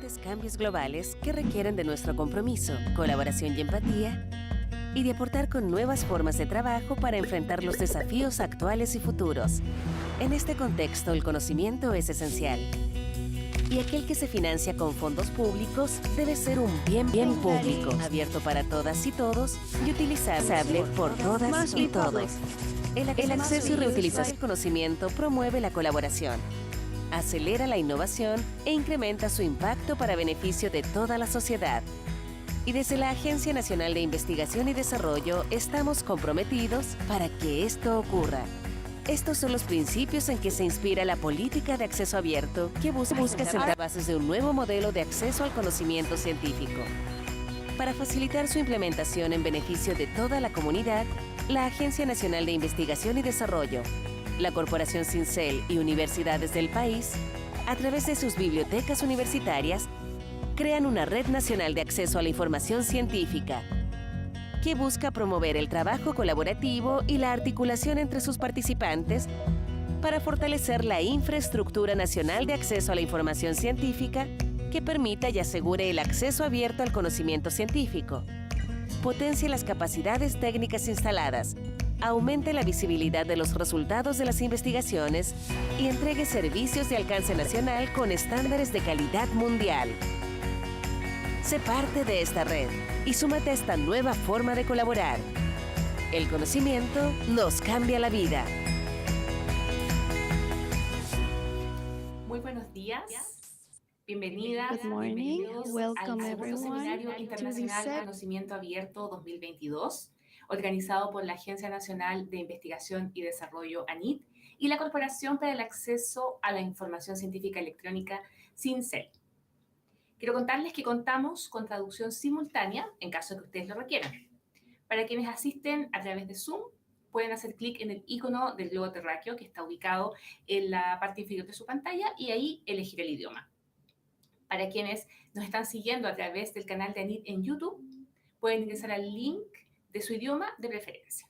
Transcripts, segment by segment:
grandes cambios globales que requieren de nuestro compromiso, colaboración y empatía, y de aportar con nuevas formas de trabajo para enfrentar los desafíos actuales y futuros. En este contexto, el conocimiento es esencial. Y aquel que se financia con fondos públicos debe ser un bien público, abierto para todas y todos y utilizable por todas y todos. El acceso y reutilización del conocimiento promueve la colaboración, acelera la innovación e incrementa su impacto para beneficio de toda la sociedad. Y desde la Agencia Nacional de Investigación y Desarrollo estamos comprometidos para que esto ocurra. Estos son los principios en que se inspira la política de acceso abierto que busca sentar bases de un nuevo modelo de acceso al conocimiento científico. Para facilitar su implementación en beneficio de toda la comunidad, la Agencia Nacional de Investigación y Desarrollo, la Corporación Cincel y universidades del país, a través de sus bibliotecas universitarias, crean una red nacional de acceso a la información científica, que busca promover el trabajo colaborativo y la articulación entre sus participantes para fortalecer la infraestructura nacional de acceso a la información científica que permita y asegure el acceso abierto al conocimiento científico, potencie las capacidades técnicas instaladas, aumente la visibilidad de los resultados de las investigaciones y entregue servicios de alcance nacional con estándares de calidad mundial. Sé parte de esta red y súmate a esta nueva forma de colaborar. El conocimiento nos cambia la vida. Muy buenos días. Bienvenidas, Good morning. bienvenidos Welcome al segundo everyone Seminario to the Internacional Conocimiento Abierto 2022, organizado por la Agencia Nacional de Investigación y Desarrollo ANIT y la Corporación para el Acceso a la Información Científica Electrónica CINCEL. Quiero contarles que contamos con traducción simultánea en caso de que ustedes lo requieran. Para quienes asisten a través de Zoom, pueden hacer clic en el icono del globo terráqueo que está ubicado en la parte inferior de su pantalla y ahí elegir el idioma. Para quienes nos están siguiendo a través del canal de ANIT en YouTube, pueden ingresar al link de su idioma de preferencia.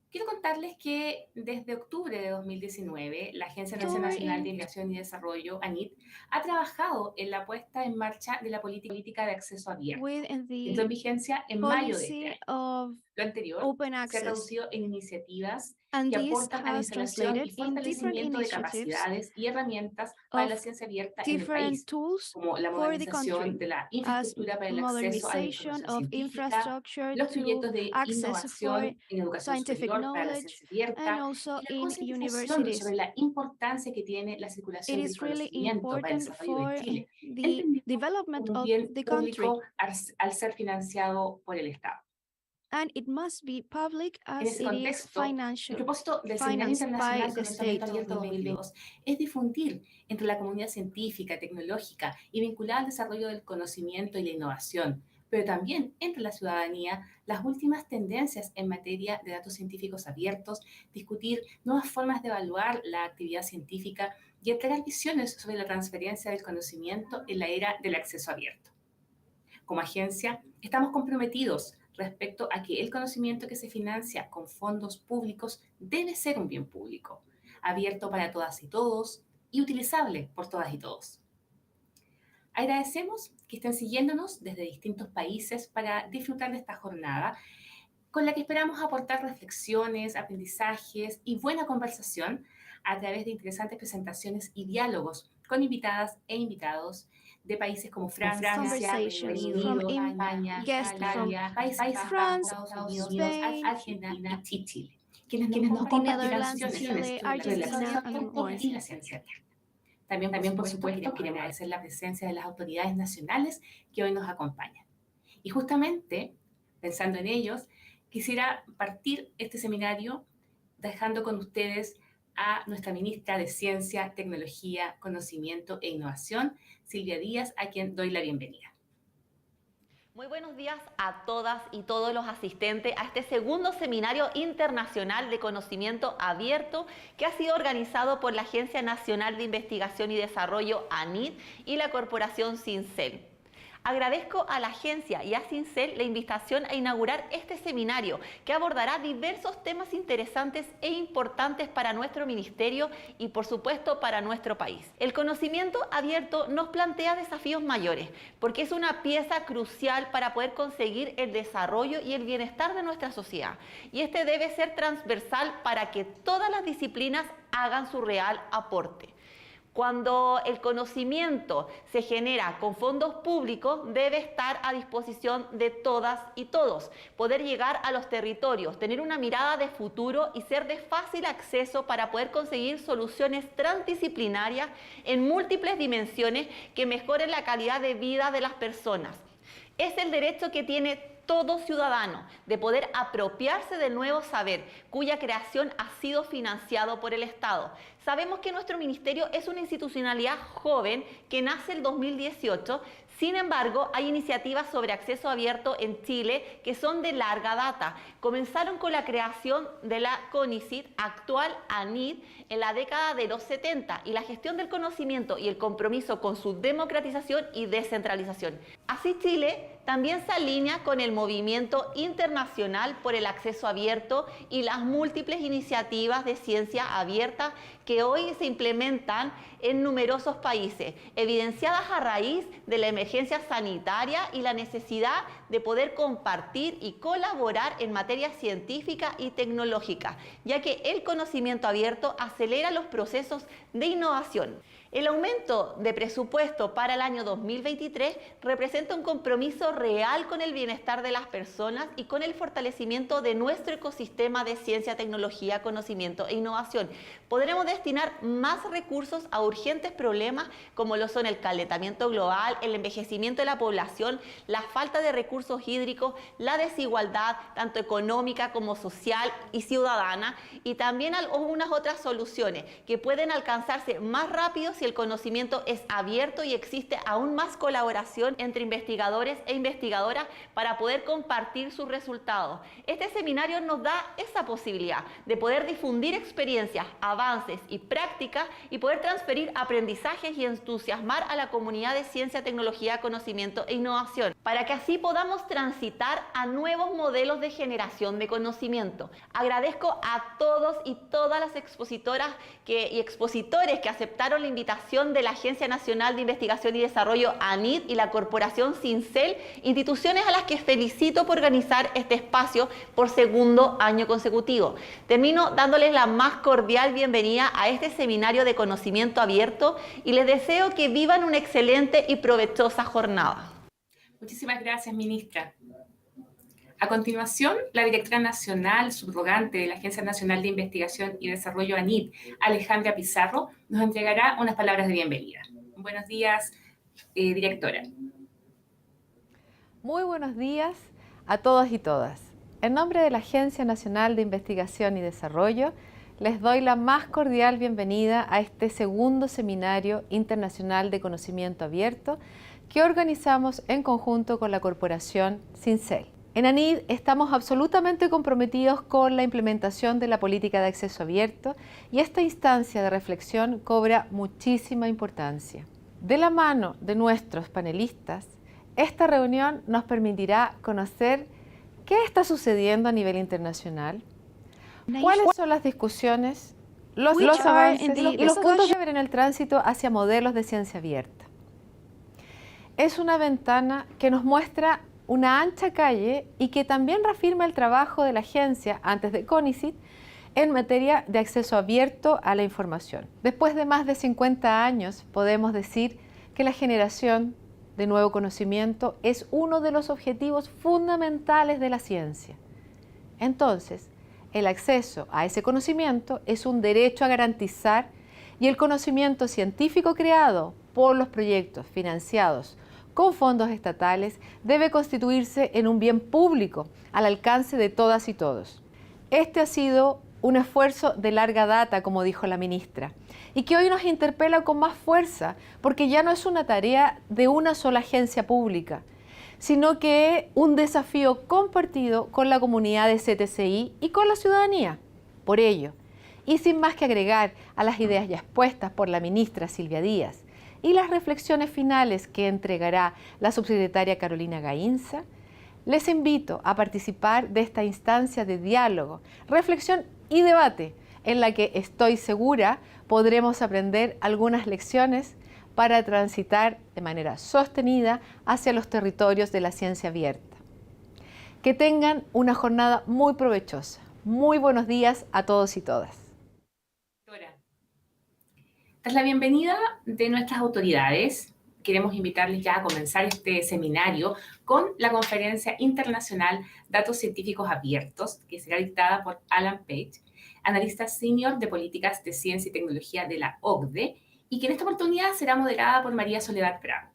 Quiero contarles que desde octubre de 2019, la Agencia Nacional de Investigación y Desarrollo, ANIT, ha trabajado en la puesta en marcha de la política de acceso abierto. Entró en vigencia en mayo de este año. Lo anterior se ha traducido en iniciativas que aportan a la instalación y fortalecimiento de capacidades y herramientas para la ciencia abierta en el país, como la modernización de la infraestructura para el acceso a la información científica, los proyectos de innovación en educación superior para la ciencia abierta y la concientización sobre la importancia que tiene la circulación del conocimiento para el desarrollo de Chile, entendido como un bien público al ser financiado por el Estado. And it must be public En as ese it is contexto, el propósito del Seminario Internacional Conocimiento Abierto 2022 es difundir entre la comunidad científica, tecnológica y vinculada al desarrollo del conocimiento y la innovación, pero también entre la ciudadanía, las últimas tendencias en materia de datos científicos abiertos, discutir nuevas formas de evaluar la actividad científica y entregar visiones sobre la transferencia del conocimiento en la era del acceso abierto. Como agencia, estamos comprometidos respecto a que el conocimiento que se financia con fondos públicos debe ser un bien público, abierto para todas y todos y utilizable por todas y todos. Agradecemos que estén siguiéndonos desde distintos países para disfrutar de esta jornada, con la que esperamos aportar reflexiones, aprendizajes y buena conversación a través de interesantes presentaciones y diálogos con invitadas e invitados de países como Francia, Reino Unido, España, Italia, Países Bajos, Estados Unidos, Argentina y Chile, quienes nos compartirán visiones sobre la acceso y la ciencia abierta. También, por supuesto, queremos agradecer la presencia de las autoridades nacionales que hoy nos acompañan. Y justamente, pensando en ellos, quisiera partir este seminario dejando con ustedes a nuestra ministra de Ciencia, Tecnología, Conocimiento e Innovación, Silvia Díaz, a quien doy la bienvenida. Muy buenos días a todas y todos los asistentes a este segundo Seminario Internacional de Conocimiento Abierto que ha sido organizado por la Agencia Nacional de Investigación y Desarrollo, ANIT, y la Corporación CINCEL. Agradezco a la agencia y a Cincel la invitación a inaugurar este seminario que abordará diversos temas interesantes e importantes para nuestro ministerio y por supuesto para nuestro país. El conocimiento abierto nos plantea desafíos mayores porque es una pieza crucial para poder conseguir el desarrollo y el bienestar de nuestra sociedad, y este debe ser transversal para que todas las disciplinas hagan su real aporte. Cuando el conocimiento se genera con fondos públicos, debe estar a disposición de todas y todos, poder llegar a los territorios, tener una mirada de futuro y ser de fácil acceso para poder conseguir soluciones transdisciplinarias en múltiples dimensiones que mejoren la calidad de vida de las personas. Es el derecho que tiene todo ciudadano de poder apropiarse del nuevo saber, cuya creación ha sido financiado por el Estado. Sabemos que nuestro ministerio es una institucionalidad joven que nace el 2018, sin embargo, hay iniciativas sobre acceso abierto en Chile que son de larga data. Comenzaron con la creación de la CONICIT, actual ANIT, en la década de los 70 y la gestión del conocimiento y el compromiso con su democratización y descentralización. Así Chile también se alinea con el movimiento internacional por el acceso abierto y las múltiples iniciativas de ciencia abierta que hoy se implementan en numerosos países, evidenciadas a raíz de la emergencia sanitaria y la necesidad de poder compartir y colaborar en materia científica y tecnológica, ya que el conocimiento abierto acelera los procesos de innovación. El aumento de presupuesto para el año 2023 representa un compromiso real con el bienestar de las personas y con el fortalecimiento de nuestro ecosistema de ciencia, tecnología, conocimiento e innovación. Podremos destinar más recursos a urgentes problemas como lo son el calentamiento global, el envejecimiento de la población, la falta de recursos hídricos, la desigualdad tanto económica como social y ciudadana, y también algunas otras soluciones que pueden alcanzarse más rápido si el conocimiento es abierto y existe aún más colaboración entre investigadores e investigadoras para poder compartir sus resultados. Este seminario nos da esa posibilidad de poder difundir experiencias, avances y prácticas y poder transferir aprendizajes y entusiasmar a la comunidad de ciencia, tecnología, conocimiento e innovación, para que así podamos transitar a nuevos modelos de generación de conocimiento. Agradezco a todos y todas las expositoras y expositores que aceptaron la invitación de la Agencia Nacional de Investigación y Desarrollo ANIT y la Corporación Cincel, instituciones a las que felicito por organizar este espacio por segundo año consecutivo. Termino dándoles la más cordial bienvenida a este seminario de conocimiento abierto y les deseo que vivan una excelente y provechosa jornada. Muchísimas gracias, ministra. A continuación, la directora nacional subrogante de la Agencia Nacional de Investigación y Desarrollo ANIT, Alejandra Pizarro, nos entregará unas palabras de bienvenida. Buenos días, directora. Muy buenos días a todos y todas. En nombre de la Agencia Nacional de Investigación y Desarrollo, les doy la más cordial bienvenida a este segundo Seminario Internacional de Conocimiento Abierto que organizamos en conjunto con la Corporación Cincel. En ANID estamos absolutamente comprometidos con la implementación de la política de acceso abierto y esta instancia de reflexión cobra muchísima importancia. De la mano de nuestros panelistas, esta reunión nos permitirá conocer qué está sucediendo a nivel internacional, cuáles son las discusiones, los avances y los puntos de ver en el tránsito hacia modelos de ciencia abierta. Es una ventana que nos muestra una ancha calle y que también reafirma el trabajo de la agencia antes de CONICIT en materia de acceso abierto a la información. Después de más de 50 años podemos decir que la generación de nuevo conocimiento es uno de los objetivos fundamentales de la ciencia. Entonces, el acceso a ese conocimiento es un derecho a garantizar y el conocimiento científico creado por los proyectos financiados con fondos estatales debe constituirse en un bien público al alcance de todas y todos. Este ha sido un esfuerzo de larga data, como dijo la ministra, y que hoy nos interpela con más fuerza porque ya no es una tarea de una sola agencia pública, sino que es un desafío compartido con la comunidad de CTCI y con la ciudadanía. Por ello, y sin más que agregar a las ideas ya expuestas por la ministra Silvia Díaz, y las reflexiones finales que entregará la subsecretaria Carolina Gainza, les invito a participar de esta instancia de diálogo, reflexión y debate, en la que estoy segura podremos aprender algunas lecciones para transitar de manera sostenida hacia los territorios de la ciencia abierta. Que tengan una jornada muy provechosa. Muy buenos días a todos y todas. Tras la bienvenida de nuestras autoridades, queremos invitarles ya a comenzar este seminario con la conferencia internacional Datos Científicos Abiertos, que será dictada por Alan Page, analista senior de políticas de ciencia y tecnología de la OCDE, y que en esta oportunidad será moderada por María Soledad Prado.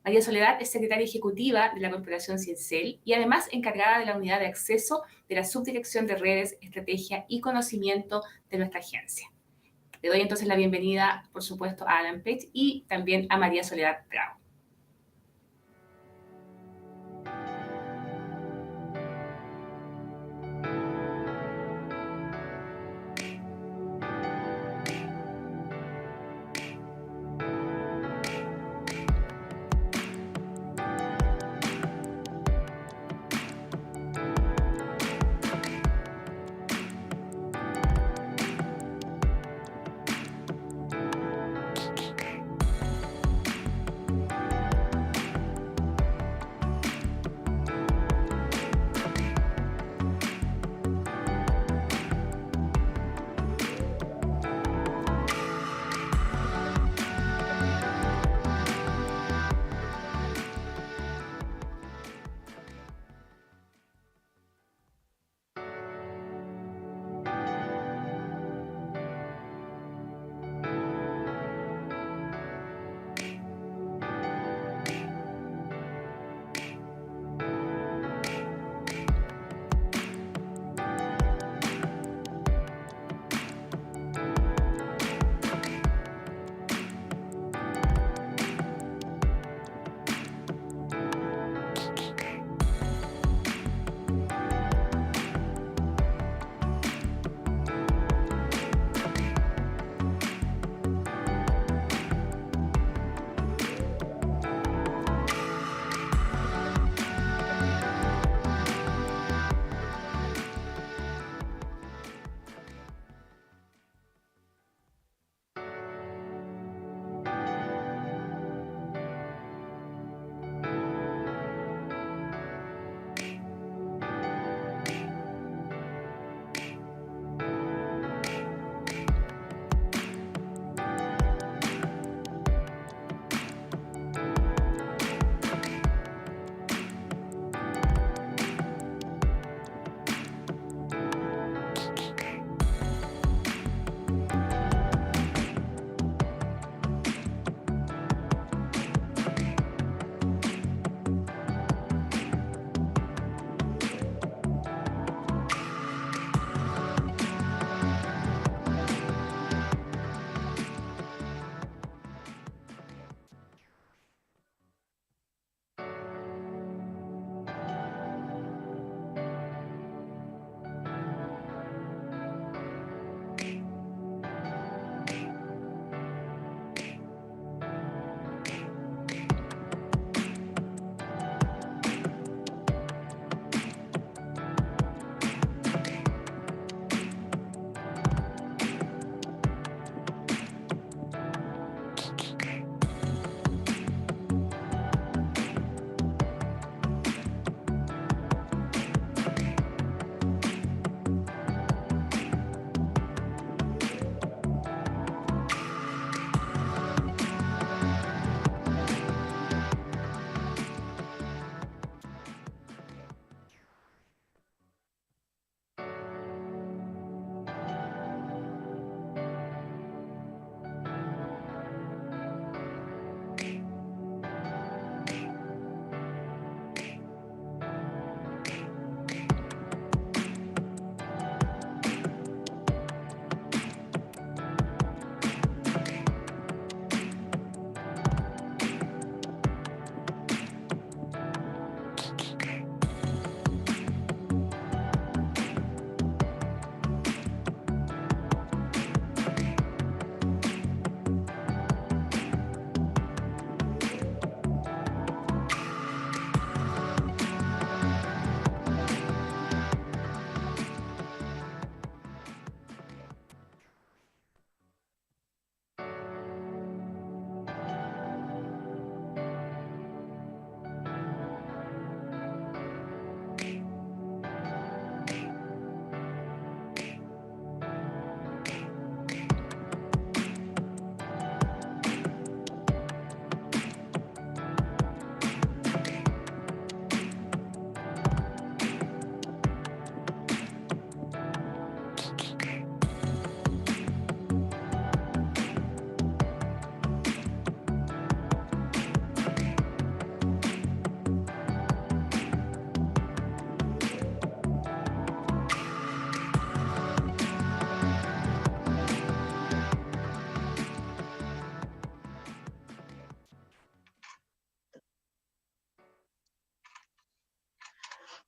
María Soledad es secretaria ejecutiva de la Corporación Cincel y además encargada de la unidad de acceso de la Subdirección de Redes, Estrategia y Conocimiento de nuestra agencia. Le doy entonces la bienvenida, por supuesto, a Alan Page y también a María Soledad Prado.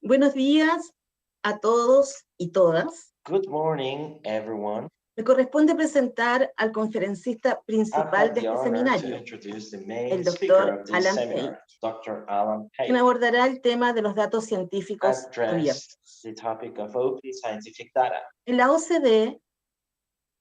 Buenos días a todos y todas. Good morning, everyone. Me corresponde presentar al conferencista I've principal got de the este honor to seminario, introduce the main el speaker doctor of this Alan seminar, Page, Dr. Alan quien Page, abordará el tema de los datos científicos abiertos. address the topic of open scientific data. En la OCDE,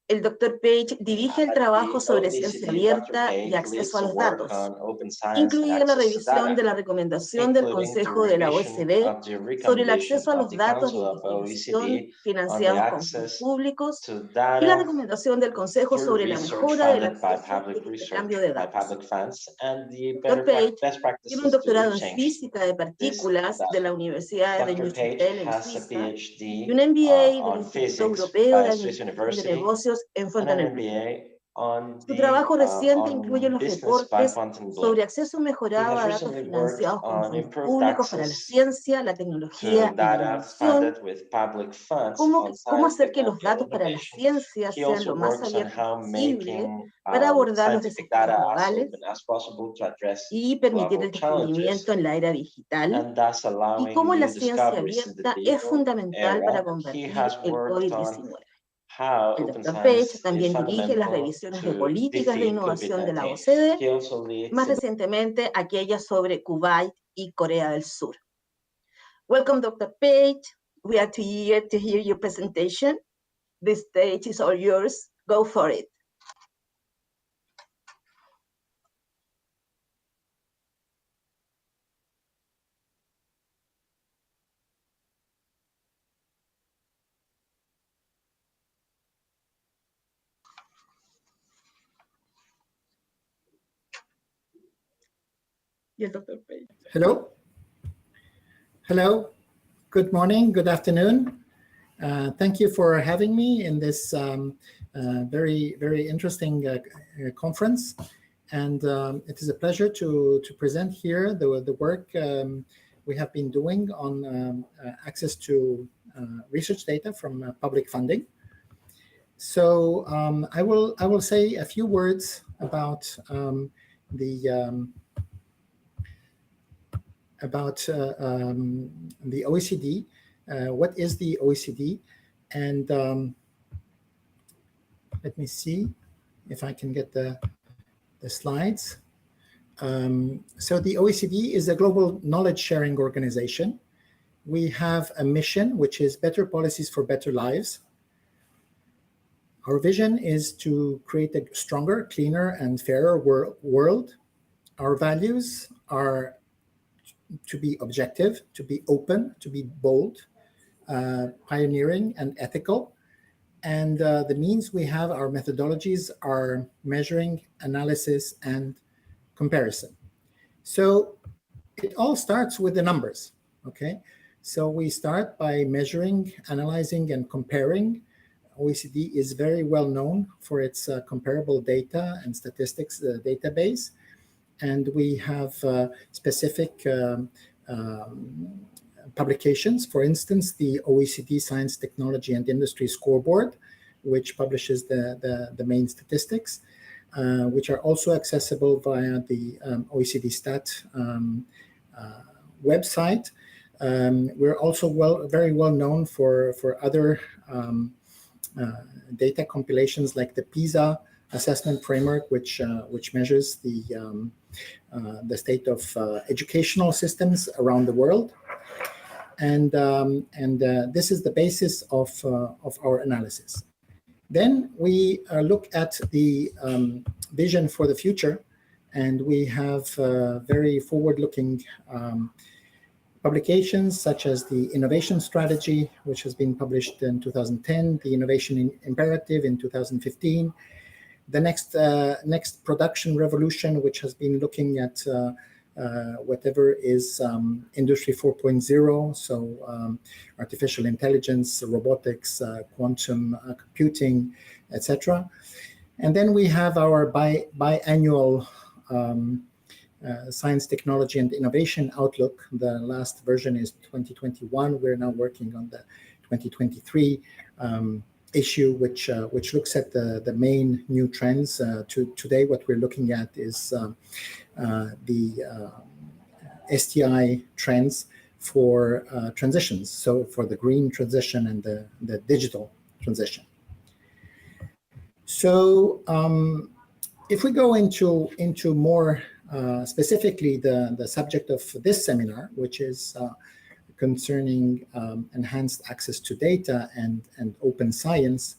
el doctor Page dirige el At trabajo the sobre OECD, ciencia Dr. abierta Page y acceso leads a the los work datos, on open science and incluida la access to revisión data, de la recomendación del including the Consejo de la revision OCDE of the sobre el recommendation acceso a of los the datos de Council of investigación OECD on the financiados con fondos access públicos to y la data recomendación del Consejo through sobre la research mejora del funded by acceso y public el research, intercambio de by datos. public funds, and the Dr. Page best tiene un practices to doctorado en exchange física de this partículas de data. la Universidad de Dr. Page Neuchâtel en has a Suiza PhD y un MBA del on Instituto physics Europeo by de Swiss Administración de University Negocios en and an Fontainebleau. MBA on Su trabajo reciente incluye on los business by reportes Fontainebleau. sobre acceso He mejorado has a datos recently worked financiados con on fondos improved públicos para la access ciencia, la to tecnología y la data innovación, funded with public funds on cómo science, hacer que los technology, and datos para la innovation. ciencia He sean also lo más works on abiertos how posible making para abordar los scientific desafíos data as globales open as possible to address y permitir global el challenges, descubrimiento en la era digital, and thus y allowing cómo la new ciencia discoveries in the abierta es digital fundamental para era. He combatir has el worked on COVID-19. how El open Dr. Page science is también dirige las fundamental revisiones de to políticas de defeat innovación de la COVID-19. OCDE, He also leads más the recientemente aquellas sobre Kuwait y Corea del Sur. Welcome, Dr. Page. We are here to hear your presentation. The stage is all yours. Go for it. Yes, Dr. Page. Hello. Hello. Good morning. Good afternoon. Thank you for having me in this very, very interesting conference. And it is a pleasure to present here the work we have been doing on access to research data from public funding. So I will say a few words about the OECD. What is the OECD? And let me see if I can get the slides. So the OECD is a global knowledge sharing organization. We have a mission, which is better policies for better lives. Our vision is to create a stronger, cleaner, and fairer world. Our values are to be objective, to be open, to be bold, pioneering, and ethical. And the means we have, our methodologies are measuring, analysis, and comparison. So it all starts with the numbers, okay? So we start by measuring, analyzing, and comparing. OECD is very well known for its comparable data and statistics database. And we have specific publications. For instance, the OECD Science, Technology, and Industry Scoreboard, which publishes the main statistics, which are also accessible via the OECD Stat website. We're also very well known for other data compilations like the PISA assessment framework, which measures the state of educational systems around the world, and this is the basis of our analysis. Then we look at the vision for the future, and we have very forward-looking publications such as the Innovation Strategy, which has been published in 2010, the Innovation Imperative in 2015, the next production revolution, which has been looking at whatever is Industry 4.0, so artificial intelligence, robotics, quantum computing, etc. And then we have our biannual Science, Technology, and Innovation Outlook. The last version is 2021. We're now working on the 2023 issue, which looks at the main new trends. Today, what we're looking at is the STI trends for transitions, so for the green transition and the digital transition. So if we go into more specifically the subject of this seminar, which is concerning enhanced access to data and open science,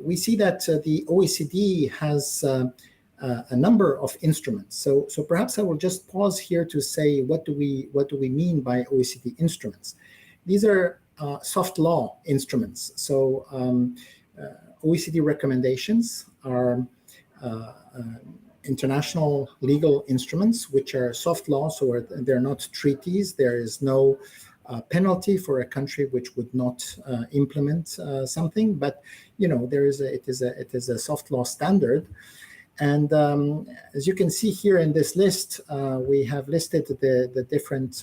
we see that the OECD has a number of instruments. So perhaps I will just pause here to say what do we mean by OECD instruments? These are soft law instruments. So OECD recommendations are international legal instruments, which are soft law, so they're not treaties. There is no penalty for a country which would not implement something, but it is a soft law standard. And as you can see here in this list, we have listed the different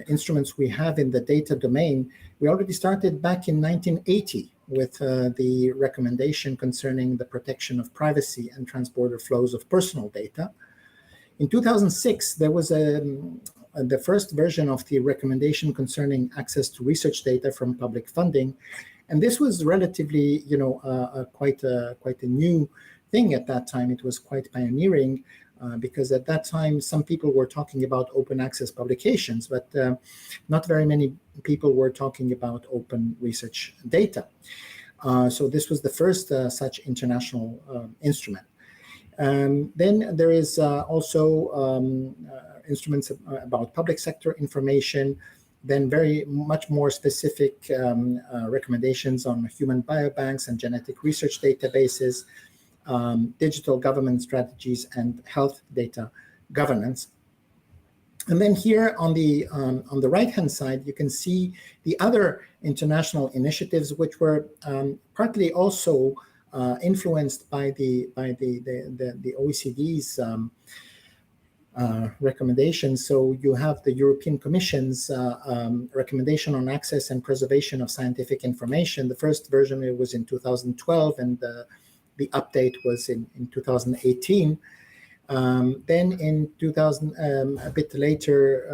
instruments we have in the data domain. We already started back in 1980 with the recommendation concerning the protection of privacy and transborder flows of personal data. In 2006, there was the first version of the recommendation concerning access to research data from public funding. And this was relatively, quite a new thing at that time. It was quite pioneering because at that time, some people were talking about open access publications, but not very many people were talking about open research data. So this was the first such international instrument. Then there is also instruments about public sector information, then very much more specific recommendations on human biobanks and genetic research databases, digital government strategies, and health data governance. And then here on the right-hand side, you can see the other international initiatives, which were partly also influenced by the OECD's recommendations. So you have the European Commission's recommendation on access and preservation of scientific information. The first version was in 2012, and the update was in 2018. Then in 2000, a bit later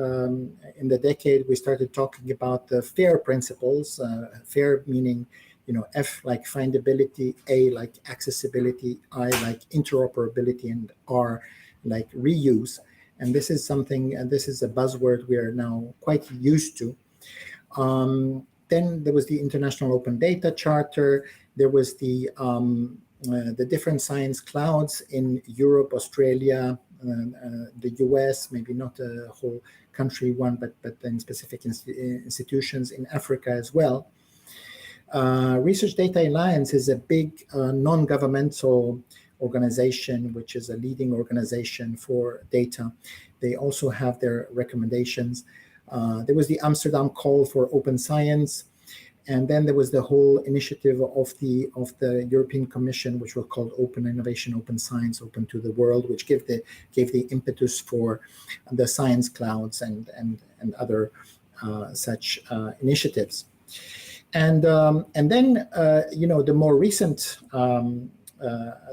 in the decade, we started talking about the FAIR principles. FAIR meaning, F like findability, A like accessibility, I like interoperability, and R like reuse. And this is something, and this is a buzzword we are now quite used to. Then there was the International Open Data Charter. There was the different science clouds in Europe, Australia, the US, maybe not a whole country one, but then specific institutions in Africa as well. Research Data Alliance is a big non-governmental organization, which is a leading organization for data. They also have their recommendations. There was the Amsterdam Call for Open Science. And then there was the whole initiative of the European Commission, which was called Open Innovation, Open Science, Open to the World, which gave the impetus for the science clouds and other such initiatives. And then the more recent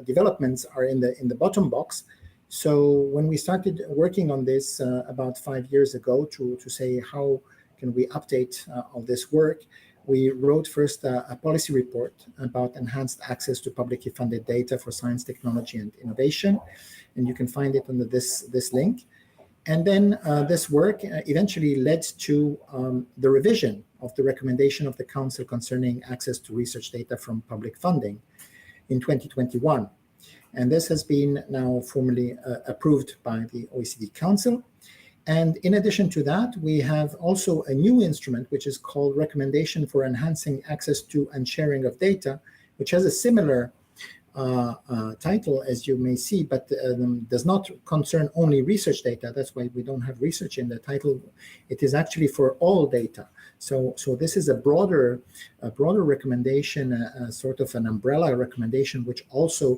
developments are in the bottom box. So when we started working on this about 5 years ago to say how can we update all this work, we wrote first a policy report about enhanced access to publicly funded data for science, technology, and innovation. And you can find it under this link. And then this work eventually led to the revision of the recommendation of the Council concerning access to research data from public funding in 2021. And this has been now formally approved by the OECD Council. And in addition to that, we have also a new instrument, which is called Recommendation for Enhancing Access to and Sharing of Data, which has a similar title, as you may see, but does not concern only research data. That's why we don't have research in the title. It is actually for all data. So this is a broader recommendation, a sort of an umbrella recommendation, which also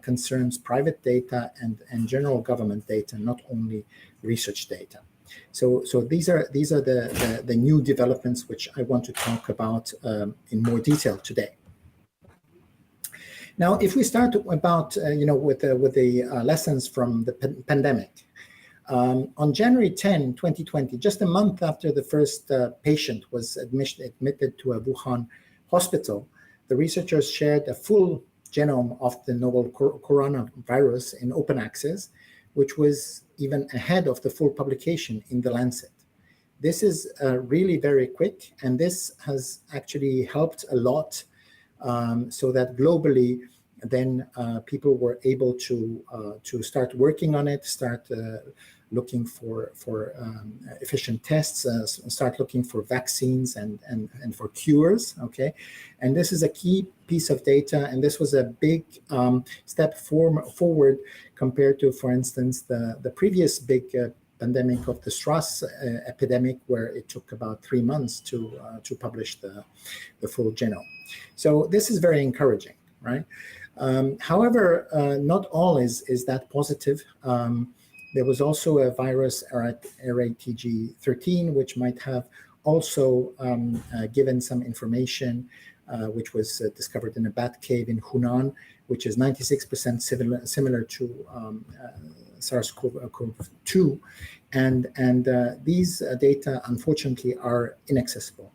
concerns private data and general government data, not only research data. So these are the new developments which I want to talk about in more detail today. Now, if we start about with the lessons from the pandemic, On January 10, 2020, just a month after the first patient was admitted to a Wuhan hospital, the researchers shared a full genome of the novel coronavirus in open access, which was even ahead of the full publication in The Lancet. This is really very quick, and this has actually helped a lot so that globally, then people were able to start working on it, start looking for efficient tests, start looking for vaccines and for cures, okay? And this is a key piece of data, and this was a big step forward compared to, for instance, the previous big pandemic of the SARS epidemic, where it took about 3 months to publish the full genome. So this is very encouraging, right? However, not all is that positive. There was also a virus, RATG13, which might have also given some information, which was discovered in a bat cave in Hunan, which is 96% similar to SARS-CoV-2. And these data, unfortunately, are inaccessible.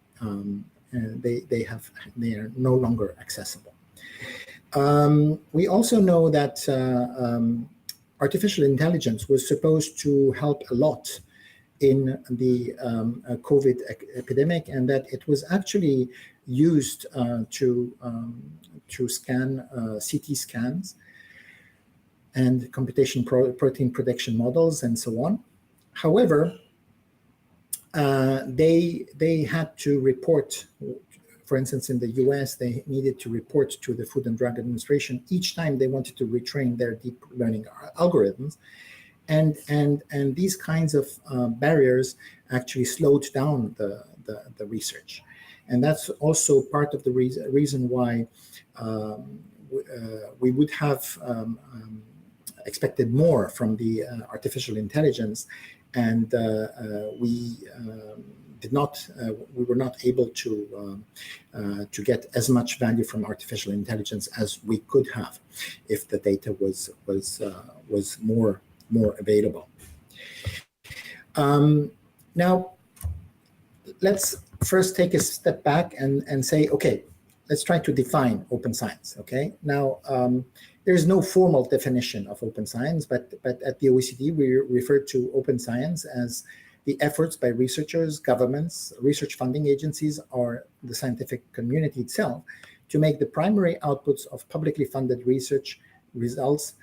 They are no longer accessible. We also know that artificial intelligence was supposed to help a lot in the COVID epidemic, and that it was actually used to scan CT scans and protein prediction models and so on. However, they had to report. For instance, in the US, they needed to report to the Food and Drug Administration each time they wanted to retrain their deep learning algorithms. And these kinds of barriers actually slowed down the research. And that's also part of the reason why we would have expected more from the artificial intelligence, and we were not able to get as much value from artificial intelligence as we could have if the data was more available. Now, let's first take a step back and say, okay, let's try to define open science. Okay, now there's no formal definition of open science, but at the OECD we refer to open science as the efforts by researchers, governments, research funding agencies, or the scientific community itself to make the primary outputs of publicly funded research results,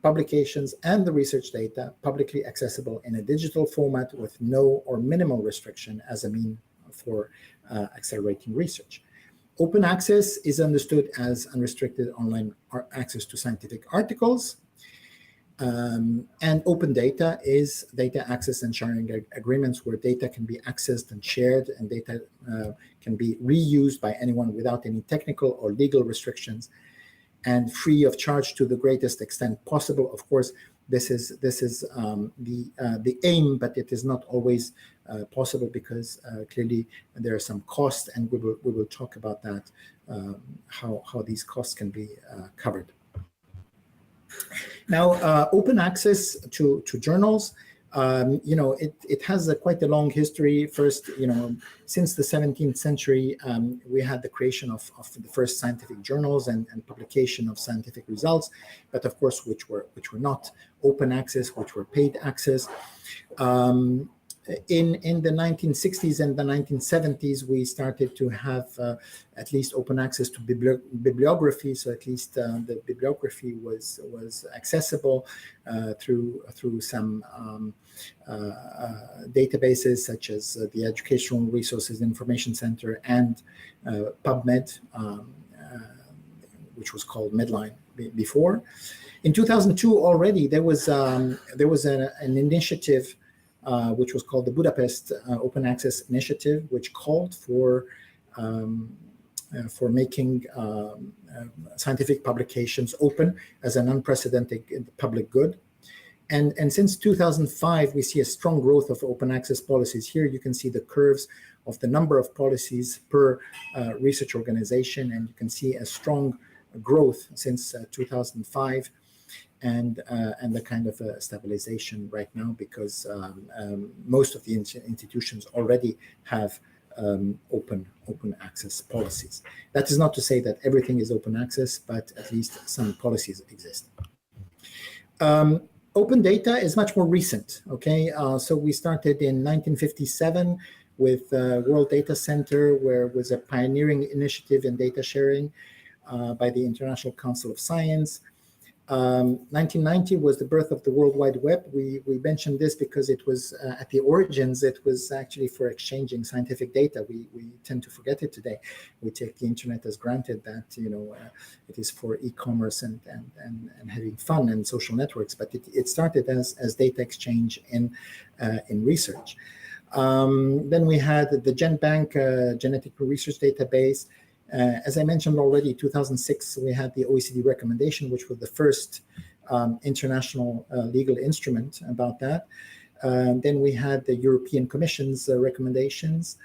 publications, and the research data publicly accessible in a digital format with no or minimal restriction as a mean for accelerating research. Open access is understood as unrestricted online access to scientific articles. And open data is data access and sharing agreements where data can be accessed and shared, and data can be reused by anyone without any technical or legal restrictions, and free of charge to the greatest extent possible. Of course, this is the aim, but it is not always possible because clearly there are some costs, and we will talk about that, how these costs can be covered. Now, open access to journals, it has quite a long history. First, since the 17th century, we had the creation of the first scientific journals and publication of scientific results, but of course, which were not open access, which were paid access. In the 1960s and the 1970s, we started to have at least open access to bibliography. So at least the bibliography was accessible through some databases such as the Educational Resources Information Center and PubMed, which was called Medline before. In 2002 already, there was an initiative which was called the Budapest Open Access Initiative, which called for making scientific publications open as an unprecedented public good. And since 2005, we see a strong growth of open access policies. Here you can see the curves of the number of policies per research organization, and you can see a strong growth since 2005. and the kind of stabilization right now, because most of the institutions already have open access policies. That is not to say that everything is open access, but at least some policies exist. Open data is much more recent, okay? So we started in 1957 with World Data Center, where it was a pioneering initiative in data sharing by the International Council of Science. 1990 was the birth of the World Wide Web. We mentioned this because it was at the origins, it was actually for exchanging scientific data. We tend to forget it today. We take the internet as granted that, you know, it is for e-commerce and having fun and social networks, but it started as data exchange in research. Then we had the GenBank, Genetic Research Database. As I mentioned already, 2006, we had the OECD recommendation, which was the first international legal instrument about that. Then we had the European Commission's recommendations,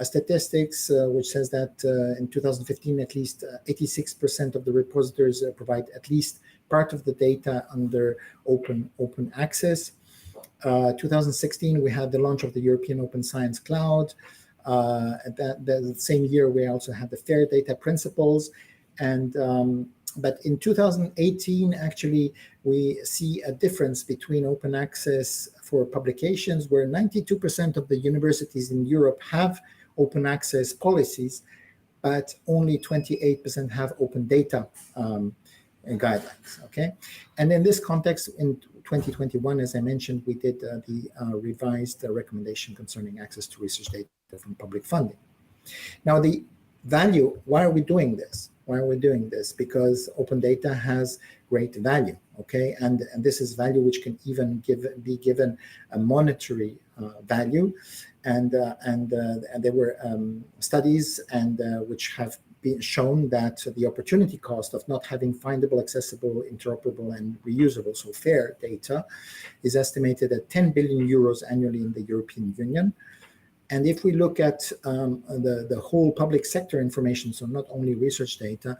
statistics, which says that in 2015, at least 86% of the repositories provide at least part of the data under open access. 2016, we had the launch of the European Open Science Cloud. The same year, we also had the FAIR data principles. And but in 2018, actually, we see a difference between open access for publications, where 92% of the universities in Europe have open access policies, but only 28% have open data guidelines, okay? And in this context, in 2021, as I mentioned, we did the revised recommendation concerning access to research data from public funding. Now, the value, why are we doing this? Why are we doing this? Because open data has great value, okay? And this is value which can even be given a monetary value. And there were studies which have been shown that the opportunity cost of not having findable, accessible, interoperable, and reusable, so FAIR data, is estimated at 10 billion euros annually in the European Union. And if we look at the whole public sector information, so not only research data,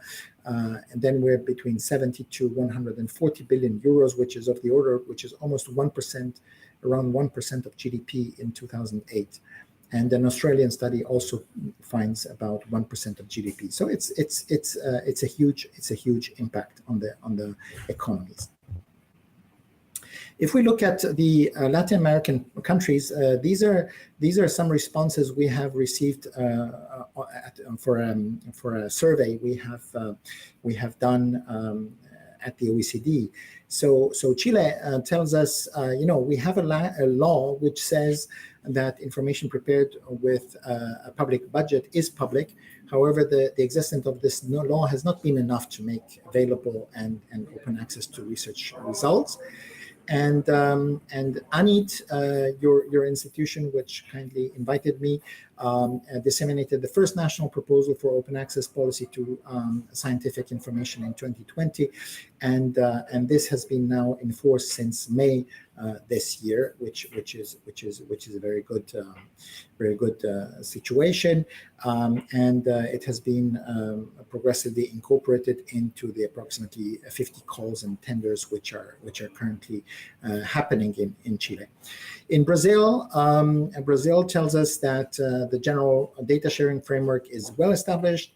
then we're between 70 to 140 billion euros, which is of the order, which is almost 1%, around 1% of GDP in 2008. And an Australian study also finds about 1% of GDP. So it's a huge impact on the economies. If we look at the Latin American countries, these are some responses we have received for a survey we have done at the OECD. So Chile tells us, we have a law which says that information prepared with a public budget is public. However, the existence of this law has not been enough to make available and open access to research results. And ANIT, your institution, which kindly invited me, disseminated the first national proposal for open access policy to scientific information in 2020, and this has been now in force since May this year, which is a very good situation, and it has been progressively incorporated into the approximately 50 calls and tenders which are currently happening in Chile. In Brazil, Brazil tells us that the general data sharing framework is well established.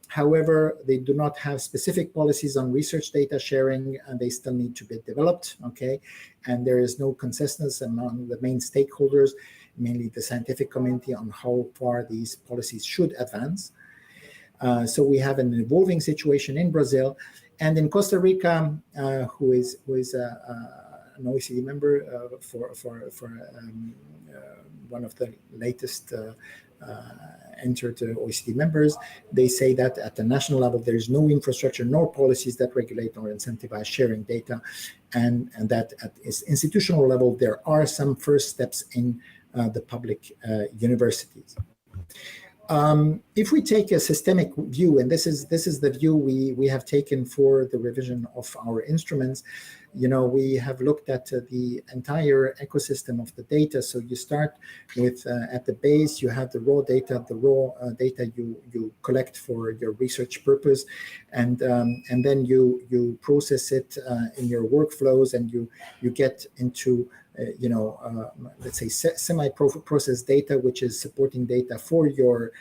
However, they do not have specific policies on research data sharing, and they still need to be developed, okay? And there is no consensus among the main stakeholders, mainly the scientific community, on how far these policies should advance. So we have an evolving situation in Brazil. And in Costa Rica, who is an OECD member for one of the latest entered OECD members, they say that at the national level, there is no infrastructure nor policies that regulate or incentivize sharing data, and that at institutional level, there are some first steps in the public universities. If we take a systemic view, and this is the view we have taken for the revision of our instruments, we have looked at the entire ecosystem of the data. So you start with at the base, you have the raw data data you collect for your research purpose, and then you process it in your workflows, and you get into let's say semi-processed data, which is supporting data for your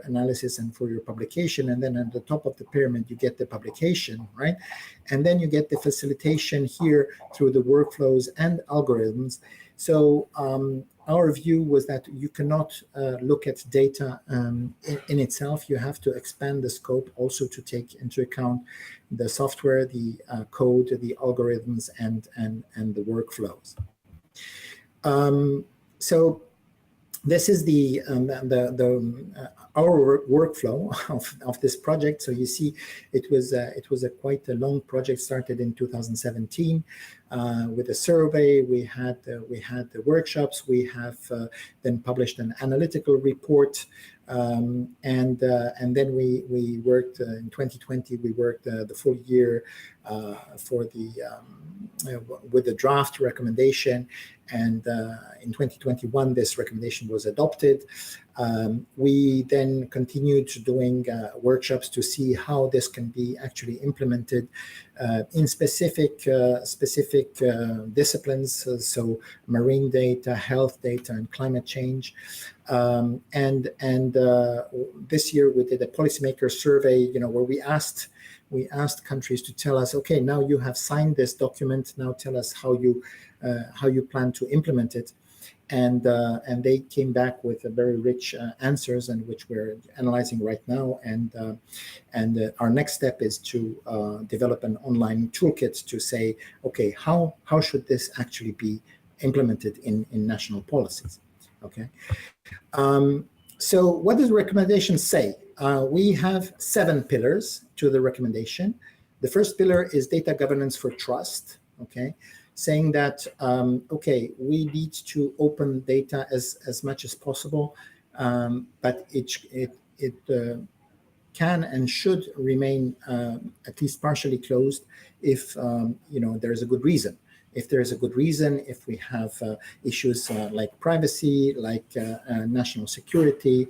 analysis and for your publication. And then at the top of the pyramid, you get the publication, right? And then you get the facilitation here through the workflows and algorithms. So our view was that you cannot look at data in itself. You have to expand the scope also to take into account the software, the code, the algorithms, and the workflows. So this is our workflow of this project. So you see, it was a quite a long project, started in 2017 with a survey. We had the workshops. We have then published an analytical report, and then we worked in 2020. We worked the full year for with the draft recommendation, and in 2021 this recommendation was adopted. We then continued doing workshops to see how this can be actually implemented in specific disciplines, so marine data, health data, and climate change. And this year we did a policymaker survey, where we asked countries to tell us, okay, now you have signed this document, now tell us how you plan to implement it. And they came back with a very rich answers, and which we're analyzing right now. And our next step is to develop an online toolkit to say, okay, how should this actually be implemented in national policies? Okay. So what does the recommendation say? We have 7 pillars to the recommendation. The first pillar is data governance for trust. Okay. Saying that, okay, we need to open data as much as possible, but it can and should remain at least partially closed if there is a good reason. If there is a good reason, if we have issues like privacy, like national security,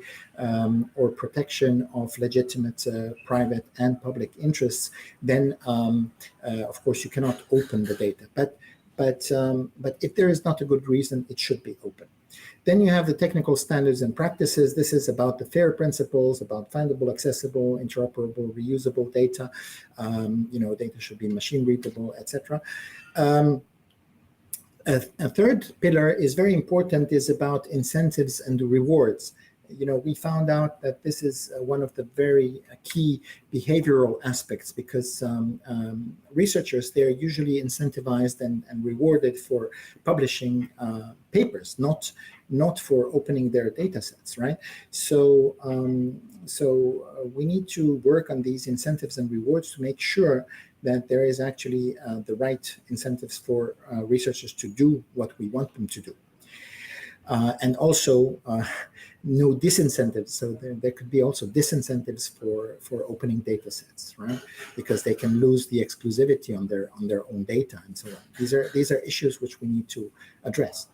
or protection of legitimate private and public interests, then of course you cannot open the data. But if there is not a good reason, it should be open. Then you have the technical standards and practices. This is about the FAIR principles, about findable, accessible, interoperable, reusable data. Data should be machine readable, etc. A third pillar is very important, is about incentives and rewards. We found out that this is one of the very key behavioral aspects, because researchers, they're usually incentivized and rewarded for publishing papers, not for opening their data sets, right? So we need to work on these incentives and rewards to make sure that there is actually the right incentives for researchers to do what we want them to do. And also no disincentives. So there could be also disincentives for opening data sets, right? Because they can lose the exclusivity on their own data and so on. These are issues which we need to address.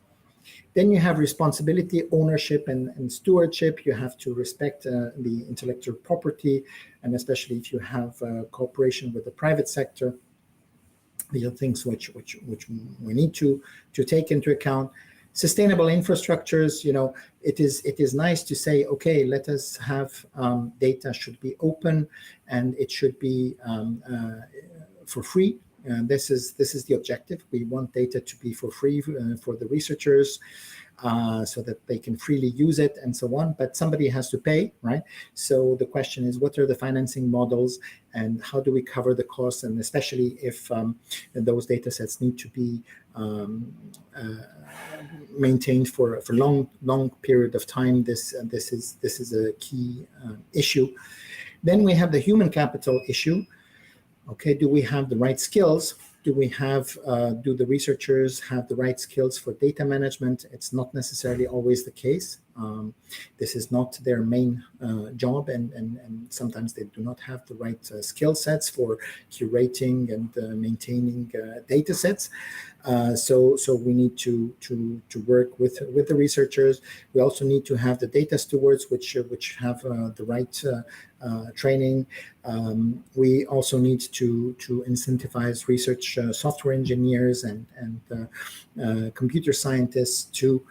Then you have responsibility, ownership, and stewardship. You have to respect the intellectual property, and especially if you have cooperation with the private sector. These are things which we need to take into account. Sustainable infrastructures, it is nice to say, okay, let us have data should be open, and it should be for free. This is the objective. We want data to be for free for the researchers, so that they can freely use it and so on. But somebody has to pay, right? So the question is, what are the financing models, and how do we cover the costs? And especially if those data sets need to be maintained for a long period of time, this is a key issue. Then we have the human capital issue. Okay, do we have the right skills? Do the researchers have the right skills for data management? It's not necessarily always the case. This is not their main job, and sometimes they do not have the right skill sets for curating and maintaining data sets. So we need to work with the researchers. We also need to have the data stewards, which have the right training. We also need to incentivize research software engineers and computer scientists to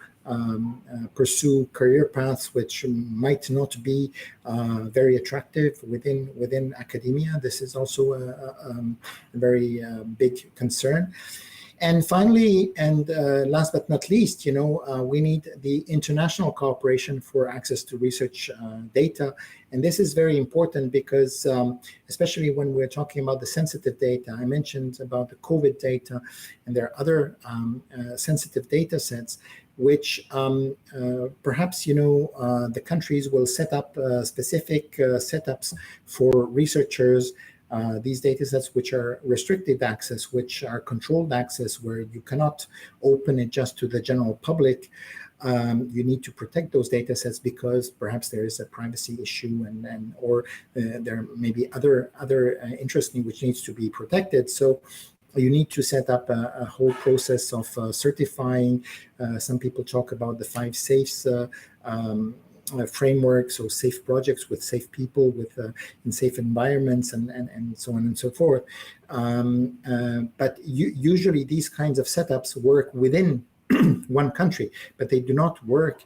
pursue career paths which might not be very attractive within academia. This is also a very big concern. And finally, and last but not least, we need the international cooperation for access to research data. And this is very important because, especially when we're talking about the sensitive data, I mentioned about the COVID data, and there are other sensitive data sets, which perhaps, the countries will set up specific setups for researchers. These data sets which are restricted access, which are controlled access, where you cannot open it just to the general public. You need to protect those data sets because perhaps there is a privacy issue or there may be other interests which needs to be protected. So you need to set up a whole process of certifying. Some people talk about the 5 safes framework, so safe projects with safe people, in safe environments, and so on and so forth. But usually these kinds of setups work within one country, but they do not work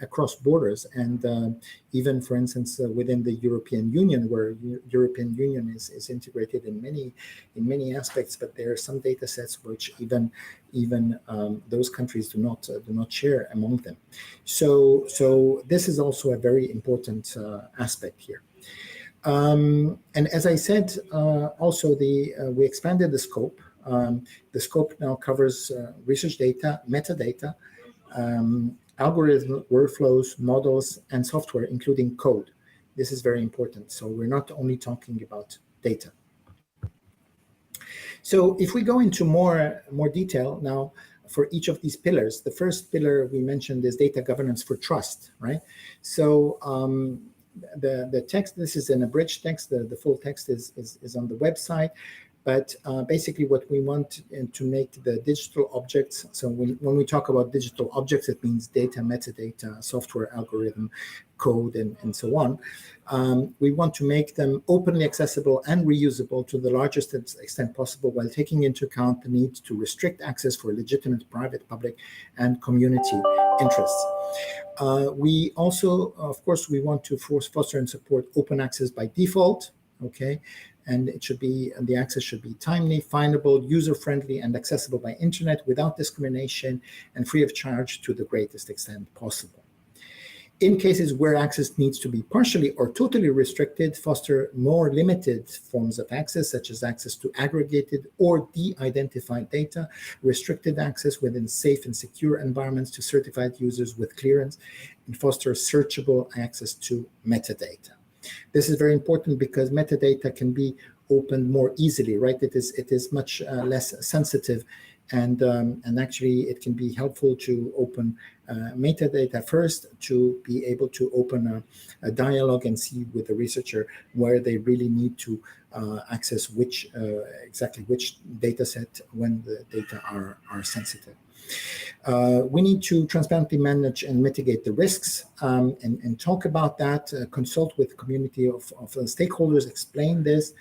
across borders. And even, for instance, within the European Union, where European Union is integrated in many aspects, but there are some data sets which even those countries do not share among them. So this is also a very important aspect here. And as I said, also we expanded the scope. The scope now covers research data, metadata, algorithm, workflows, models, and software, including code. This is very important. So we're not only talking about data. So if we go into more detail now for each of these pillars, the first pillar we mentioned is data governance for trust, right? So the text, this is an abridged text. The full text is on the website. But basically what we want to make the digital objects, so when we talk about digital objects, it means data, metadata, software, algorithm, code, and so on. We want to make them openly accessible and reusable to the largest extent possible, while taking into account the need to restrict access for legitimate private, public, and community interests. We also, of course, we want to foster and support open access by default, okay? And the access should be timely, findable, user-friendly, and accessible by internet without discrimination and free of charge to the greatest extent possible. In cases where access needs to be partially or totally restricted, foster more limited forms of access, such as access to aggregated or de-identified data, restricted access within safe and secure environments to certified users with clearance, and foster searchable access to metadata. This is very important because metadata can be opened more easily, right? It is much less sensitive, and actually it can be helpful to open metadata first, to be able to open a dialogue and see with the researcher where they really need to access exactly which data set when the data are sensitive. We need to transparently manage and mitigate the risks and talk about that, consult with community of stakeholders, explain this,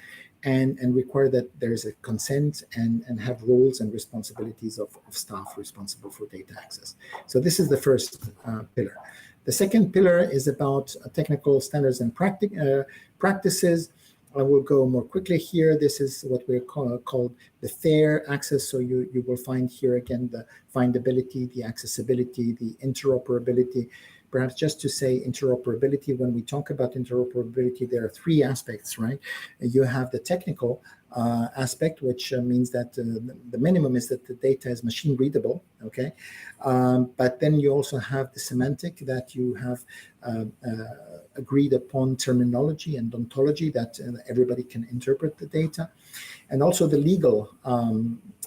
and require that there is a consent and have roles and responsibilities of staff responsible for data access. So this is the first pillar. The second pillar is about technical standards and practices. I will go more quickly here. This is what we're called the FAIR access. So you will find here again the findability, the accessibility, the interoperability. Perhaps just to say interoperability, when we talk about interoperability, there are 3 aspects, right? You have the technical aspect, which means that the minimum is that the data is machine readable, okay? But then you also have the semantic, that you have agreed upon terminology and ontology that everybody can interpret the data. And also the legal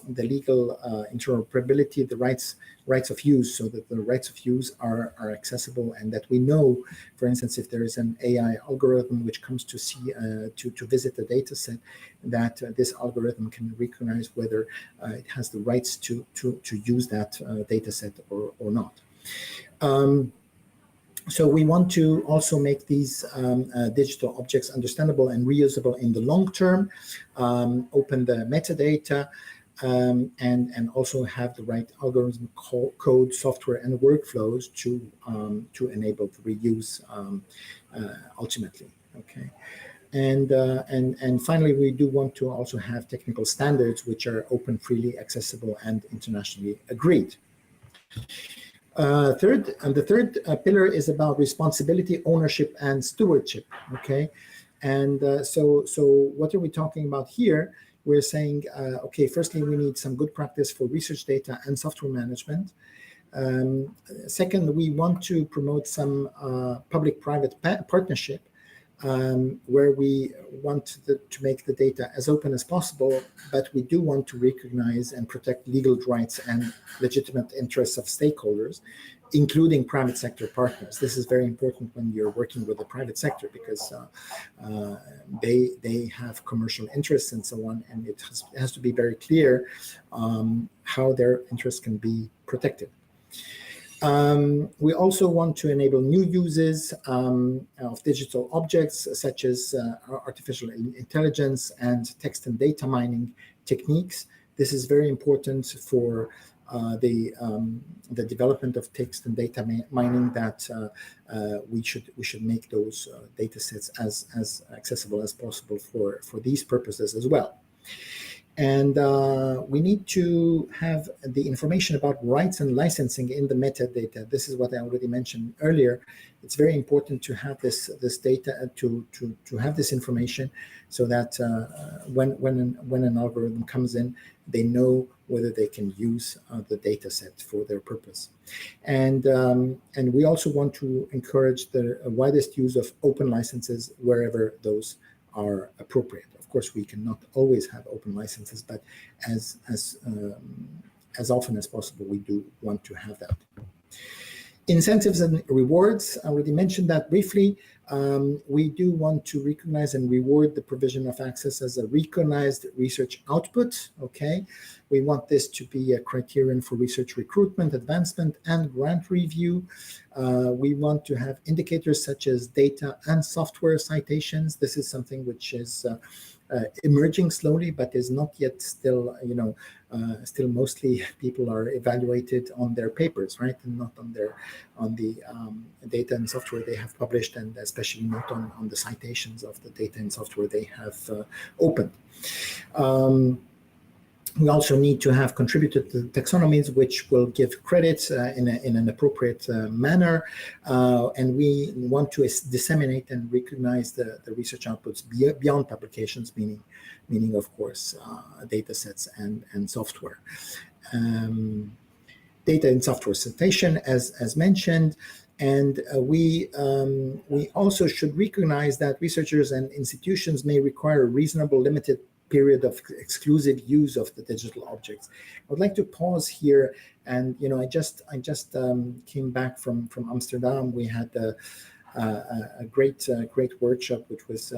the legal interoperability, the rights of use, so that the rights of use are accessible, and that we know, for instance, if there is an AI algorithm which comes to see to visit the data set, that this algorithm can recognize whether it has the rights to use that data set or not. So we want to also make these digital objects understandable and reusable in the long term, open the metadata, and also have the right algorithm code, software, and workflows to enable the reuse ultimately. Okay. And finally, we do want to also have technical standards which are open, freely accessible, and internationally agreed. The third pillar is about responsibility, ownership, and stewardship. Okay, and so what are we talking about here? We're saying, okay, firstly, we need some good practice for research data and software management. Second, we want to promote some public-private partnership, where we want to make the data as open as possible, but we do want to recognize and protect legal rights and legitimate interests of stakeholders, including private sector partners. This is very important when you're working with the private sector, because they have commercial interests and so on, and it has to be very clear how their interests can be protected. We also want to enable new uses of digital objects, such as artificial intelligence and text and data mining techniques. This is very important for the development of text and data mining, that we should make those data sets as accessible as possible for these purposes as well. And we need to have the information about rights and licensing in the metadata. This is what I already mentioned earlier. It's very important to have this data, to have this information, so that when an algorithm comes in, they know whether they can use the data set for their purpose. And we also want to encourage the widest use of open licenses wherever those are appropriate. Of course, we cannot always have open licenses, but as often as possible, we do want to have that. Incentives and rewards, I already mentioned that briefly. We do want to recognize and reward the provision of access as a recognized research output. Okay, we want this to be a criterion for research recruitment, advancement, and grant review. We want to have indicators such as data and software citations. This is something which is emerging slowly, but is not yet still, still mostly people are evaluated on their papers, right, and not on the data and software they have published, and especially not on the citations of the data and software they have opened. We also need to have contributed to taxonomies, which will give credits in an appropriate manner, and we want to disseminate and recognize the research outputs beyond publications, meaning of course data sets and software. Data and software citation, as mentioned, and we also should recognize that researchers and institutions may require a reasonable limited period of exclusive use of the digital objects. I would like to pause here, and I just came back from Amsterdam. We had a great workshop, which was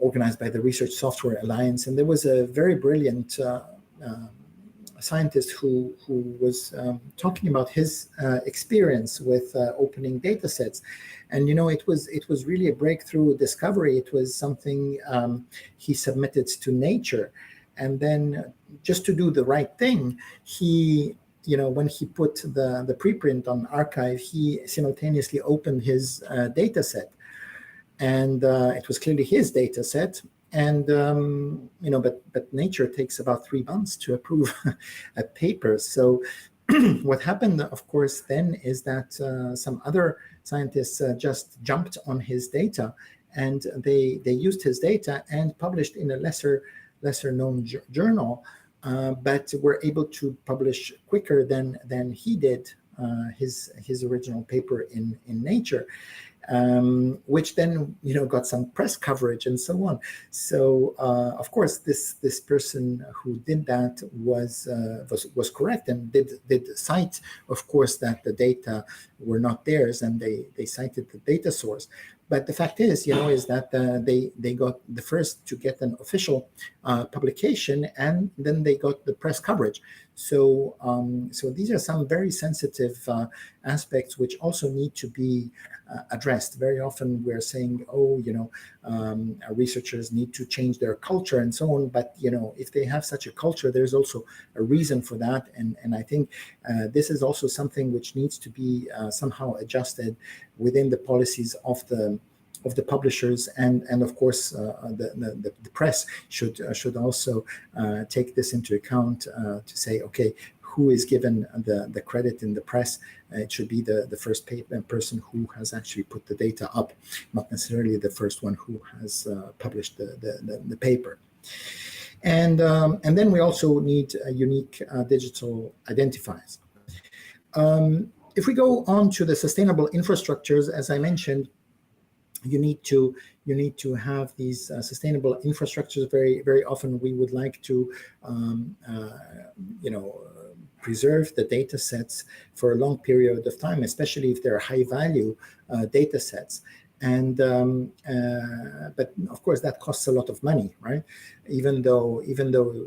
organized by the Research Software Alliance, and there was a very brilliant scientist who was talking about his experience with opening data sets. And it was really a breakthrough discovery. It was something he submitted to Nature, and then just to do the right thing, he, when he put the preprint on archive, he simultaneously opened his data set, and it was clearly his data set. And but Nature takes about 3 months to approve a paper. So what happened, of course, then is that some other scientists just jumped on his data, and they used his data and published in a lesser known journal, but were able to publish quicker than he did his original paper in Nature. which then got some press coverage and so on. So of course this person who did that was correct and did cite, of course, that the data were not theirs, and they cited the data source. But the fact is, is that they got the first to get an official publication, and then they got the press coverage. So these are some very sensitive aspects which also need to be addressed. Very often we're saying, our researchers need to change their culture and so on. But if they have such a culture, there's also a reason for that. And I think this is also something which needs to be somehow adjusted within the policies of the publishers, and of course the press should also take this into account to say, okay, who is given the credit in the press? It should be the first person who has actually put the data up, not necessarily the first one who has published the paper. And then we also need unique digital identifiers. If we go on to the sustainable infrastructures, as I mentioned, you need to have these sustainable infrastructures. Very often we would like to preserve the data sets for a long period of time, especially if they're high value data sets. And but of course that costs a lot of money, right? Even though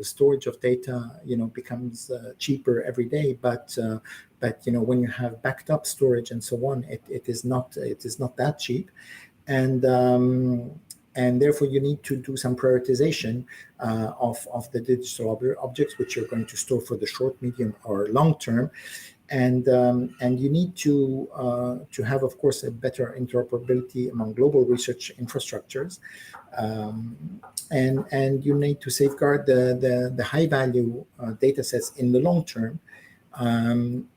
storage of data becomes cheaper every day, but when you have backed up storage and so on, it is not that cheap. And therefore you need to do some prioritization of the digital objects which you're going to store for the short, medium, or long term. And you need to have, of course, a better interoperability among global research infrastructures, and you need to safeguard the high value data sets in the long term, and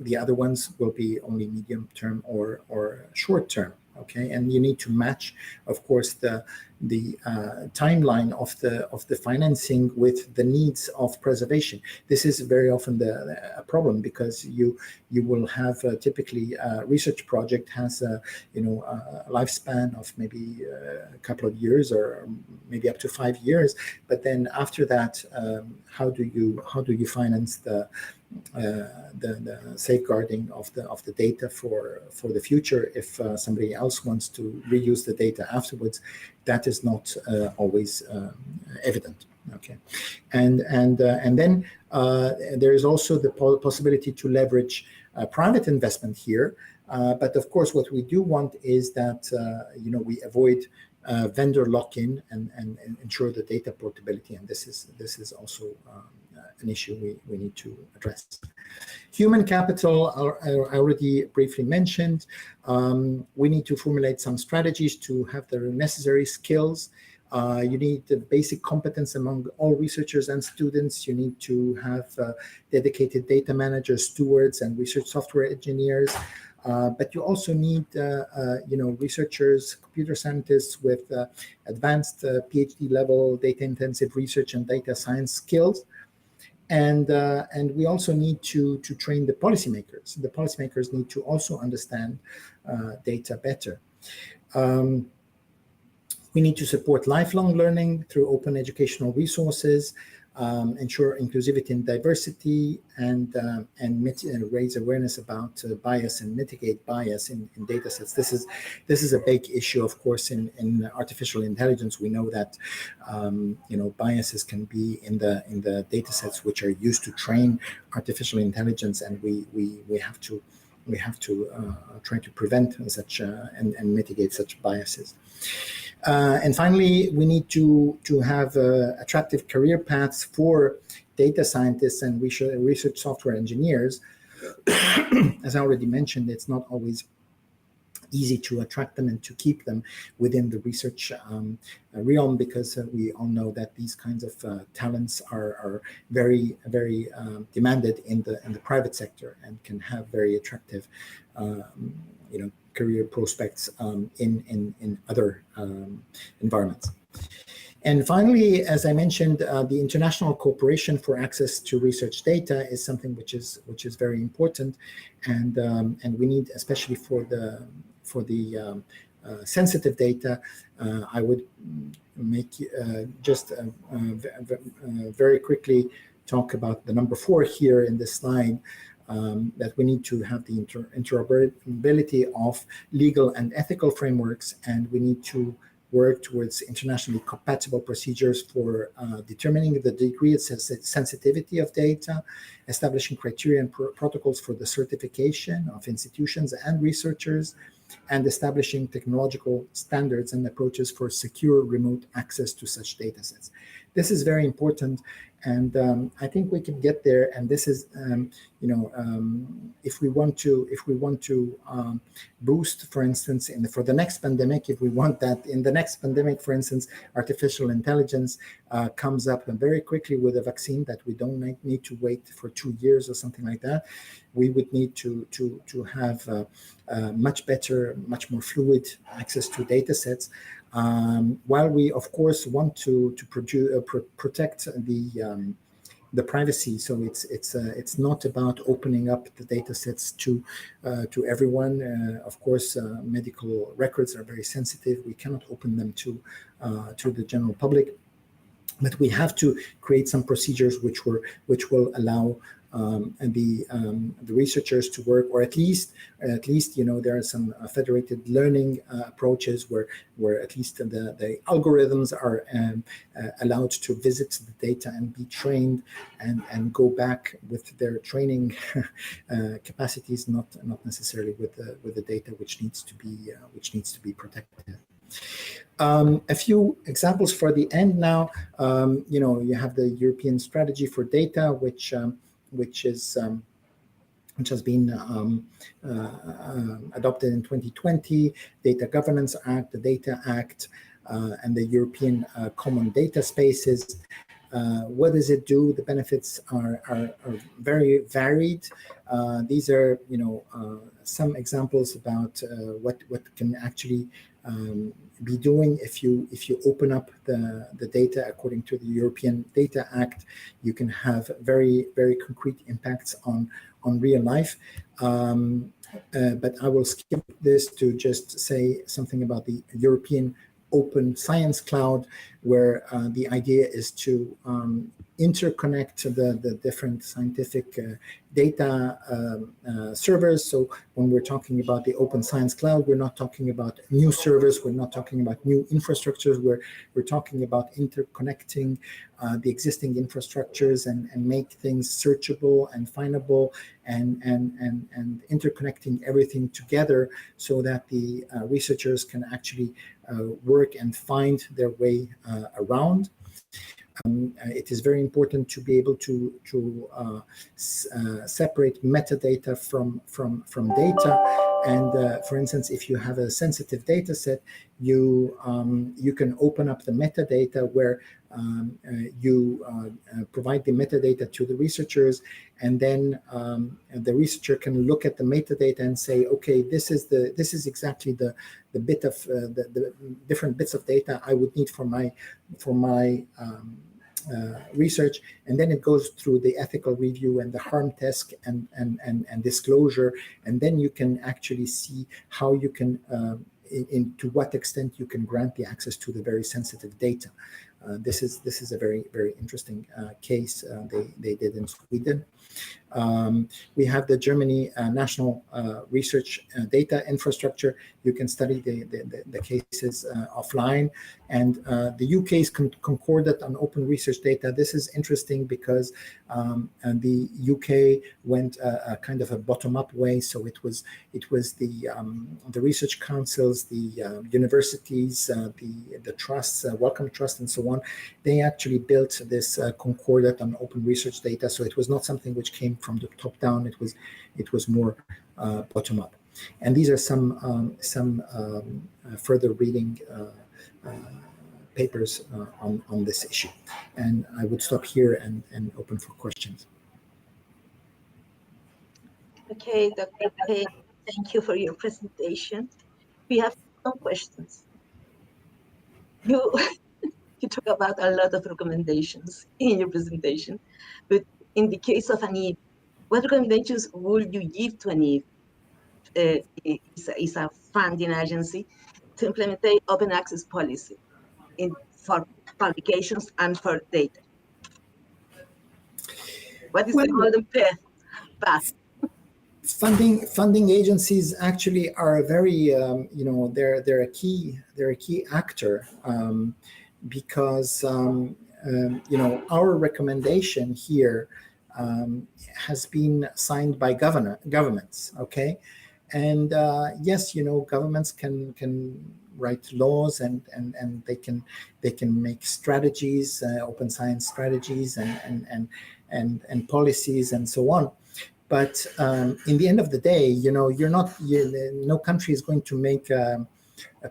the other ones will be only medium term or short term. Okay, and you need to match, of course, the timeline of the financing with the needs of preservation. This is very often a problem, because you will have typically a research project has a lifespan of maybe a couple of years or maybe up to 5 years, but then after that, how do you finance the safeguarding of the data for the future if somebody else wants to reuse the data afterwards? That is not always evident. Okay, and then there is also the possibility to leverage private investment here, but of course what we do want is that we avoid vendor lock-in and ensure the data portability, and this is also an issue we need to address. Human capital, I already briefly mentioned. We need to formulate some strategies to have the necessary skills. You need the basic competence among all researchers and students. You need to have dedicated data managers, stewards, and research software engineers. But you also need, researchers, computer scientists with advanced PhD level data-intensive research and data science skills. And we also need to train the policymakers. The policymakers need to also understand data better. We need to support lifelong learning through open educational resources, ensure inclusivity and diversity, and raise awareness about bias and mitigate bias in data sets. This is a big issue, of course, in artificial intelligence. We know that biases can be in the data sets which are used to train artificial intelligence, and we have to try to prevent such and mitigate such biases. And finally, we need to have attractive career paths for data scientists and research software engineers. As I already mentioned, it's not always easy to attract them and to keep them within the research realm, because we all know that these kinds of talents are very, very demanded in the private sector and can have very attractive career prospects in other environments. And finally, as I mentioned, the international cooperation for access to research data is something which is very important, and we need, especially for the sensitive data, I would make just very quickly talk about the number 4 here in this slide, that we need to have the interoperability of legal and ethical frameworks, and we need to work towards internationally compatible procedures for determining the degree of sensitivity of data, establishing criteria and protocols for the certification of institutions and researchers, and establishing technological standards and approaches for secure remote access to such data sets. This is very important, and I think we can get there. And this is, if we want to boost, for instance, for the next pandemic, if we want that in the next pandemic, for instance, artificial intelligence comes up very quickly with a vaccine that we don't need to wait for 2 years or something like that. We would need to have much better, much more fluid access to data sets. While we, of course, want to protect the privacy, so it's not about opening up the data sets to everyone. Of course, medical records are very sensitive. We cannot open them to the general public, but we have to create some procedures which will allow the researchers to work, or at least there are some federated learning approaches where at least the algorithms are allowed to visit the data and be trained and go back with their training capacities, not necessarily with the data which needs to be protected. A few examples for the end now. You have the European Strategy for Data, which has been adopted in 2020, Data Governance Act, the Data Act, and the European Common Data Spaces. What does it do? The benefits are very varied. These are some examples about what can actually be doing if you open up the data according to the European Data Act. You can have very, very concrete impacts on real life. But I will skip this to just say something about the European Open Science Cloud, where the idea is to interconnect the different scientific data servers. So when we're talking about the Open Science Cloud, we're not talking about new servers, we're not talking about new infrastructures, we're talking about interconnecting the existing infrastructures and make things searchable and findable, and interconnecting everything together so that the researchers can actually work and find their way around. It is very important to be able to separate metadata from data. And for instance, if you have a sensitive data set, you can open up the metadata where you provide the metadata to the researchers, and then the researcher can look at the metadata and say, okay, this is exactly the bit of the different bits of data I would need for my research, and then it goes through the ethical review and the harm test and disclosure, and then you can actually see how you can to what extent you can grant the access to the very sensitive data. This is a very, very interesting case they did in Sweden. We have the Germany National Research Data Infrastructure. You can study the cases offline. And the UK's Concordat on Open Research Data. This is interesting because the UK went a kind of a bottom-up way. So it was the research councils, the universities, the trusts, Wellcome Trust, and so on. They actually built this Concordat on Open Research Data. So it was not something which came from the top down. It was more bottom up. And these are some further reading papers on this issue. And I would stop here and open for questions. Okay, Dr. Pei, thank you for your presentation. We have some questions. You talk about a lot of recommendations in your presentation, but in the case of a need, what recommendations would you give to a need is a funding agency to implement open access policy for publications and for data. What is the golden path? Funding agencies actually are a very they're a key actor, because our recommendation here has been signed by governments, okay, and yes, governments can write laws and they can make strategies, open science strategies and policies and so on. But in the end of the day, no country is going to make a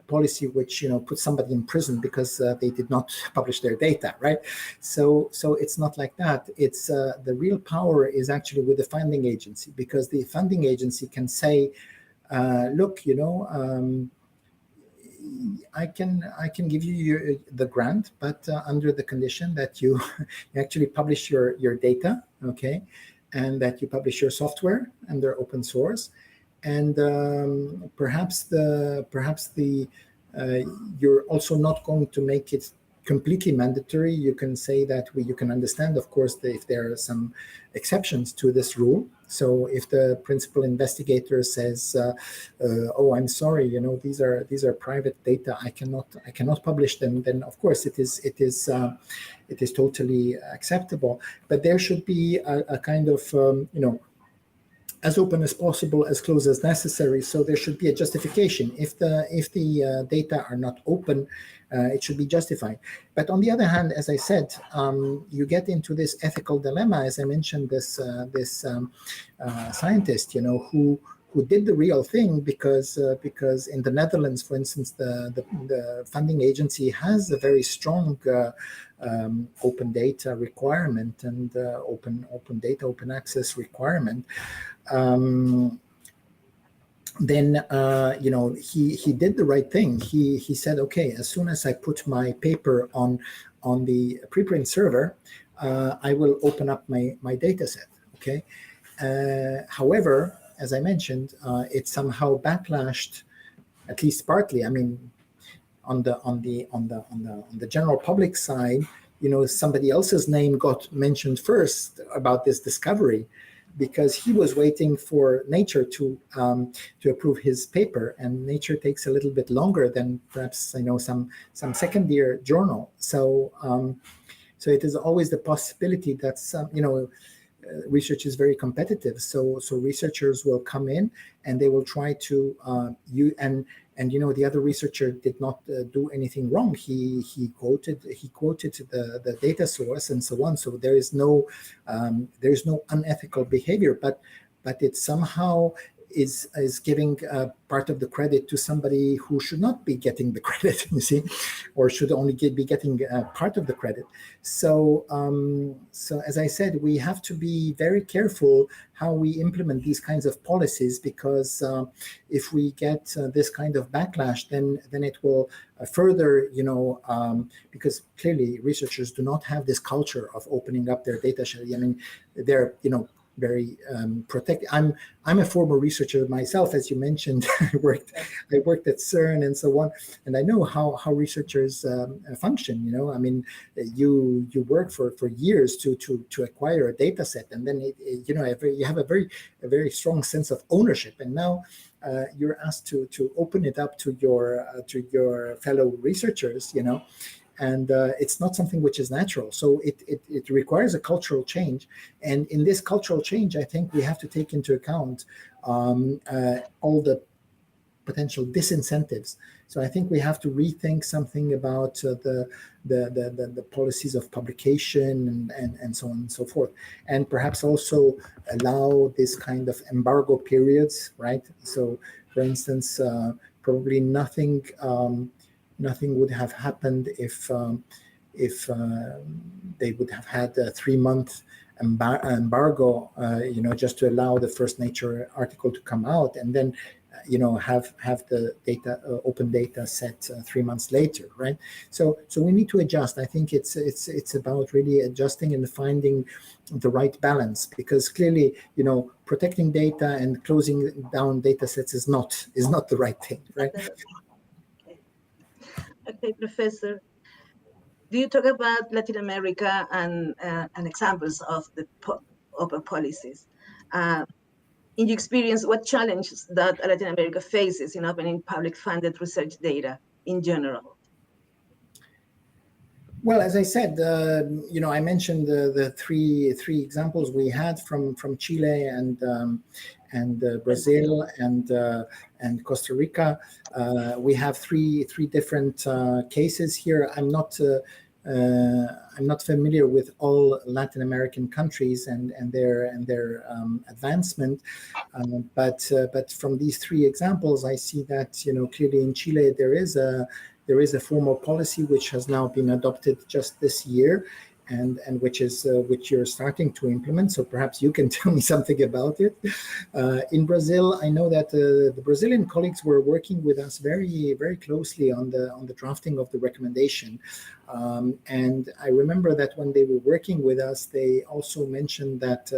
policy which puts somebody in prison because they did not publish their data, right? So it's not like that. It's the real power is actually with the funding agency, because the funding agency can say, look, I can give you the grant, but under the condition that you actually publish your data, okay, and that you publish your software under open source, and perhaps you're also not going to make it completely mandatory. You can say that you can understand, of course, if there are some exceptions to this rule. So if the principal investigator says, "Oh, I'm sorry, these are private data. I cannot publish them," then of course it is totally acceptable. But there should be a kind of as open as possible, as close as necessary. So there should be a justification. If the data are not open, it should be justified. But on the other hand, as I said, you get into this ethical dilemma. As I mentioned, this scientist, who did the real thing, because in the Netherlands, for instance, the funding agency has a very strong open data requirement and open access requirement. Then he did the right thing. He said, okay, as soon as I put my paper on the preprint server, I will open up my data set. Okay. However, as I mentioned, it somehow backlashed, at least partly. I mean, on the general public side, somebody else's name got mentioned first about this discovery, because he was waiting for Nature to approve his paper, and Nature takes a little bit longer than perhaps some second-year journal. So it is always the possibility that research is very competitive. So researchers will come in and they will try to the other researcher did not do anything wrong. He quoted the data source and so on. So there is no unethical behavior, but it somehow is giving part of the credit to somebody who should not be getting the credit, you see, or should only be getting part of the credit. So as I said, we have to be very careful how we implement these kinds of policies, because if we get this kind of backlash, then it will further, because clearly researchers do not have this culture of opening up their data. I mean, they're, very protected. I'm a former researcher myself, as you mentioned. I worked at CERN and so on, and I know how researchers function. I mean, you work for years to acquire a data set, and then you have a very strong sense of ownership, and now you're asked to open it up to your fellow researchers. And it's not something which is natural. So it requires a cultural change. And in this cultural change, I think we have to take into account all the potential disincentives. So I think we have to rethink something about the policies of publication and so on and so forth. And perhaps also allow this kind of embargo periods, right? So for instance, probably nothing would have happened if they would have had a 3-month embargo, just to allow the first Nature article to come out, and then have the data open data set 3 months later, right? So we need to adjust. I think it's about really adjusting and finding the right balance, because clearly protecting data and closing down data sets is not the right thing, right? Okay, Professor. Do you talk about Latin America and examples of the open policies? In your experience, what challenges that Latin America faces in opening public-funded research data in general? Well, as I said, I mentioned the three examples we had from Chile and Brazil and Costa Rica. We have three different cases here. I'm not familiar with all Latin American countries and their advancement, but from these three examples, I see that clearly in Chile there is a formal policy which has now been adopted just this year, and which you're starting to implement. So perhaps you can tell me something about it. In Brazil, I know that the Brazilian colleagues were working with us very, very closely on the drafting of the recommendation. And I remember that when they were working with us, they also mentioned that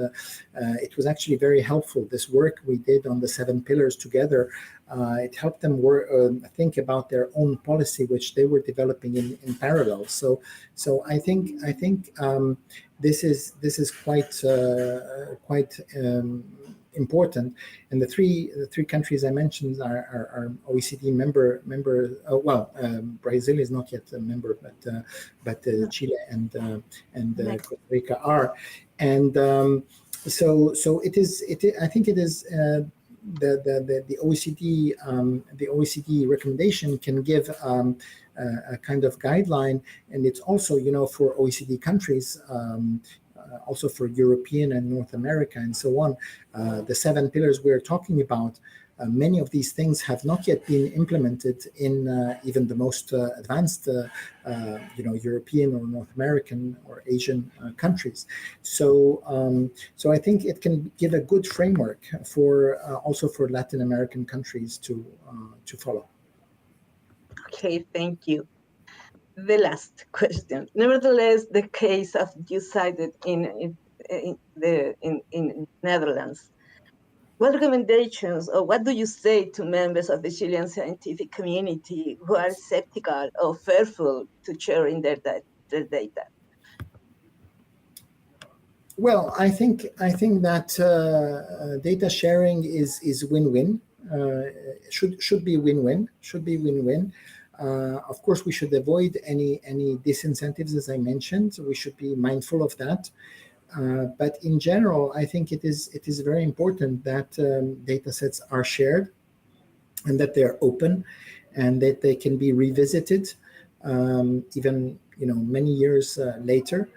it was actually very helpful, this work we did on the 7 pillars together. It helped them think about their own policy, which they were developing in parallel. So I think this is quite important. And the three countries I mentioned are OECD member. Brazil is not yet a member, but Chile and Costa Rica are. And so it is. I think it is. The OECD recommendation can give a kind of guideline, and it's also for OECD countries, also for European and North America and so on. The 7 pillars we're talking about, many of these things have not yet been implemented in even the most advanced, European or North American or Asian countries. So I think it can give a good framework for also for Latin American countries to follow. Okay, thank you. The last question. Nevertheless, the case of you cited in Netherlands. What recommendations or what do you say to members of the Chilean scientific community who are skeptical or fearful to sharing their data? Well, I think that data sharing is win-win. Should be win-win. Should be win-win. Of course, we should avoid any disincentives, as I mentioned. We should be mindful of that. But in general, I think it is very important that data sets are shared, and that they are open, and that they can be revisited even many years later,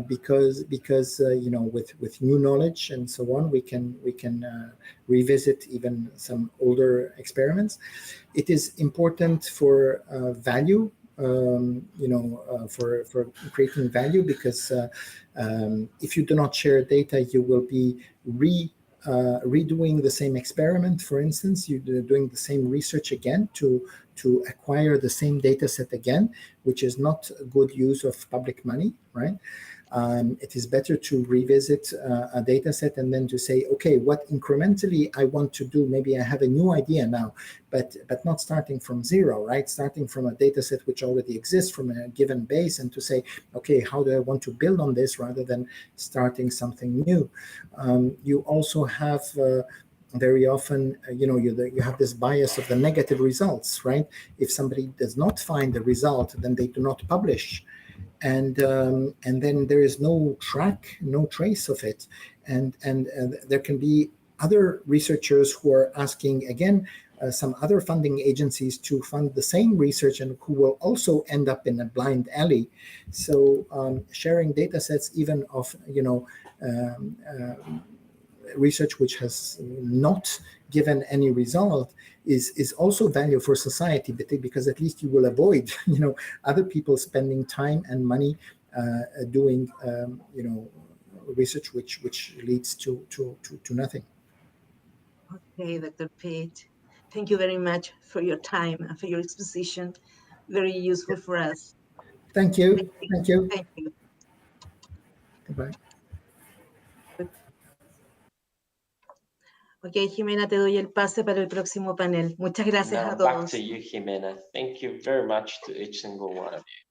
because with new knowledge and so on, we can revisit even some older experiments. It is important for value. For creating value, because if you do not share data, you will be redoing the same experiment. For instance, you're doing the same research again to acquire the same data set again, which is not a good use of public money, right? It is better to revisit a data set and then to say, okay, what incrementally I want to do? Maybe I have a new idea now, but not starting from zero, right? Starting from a data set which already exists from a given base, and to say, okay, how do I want to build on this rather than starting something new? You also have very often, you have this bias of the negative results, right? If somebody does not find the result, then they do not publish. And then there is no trace of it, and there can be other researchers who are asking again some other funding agencies to fund the same research, and who will also end up in a blind alley. So sharing data sets, even of research which has not given any result, is also value for society, because at least you will avoid other people spending time and money doing research which leads to nothing. Okay, Dr. Page, thank you very much for your time and for your exposition. Very useful for us. Thank you. Thank you. Thank you. Goodbye. Ok, Jimena, te doy el pase para el próximo panel. Muchas gracias a Now back todos. to you, Jimena. Thank you very much to each single one of you.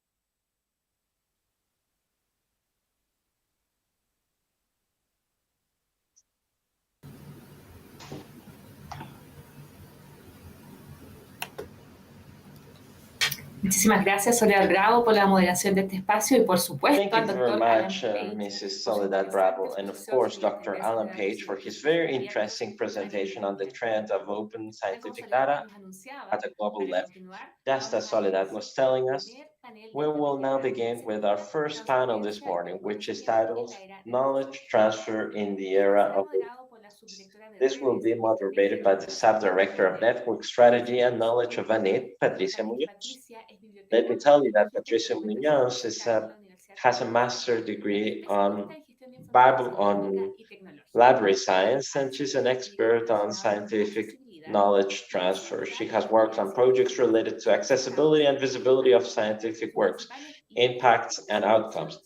Muchísimas gracias, Soledad Bravo, por la moderación de este espacio y, por supuesto, Thank you al very doctor Alan much, Page Mrs. por su Soledad interesante Bravo, and of exposición course, sobre la Dr. tendencia Alan de Page datos for his científicos very abiertos interesting a nivel presentation on the mundial. trend of open Tal como scientific Soledad data nos anunciaba, at a global para level. continuar, Just vamos as a Soledad iniciar was telling el us, primer panel we de will now este begin seminario, with our first panel this Transferencia morning, del which is conocimiento en titled la era de la Knowledge información. Transfer in the Era Será of moderado por la subdirectora de This will redes be y estrategia moderated de by the Subdirector of Internet, Network Strategy and Knowledge of ANIT, Patricia Muñoz. Patricia es Let me bibliotecaria tell you that y Patricia Muñoz is doctorada en la Universidad has a Católica, master's degree especialista on en gestión de información Bible, científica on y tecnológica. library science, and she's an Asimismo, es líder expert on internacional en scientific accesibilidad, knowledge transfer. She has worked on projects related to accessibility and visibility of scientific works, impacts, and outcomes.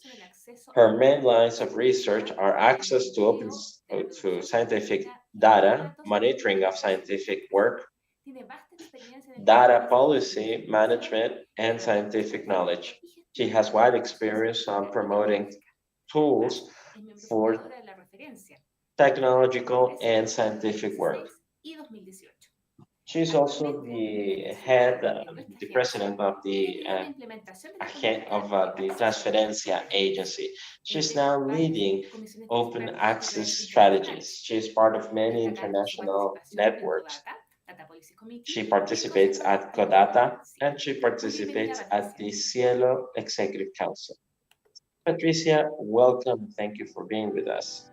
Her main lines of research are access to to scientific data, monitoring of scientific work, data policy management, and scientific knowledge. She has wide experience on promoting tools for technological and scientific work. She's also the head, the president of the Transferencia Agency. She's now leading open access strategies. She's part of many international networks. She participates at CODATA and she participates at the Cielo Executive Council. Patricia, welcome. Thank you for being with us.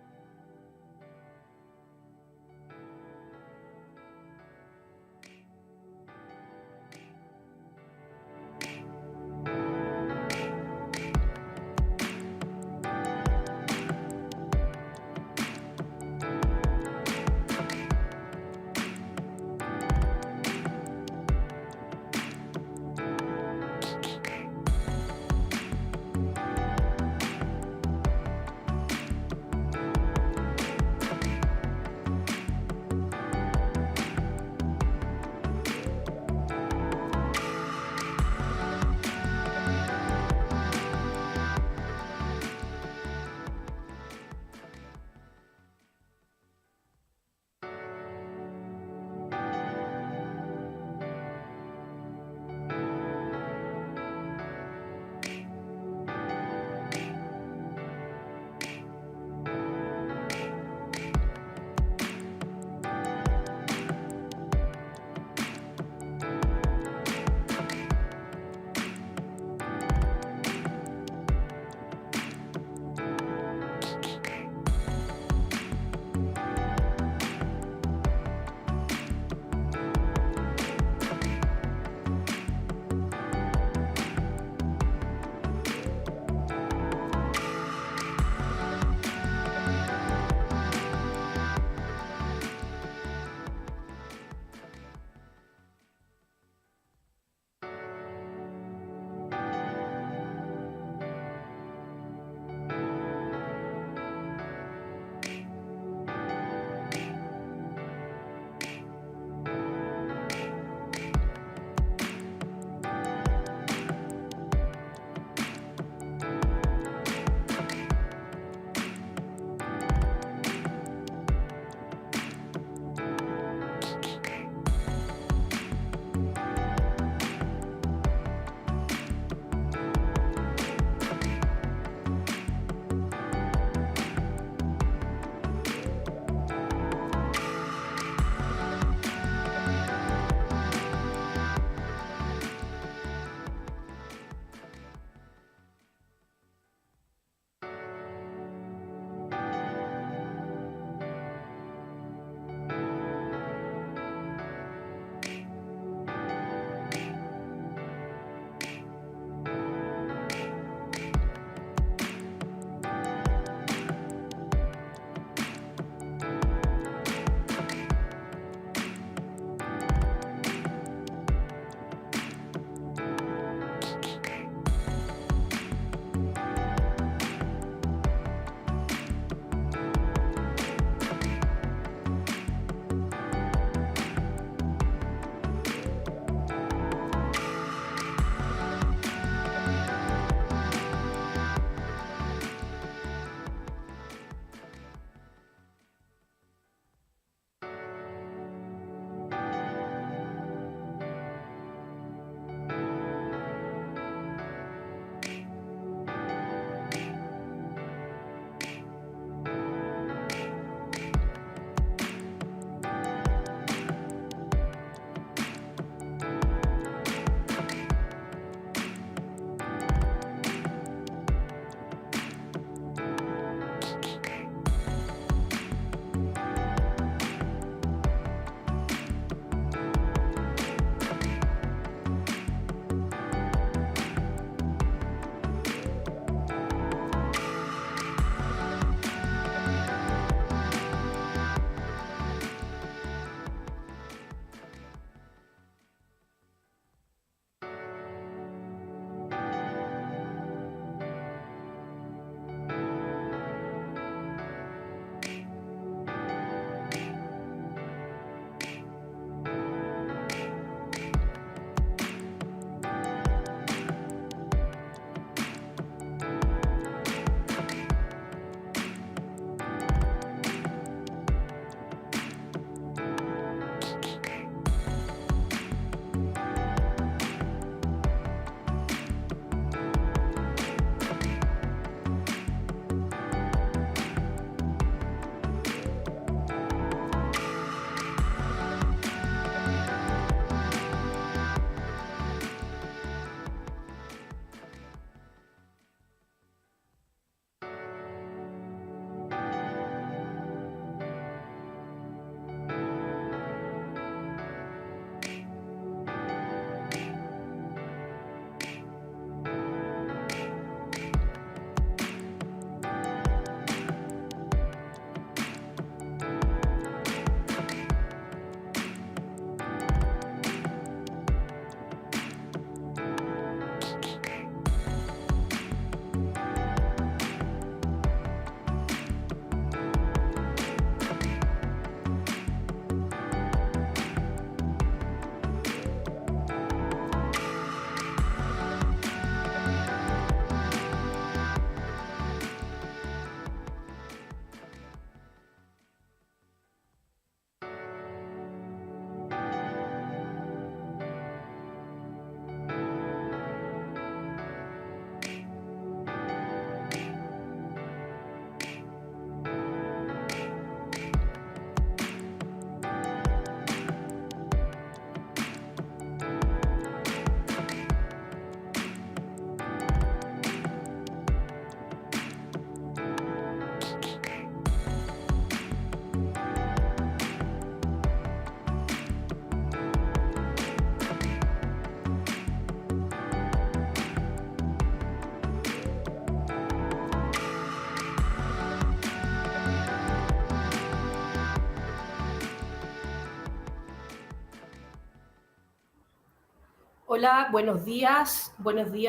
Hola, buenos días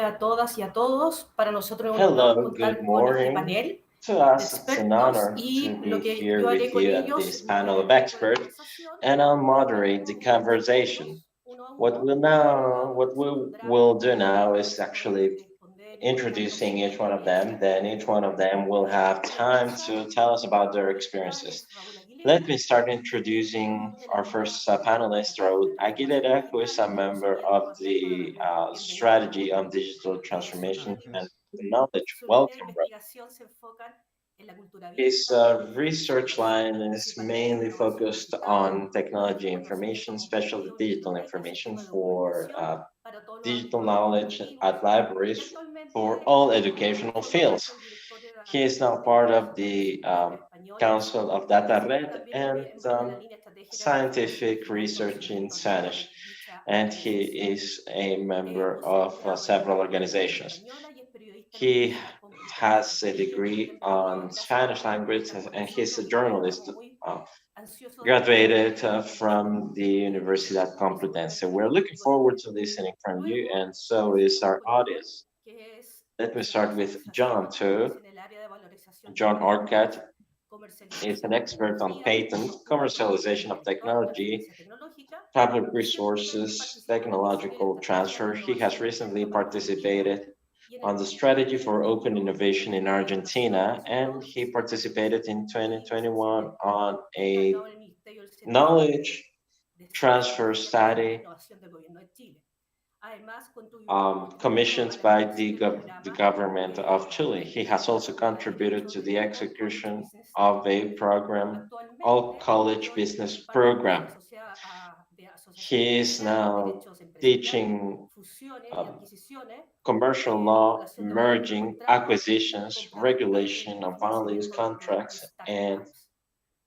a todas y a todos. Para nosotros es un honor Hello, good contar con este morning. panel To de us, it's an expertos honor y to lo be que here yo haré with con you at ellos this panel of mediante la experts, conversación and I'll es que moderate the haremos unos conversation. desarrollos uno a What uno we'll y luego now, cada uno what we expondrá will do now para is así poder actually responder y contarnos introducing su each one of experiencia. them. Then each one of them will have Para time comenzar, to tell us about their el titular experiences. es Raúl Let Aguilera, me start quien es introducing miembro de la our línea first de panelist, ataque Raúl de transformación Aguilera, who is digital a y member conocimiento of abierto de la the red. Bienvenido, Strategy Raúl. on Digital Transformation and Gracias. Knowledge. Su línea de Welcome, Raúl. investigación se enfocan en la cultura His abierta, research line is principalmente mainly innovación focused digital, on technology conocimiento information, especially compartido en digital bibliotecas y information sistemas de for documentación para todos los digital ámbitos knowledge educativos at y libraries for actualmente all es educational fields. formador y director de la He is Red now de part of Bibliotecas the Digital Españolas Council of Data y Red también es and miembro de la línea estratégica de investigación scientific digital y research in conocimiento Spanish. abierto de dicha And he organización. is a member Posee of doctorado en several lengua portuguesa y organizations. española y es periodista en la He Universidad Complutense. has a degree on Gracias Spanish por language estar con and he's nosotros a hoy día. Estamos journalist. muy ansiosos de escuchar Graduated from the de Universidad su Complutense. We're expertise looking y forward to conocimiento. listening from you, Luego and so is comenzaremos our con John, audience. que es Let me start experto with John, too. en el área de valorización John tecnológica, Orcutt is an comercialización de expert on tecnología, patent, publicidad y commercialization of transferencia technology, tecnológica public y recientemente resources, participó en el diseño y technological estrategia de transfer. He has innovación recently abierta para Argentina participated y en el on the strategy 2020 for open integró innovation in Argentina, and Nación he Digital participated in y 2021 recientemente on a encargado en el Ministerio del knowledge Desarrollo transfer y Estrategia de study Innovación del Gobierno de Chile. Además, contribuyó a commissioned la by ejecución del the programa government of Chile. He has also Facultad de contributed Derecho to de the la All College execution Business School. of a program, all Actualmente, college John es business parte de la program. de Asociación He is Empresarial, now Derechos Empresariales, teaching Fusiones y um, Adquisiciones, commercial law, Regulación de Valores y merging, Contratos, acquisitions, Compartir regulation of values, Conocimiento de contracts, and Startups.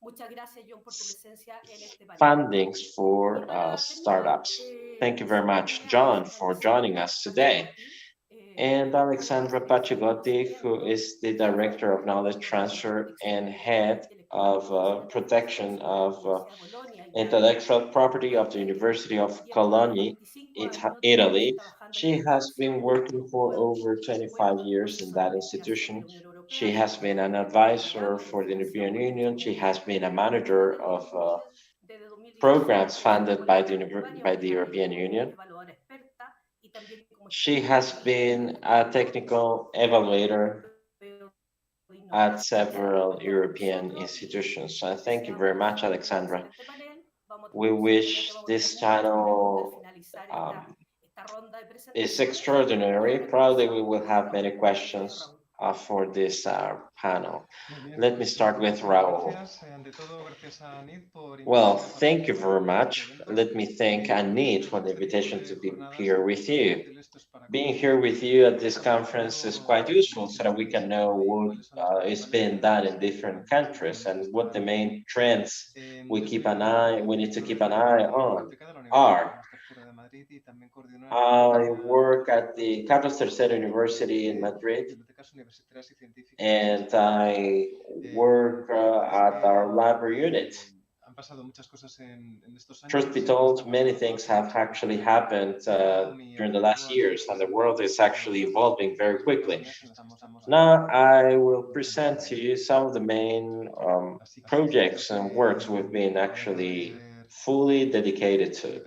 Muchas gracias, John, por tu presencia en este panel. fundings Y for para terminar startups. Thank you very su much, breve John, aporte, for joining Alexandra us today. Pachigotti, And directora de Alexandra Transferencia de Pachigotti, who Conocimiento is the y Director of Knowledge Protección de Transfer and Propiedad Head Intelectual y of Conocimiento de la Protection Ciencia de la of Universidad de Bolonia, Italia. Intellectual Property of the Actualmente University of lleva más de Cologne, 25 años Italy. trabajando en She esta has been institución. working for over 25 Fue years in profesora that de investigación de institution. la Unión She Europea, has been an advisor programas de for the financiación European por Union. She investigación. has been a Desde manager of 2017 programs trabaja funded con la by Universidad by the Europea European Union. como evaluadora experta y también como She experta has en la been a technical evaluator de at innovación. several Con European nosotros y institutions. So thank you very deseamos much, recibir un Alexandra. excelente panel. We Simplemente wish vamos a tener this muchas preguntas al channel finalizar esta ronda de is presentaciones. Y extraordinary. ahora Probably we comenzamos will con have many Raúl. Bienvenido, questions Raúl. for this panel. Let me start with Raul. Well, thank you very much. Let me thank Anit for the invitation to be here with you. Being here with you at this conference is quite useful so that we can know what is being done in different countries and what the main trends we need to keep an eye on are. I work at the Carlos III University in Madrid, and I work at our library unit. Truth be told, many things have actually happened during the last years, and the world is actually evolving very quickly. Now, I will present to you some of the main projects and works we've been actually fully dedicated to.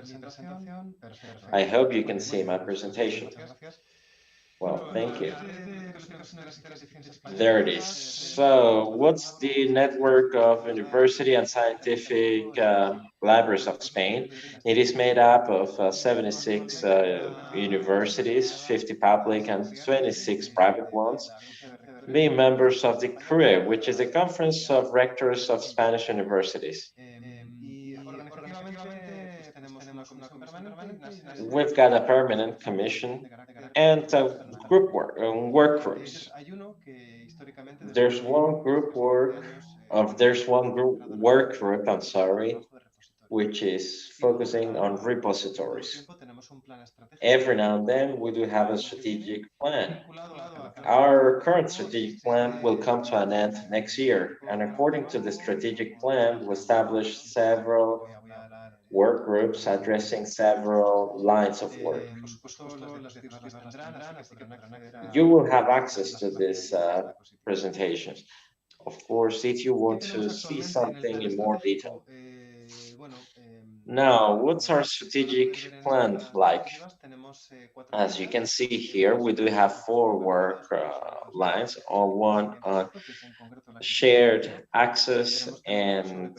I hope you can see my presentation. Well, thank you. There it is. So what's the network of university and scientific libraries of Spain? It is made up of 76 universities, 50 public and 26 private ones, being members of the CRUE, which is the Conference of Rectors of Spanish Universities. We've got a permanent commission and work groups. There's one work group, I'm sorry, which is focusing on repositories. Every now and then we do have a strategic plan. Our current strategic plan will come to an end next year, and according to the strategic plan, we established several work groups addressing several lines of work. You will have access to these presentations. Of course, if you want to see something in more detail. Now, what's our strategic plan like? As you can see here, we do have 4 work lines, or one on shared access and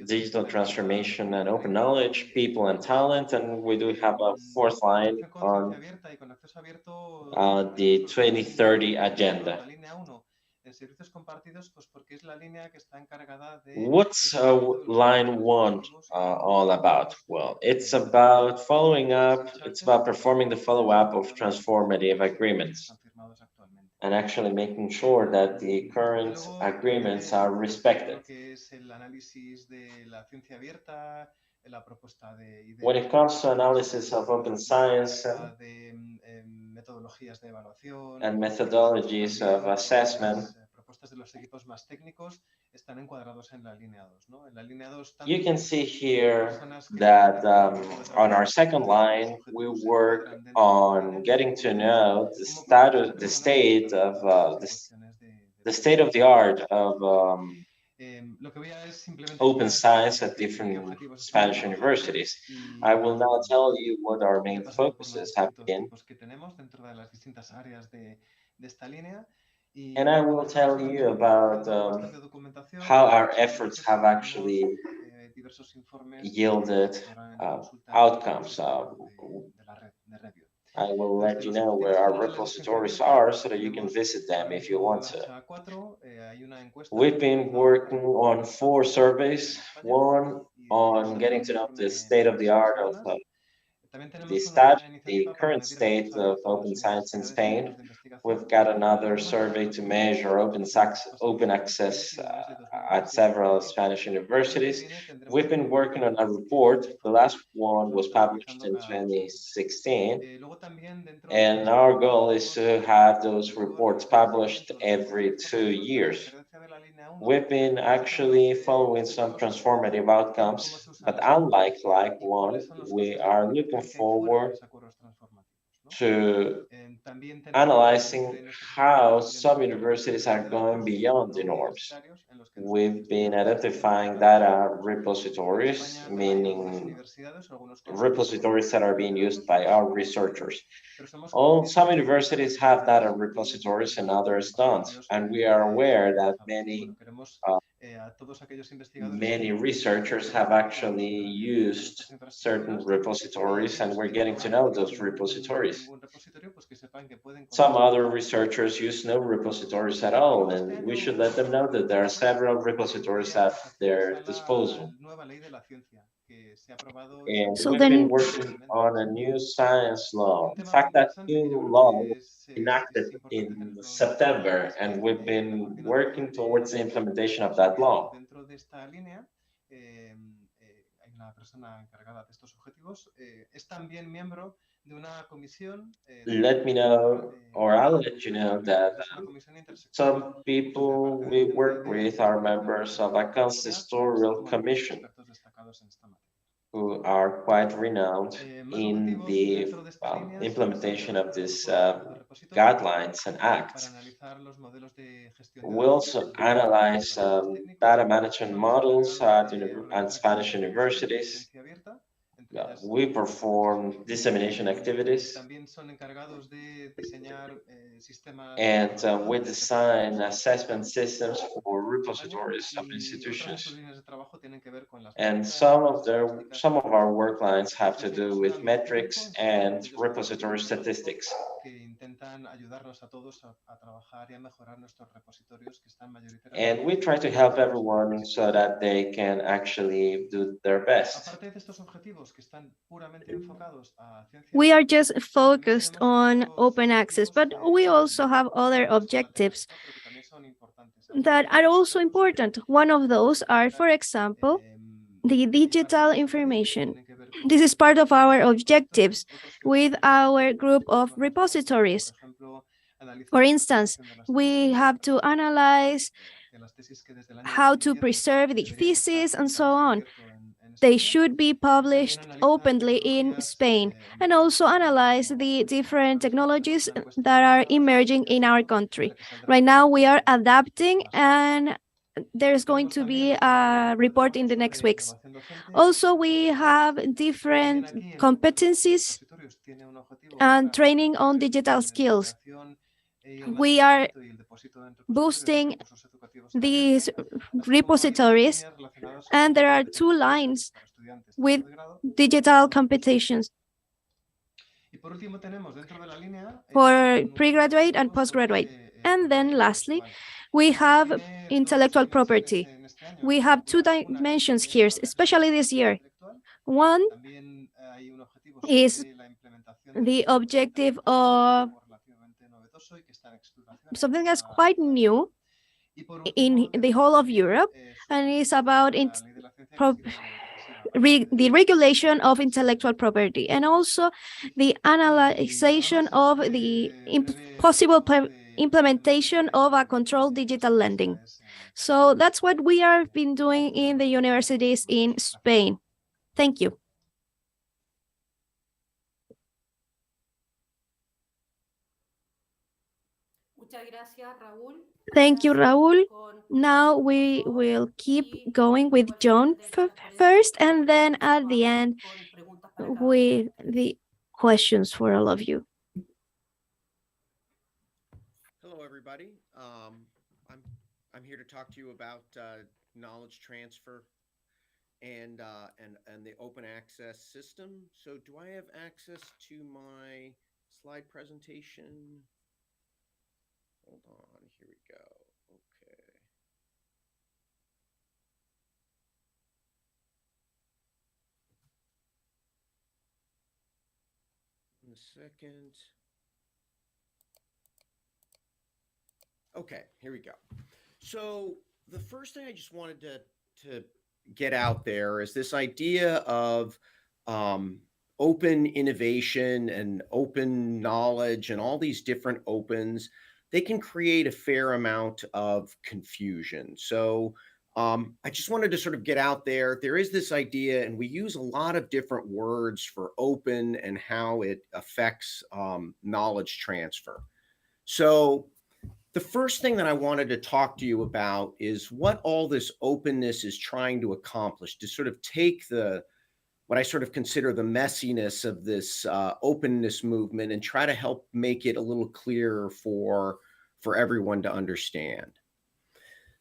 digital transformation and open knowledge, people and talent, and we do have a 4th line on the 2030 agenda. What's line 1 all about? Well, it's about following up, it's about performing the follow-up of transformative agreements and actually making sure that the current agreements are respected. When it comes to analysis of open science and methodologies of assessment, you can see here that on our 2nd line, we work on getting to know the status, the state of the state of the art of open science at different Spanish universities. I will now tell you what our main focuses have been. And I will tell you about how our efforts have actually yielded outcomes. I will let you know where our repositories are so that you can visit them if you want to. We've been working on 4 surveys, one on getting to know the state of the art of the current state of open science in Spain. We've got another survey to measure open access at several Spanish universities. We've been working on a report. The last one was published in 2016. And our goal is to have those reports published every 2 years. We've been actually following some transformative outcomes, but unlike like one, we are looking forward to analyzing how some universities are going beyond the norms. We've been identifying data repositories, meaning repositories that are being used by our researchers. Some universities have data repositories and others don't, and we are aware that many researchers have actually used certain repositories, and we're getting to know those repositories. Some other researchers use no repositories at all, and we should let them know that there are several repositories at their disposal. And So we've then- been working on a new science law. In fact, that new law was enacted in September, and we've been working towards the implementation of that law. Let me know, or I'll let you know that some people we work with are members of a consistorial commission who are quite renowned in the implementation of these guidelines and acts. We also analyze data management models at Spanish universities. We perform dissemination activities, and we design assessment systems for repositories of institutions. And some of our work lines have to do with metrics and repository statistics. And we try to help everyone so that they can actually do their best. We are just focused on open access, but we also have other objectives that are also important. One of those are, for example, the digital information. This is part of our objectives with our group of repositories. For instance, we have to analyze how to preserve the thesis and so on. they should be published openly in Spain, and also analyze the different technologies that are emerging in our country. Right now, we are adapting, and there's going to be a report in the next weeks. Also, we have different competencies and training on digital skills. We are boosting these repositories, and there are 2 lines with digital competitions for pre-graduate and postgraduate. And then lastly, we have intellectual property. We have 2 dimensions here, especially this year. One is the objective of something that's quite new in the whole of Europe, and it's about the regulation of intellectual property, and also the analyzation of the possible implementation of a controlled digital lending. So that's what we have been doing in the universities in Spain. Thank you. Thank you, Raúl. Now we will keep going with John first, and then at the end with the questions for all of you. Hello, everybody. I'm here to talk to you about knowledge transfer and the open access system. So, do I have access to my slide presentation? Hold on, here we go. Okay. In a second. Okay, here we go. So the first thing I just wanted to get out there is this idea of open innovation and open knowledge and all these different opens. They can create a fair amount of confusion. So I just wanted to sort of get out there. There is this idea, and we use a lot of different words for open and how it affects knowledge transfer. So the first thing that I wanted to talk to you about is what all this openness is trying to accomplish, to sort of take what I sort of consider the messiness of this openness movement and try to help make it a little clearer for everyone to understand.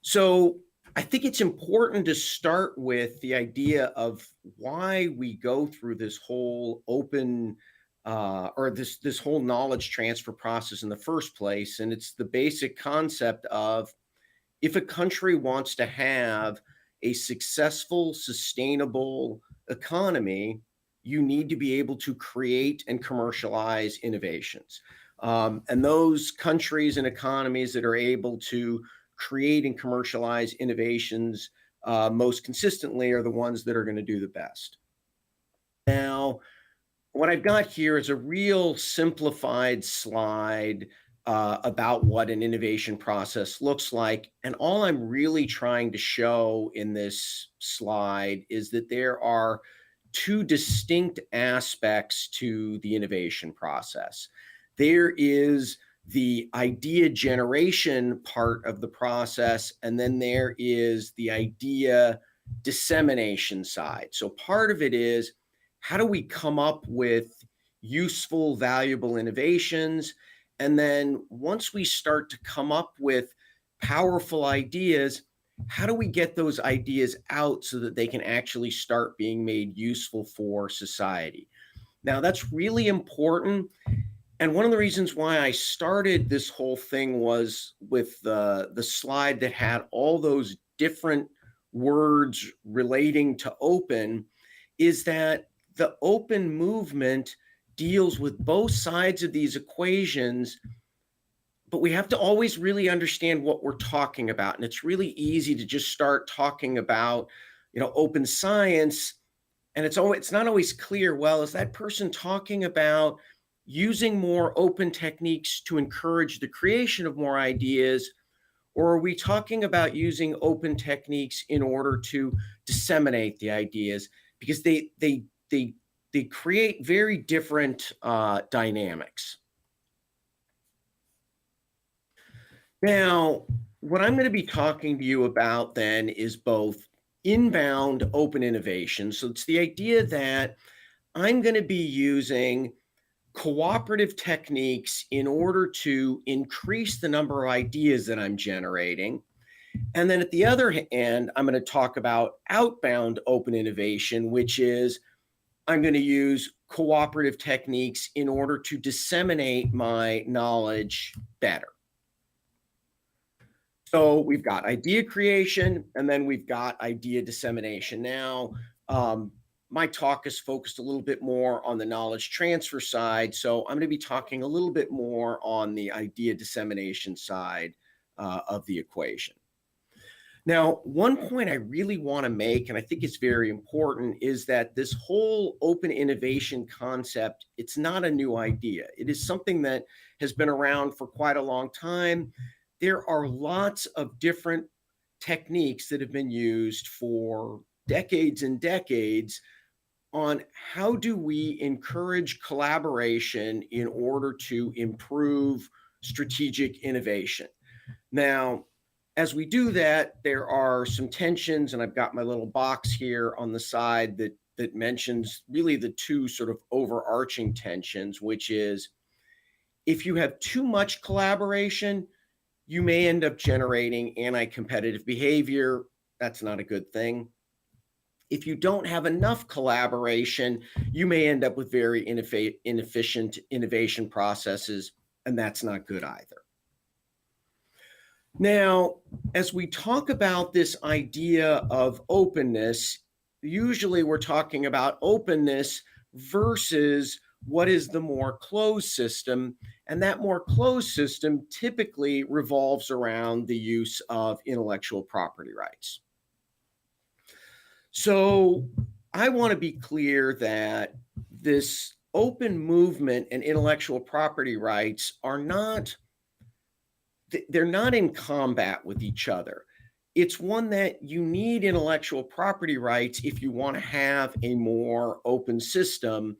So I think it's important to start with the idea of why we go through this whole open or this whole knowledge transfer process in the first place. And it's the basic concept of, if a country wants to have a successful, sustainable economy, you need to be able to create and commercialize innovations. And those countries and economies that are able to create and commercialize innovations most consistently are the ones that are going to do the best. Now, what I've got here is a real simplified slide about what an innovation process looks like. And all I'm really trying to show in this slide is that there are 2 distinct aspects to the innovation process. There is the idea generation part of the process, and then there is the idea dissemination side. So part of it is, how do we come up with useful, valuable innovations? And then once we start to come up with powerful ideas, how do we get those ideas out so that they can actually start being made useful for society? Now, that's really important. And one of the reasons why I started this whole thing was with the slide that had all those different words relating to open, is that the open movement deals with both sides of these equations, but we have to always really understand what we're talking about. And it's really easy to just start talking about, open science, and it's not always clear, well, is that person talking about using more open techniques to encourage the creation of more ideas, or are we talking about using open techniques in order to disseminate the ideas? because they create very different dynamics. Now, what I'm going to be talking to you about then is both inbound open innovation. So it's the idea that I'm going to be using cooperative techniques in order to increase the number of ideas that I'm generating. And then at the other end, I'm going to talk about outbound open innovation, which is I'm going to use cooperative techniques in order to disseminate my knowledge better. So we've got idea creation, and then we've got idea dissemination. Now, my talk is focused a little bit more on the knowledge transfer side. So I'm going to be talking a little bit more on the idea dissemination side of the equation. Now, one point I really want to make, and I think it's very important, is that this whole open innovation concept, it's not a new idea. It is something that has been around for quite a long time. There are lots of different techniques that have been used for decades and decades on how do we encourage collaboration in order to improve strategic innovation. Now, as we do that, there are some tensions, and I've got my little box here on the side that mentions really the two sort of overarching tensions, which is if you have too much collaboration, you may end up generating anti-competitive behavior. That's not a good thing. If you don't have enough collaboration, you may end up with very inefficient innovation processes, and that's not good either. Now, as we talk about this idea of openness, usually we're talking about openness versus what is the more closed system, and that more closed system typically revolves around the use of intellectual property rights. So I want to be clear that this open movement and intellectual property rights are not, they're not in combat with each other. It's one that you need intellectual property rights if you want to have a more open system.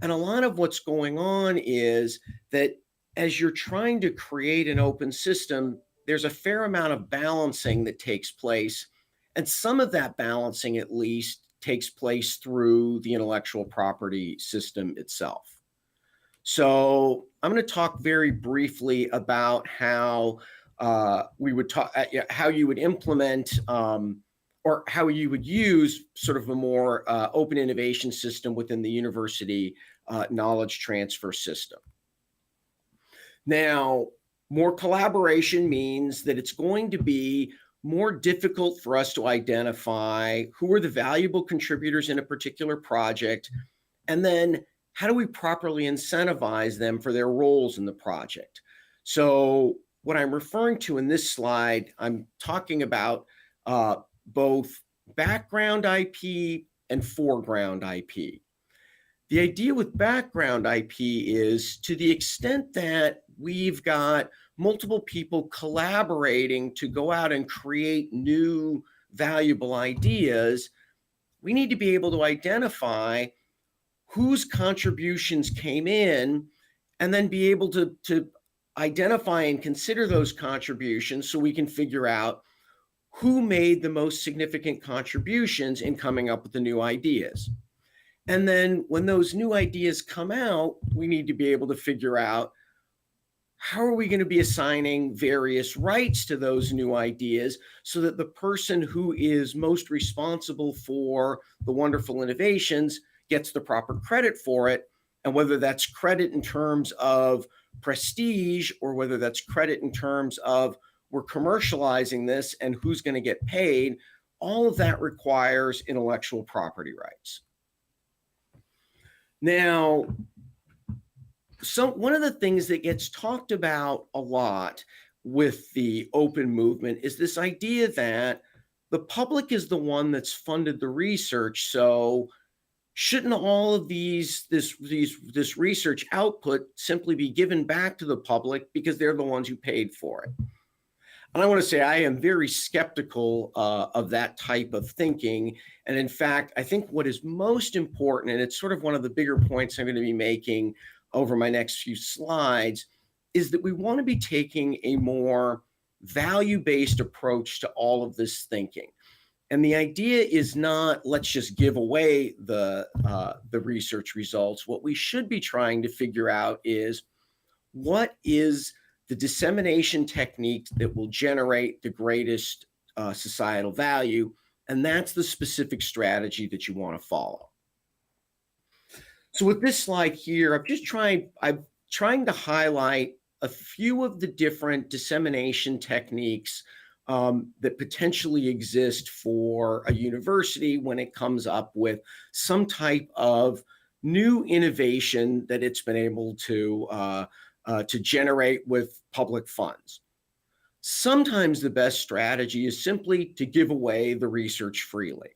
And a lot of what's going on is that as you're trying to create an open system, there's a fair amount of balancing that takes place. And some of that balancing, at least, takes place through the intellectual property system itself. So I'm going to talk very briefly about how we would talk, how you would implement or how you would use sort of a more open innovation system within the university knowledge transfer system. Now, more collaboration means that it's going to be more difficult for us to identify who are the valuable contributors in a particular project, and then how do we properly incentivize them for their roles in the project. So what I'm referring to in this slide, I'm talking about both background IP and foreground IP. The idea with background IP is to the extent that we've got multiple people collaborating to go out and create new valuable ideas, we need to be able to identify whose contributions came in and then be able to identify and consider those contributions so we can figure out who made the most significant contributions in coming up with the new ideas. And then when those new ideas come out, we need to be able to figure out how are we going to be assigning various rights to those new ideas so that the person who is most responsible for the wonderful innovations gets the proper credit for it, and whether that's credit in terms of prestige or whether that's credit in terms of we're commercializing this and who's going to get paid, all of that requires intellectual property rights. Now, one of the things that gets talked about a lot with the open movement is this idea that the public is the one that's funded the research, so shouldn't all of this research output simply be given back to the public because they're the ones who paid for it? And I want to say I am very skeptical of that type of thinking. And in fact, I think what is most important, and it's sort of one of the bigger points I'm going to be making over my next few slides, is that we want to be taking a more value-based approach to all of this thinking. And the idea is not, let's just give away the research results. What we should be trying to figure out is, what is the dissemination technique that will generate the greatest societal value? And that's the specific strategy that you want to follow. So with this slide here, I'm trying to highlight a few of the different dissemination techniques that potentially exist for a university when it comes up with some type of new innovation that it's been able to generate with public funds. Sometimes the best strategy is simply to give away the research freely.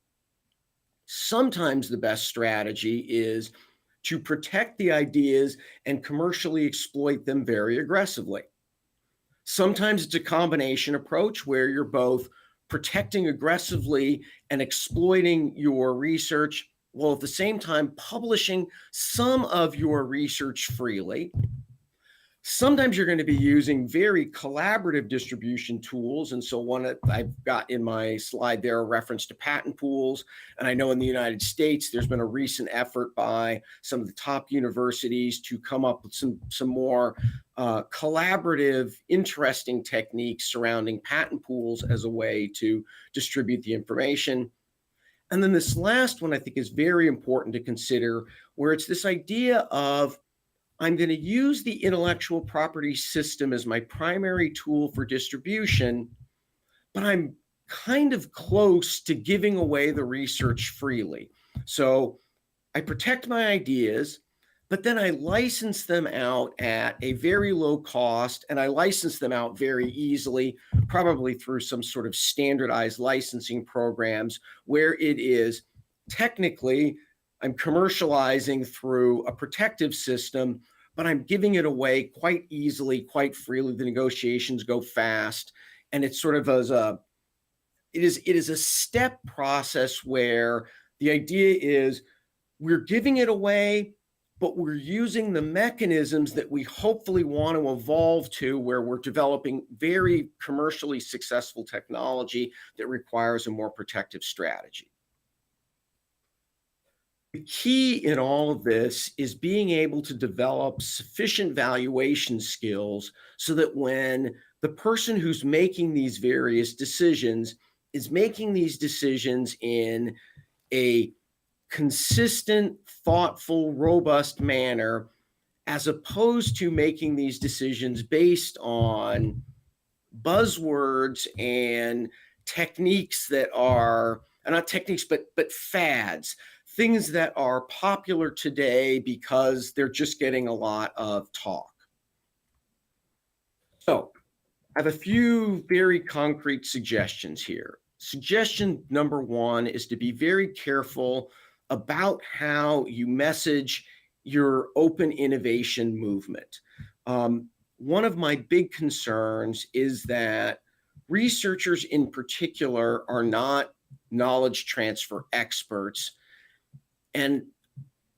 Sometimes the best strategy is to protect the ideas and commercially exploit them very aggressively. Sometimes it's a combination approach where you're both protecting aggressively and exploiting your research, while at the same time publishing some of your research freely. Sometimes you're going to be using very collaborative distribution tools. And so one that I've got in my slide there, a reference to patent pools. And I know in the United States, there's been a recent effort by some of the top universities to come up with some more collaborative, interesting techniques surrounding patent pools as a way to distribute the information. And then this last one I think is very important to consider, where it's this idea of, I'm going to use the intellectual property system as my primary tool for distribution, but I'm kind of close to giving away the research freely. So I protect my ideas, but then I license them out at a very low cost, and I license them out very easily, probably through some sort of standardized licensing programs where it is technically I'm commercializing through a protective system, but I'm giving it away quite easily, quite freely. The negotiations go fast, and it's sort of it is a step process where the idea is we're giving it away, but we're using the mechanisms that we hopefully want to evolve to, where we're developing very commercially successful technology that requires a more protective strategy. The key in all of this is being able to develop sufficient valuation skills so that when the person who's making these various decisions is making these decisions in a consistent, thoughtful, robust manner, as opposed to making these decisions based on buzzwords and techniques that are, not techniques, but fads, things that are popular today because they're just getting a lot of talk. So I have a few very concrete suggestions here. Suggestion number one is to be very careful about how you message your open innovation movement. One of my big concerns is that researchers in particular are not knowledge transfer experts. And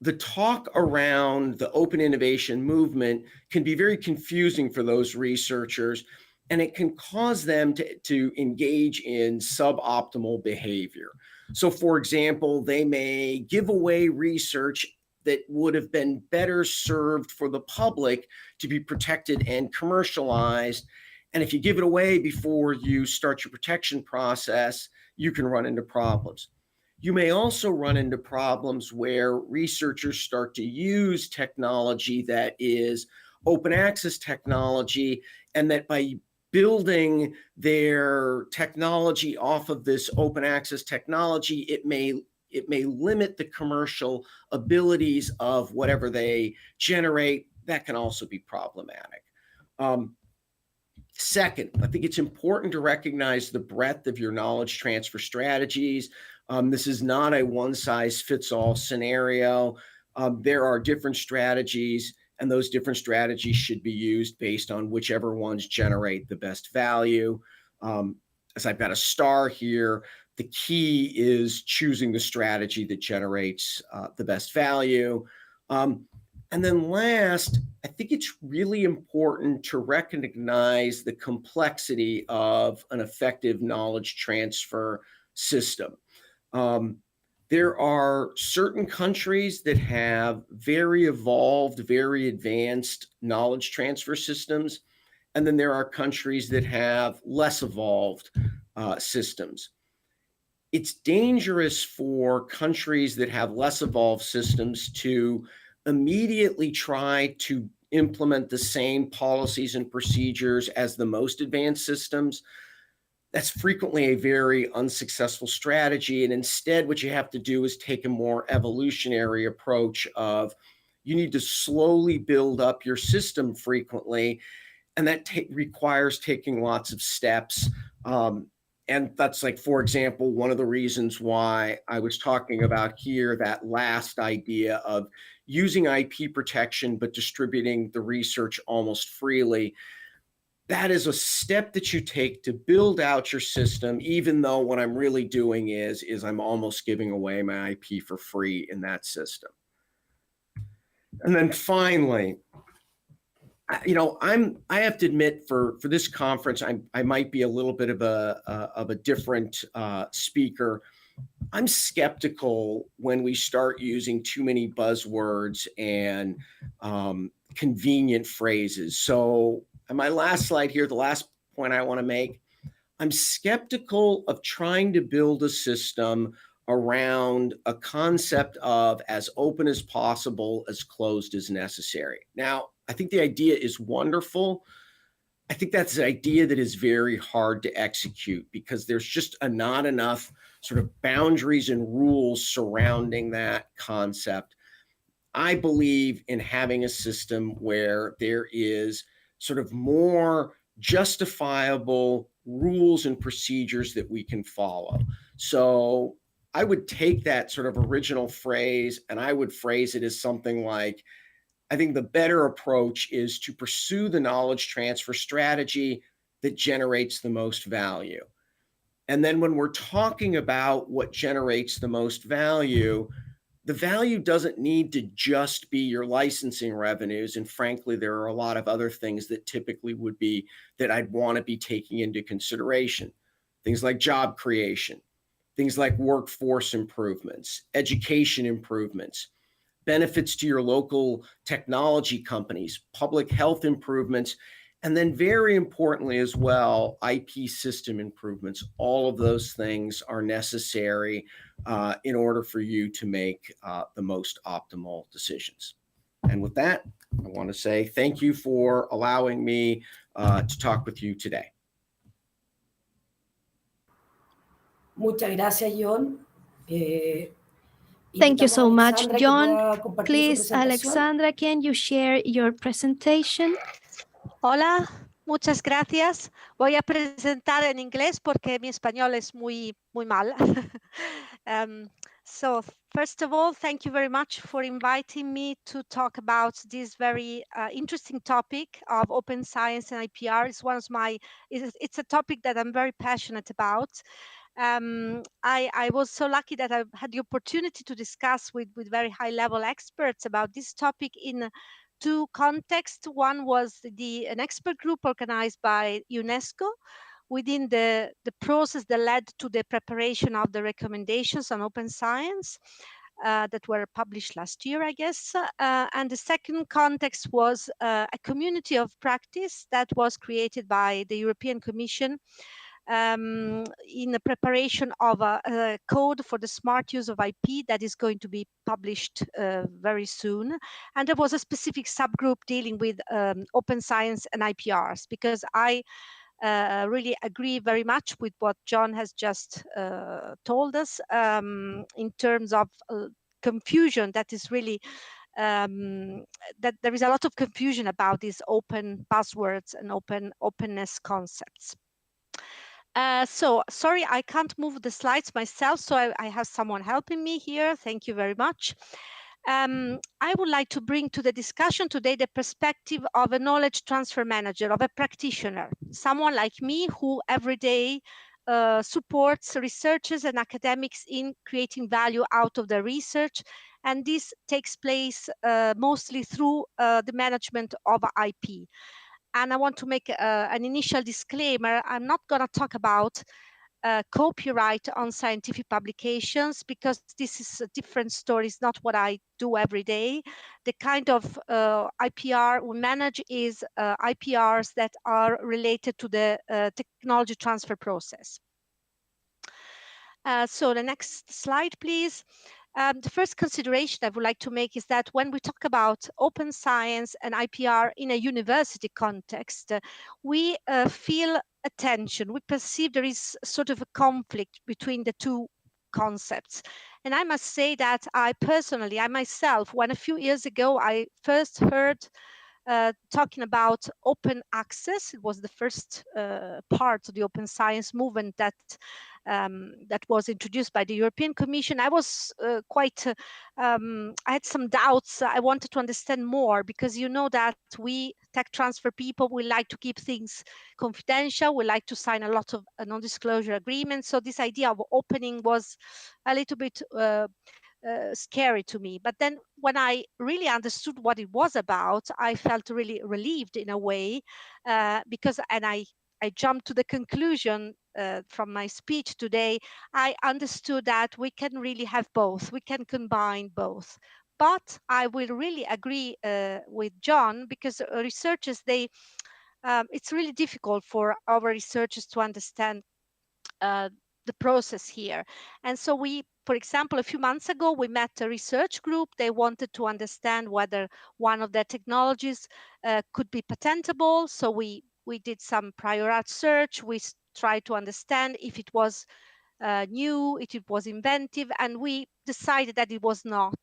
the talk around the open innovation movement can be very confusing for those researchers, and it can cause them to engage in suboptimal behavior. So for example, they may give away research that would have been better served for the public to be protected and commercialized. And if you give it away before you start your protection process, you can run into problems. You may also run into problems where researchers start to use technology that is open access technology, and that by building their technology off of this open access technology, it may limit the commercial abilities of whatever they generate. That can also be problematic. Second, I think it's important to recognize the breadth of your knowledge transfer strategies. This is not a one-size-fits-all scenario. There are different strategies, and those different strategies should be used based on whichever ones generate the best value. As I've got a star here, the key is choosing the strategy that generates the best value. And then last, I think it's really important to recognize the complexity of an effective knowledge transfer system. There are certain countries that have very evolved, very advanced knowledge transfer systems, and then there are countries that have less evolved systems. It's dangerous for countries that have less evolved systems to immediately try to implement the same policies and procedures as the most advanced systems. That's frequently a very unsuccessful strategy. And instead, what you have to do is take a more evolutionary approach of you need to slowly build up your system frequently. And that requires taking lots of steps. And that's like, for example, one of the reasons why I was talking about here, that last idea of using IP protection, but distributing the research almost freely. That is a step that you take to build out your system, even though what I'm really doing is I'm almost giving away my IP for free in that system. And then finally, I have to admit for this conference, I might be a little bit of a different speaker. I'm skeptical when we start using too many buzzwords and convenient phrases. So on my last slide here, the last point I want to make, I'm skeptical of trying to build a system around a concept of as open as possible, as closed as necessary. Now, I think the idea is wonderful. I think that's an idea that is very hard to execute because there's just not enough sort of boundaries and rules surrounding that concept. I believe in having a system where there is sort of more justifiable rules and procedures that we can follow. So I would take that sort of original phrase and I would phrase it as something like, I think the better approach is to pursue the knowledge transfer strategy that generates the most value. And then when we're talking about what generates the most value, the value doesn't need to just be your licensing revenues. And frankly, there are a lot of other things that typically would be that I'd want to be taking into consideration. Things like job creation, things like workforce improvements, education improvements, benefits to your local technology companies, public health improvements, and then very importantly as well, IP system improvements. All of those things are necessary in order for you to make the most optimal decisions. And with that, I want to say thank you for allowing me to talk with you today. Muchas gracias, John. Thank you so much, Alexandra, John. Please, Alexandra, can you share your presentation? Hola, muchas gracias. Voy a presentar en inglés porque mi español es muy mal. So first of all, thank you very much for inviting me to talk about this very interesting topic of open science and IPR. It's a topic that I'm very passionate about. I was so lucky that I had the opportunity to discuss with very high level experts about this topic in two contexts. One was an expert group organized by UNESCO within the process that led to the preparation of the recommendations on open science that were published last year, I guess. And the second context was a community of practice that was created by the European Commission in the preparation of a code for the smart use of IP that is going to be published very soon. And there was a specific subgroup dealing with open science and IPRs, because I really agree very much with what John has just told us in terms of confusion that is really that there is a lot of confusion about these open buzzwords and openness concepts. So sorry, I can't move the slides myself, so I have someone helping me here. Thank you very much. I would like to bring to the discussion today the perspective of a knowledge transfer manager, of a practitioner, someone like me who every day supports researchers and academics in creating value out of their research. And this takes place mostly through the management of IP. And I want to make an initial disclaimer. I'm not going to talk about copyright on scientific publications, because this is a different story. It's not what I do every day. The kind of IPR we manage is IPRs that are related to the technology transfer process. So the next slide, please. The first consideration I would like to make is that when we talk about open science and IPR in a university context, we feel a tension. We perceive there is sort of a conflict between the two concepts. And I must say that I myself, when a few years ago I first heard talking about open access. It was the first part of the open science movement that was introduced by the European Commission. I was I had some doubts. I wanted to understand more, because you know that we tech transfer people, we like to keep things confidential. We like to sign a lot of non-disclosure agreements. So this idea of opening was a little bit scary to me. But then when I really understood what it was about, I felt really relieved in a way, because, and I jumped to the conclusion from my speech today. I understood that we can really have both. We can combine both. But I will really agree with John, because researchers, it's really difficult for our researchers to understand the process here. And so for example, a few months ago, we met a research group. They wanted to understand whether one of their technologies could be patentable. So we did some prior art search. We tried to understand if it was new, if it was inventive, and we decided that it was not.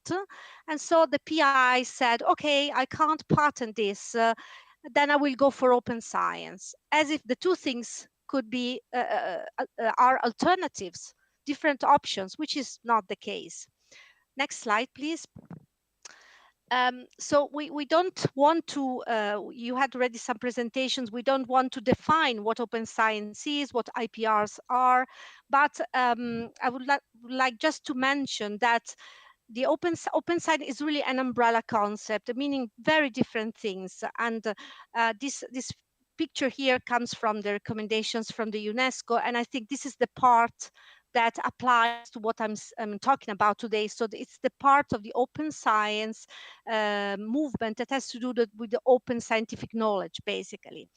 And so the PI said, okay, I can't patent this. Then I will go for open science, as if the two things could be are alternatives, different options, which is not the case. Next slide, please. So we don't want to, you had already some presentations, we don't want to define what open science is, what IPRs are, but I would like just to mention that the open science is really an umbrella concept, meaning very different things. And this picture here comes from the recommendations from the UNESCO, and I think this is the part that applies to what I'm talking about today. So it's the part of the open science movement that has to do with the open scientific knowledge, basically.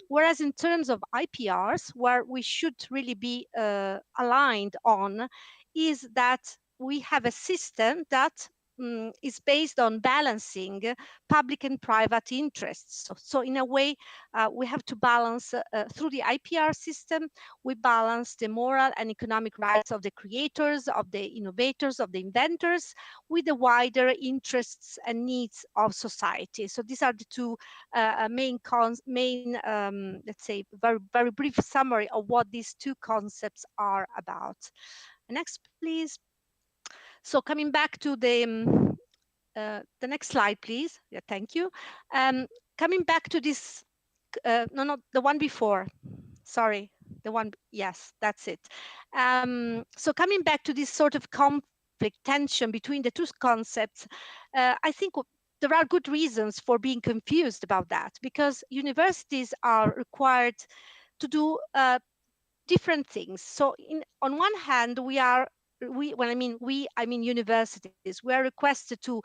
Whereas in terms of IPRs, where we should really be aligned on, is that we have a system that is based on balancing public and private interests. So in a way, we have to balance through the IPR system, we balance the moral and economic rights of the creators, of the innovators, of the inventors, with the wider interests and needs of society. So these are the two main, let's say, very brief summary of what these two concepts are about. Next, please. So coming back to the next slide, please. Yeah, thank you. Coming back to this, no, the one before. Sorry, the one, yes, that's it. So coming back to this sort of conflict, tension between the two concepts, I think there are good reasons for being confused about that, because universities are required to do different things. So on one hand, I mean universities, we are requested to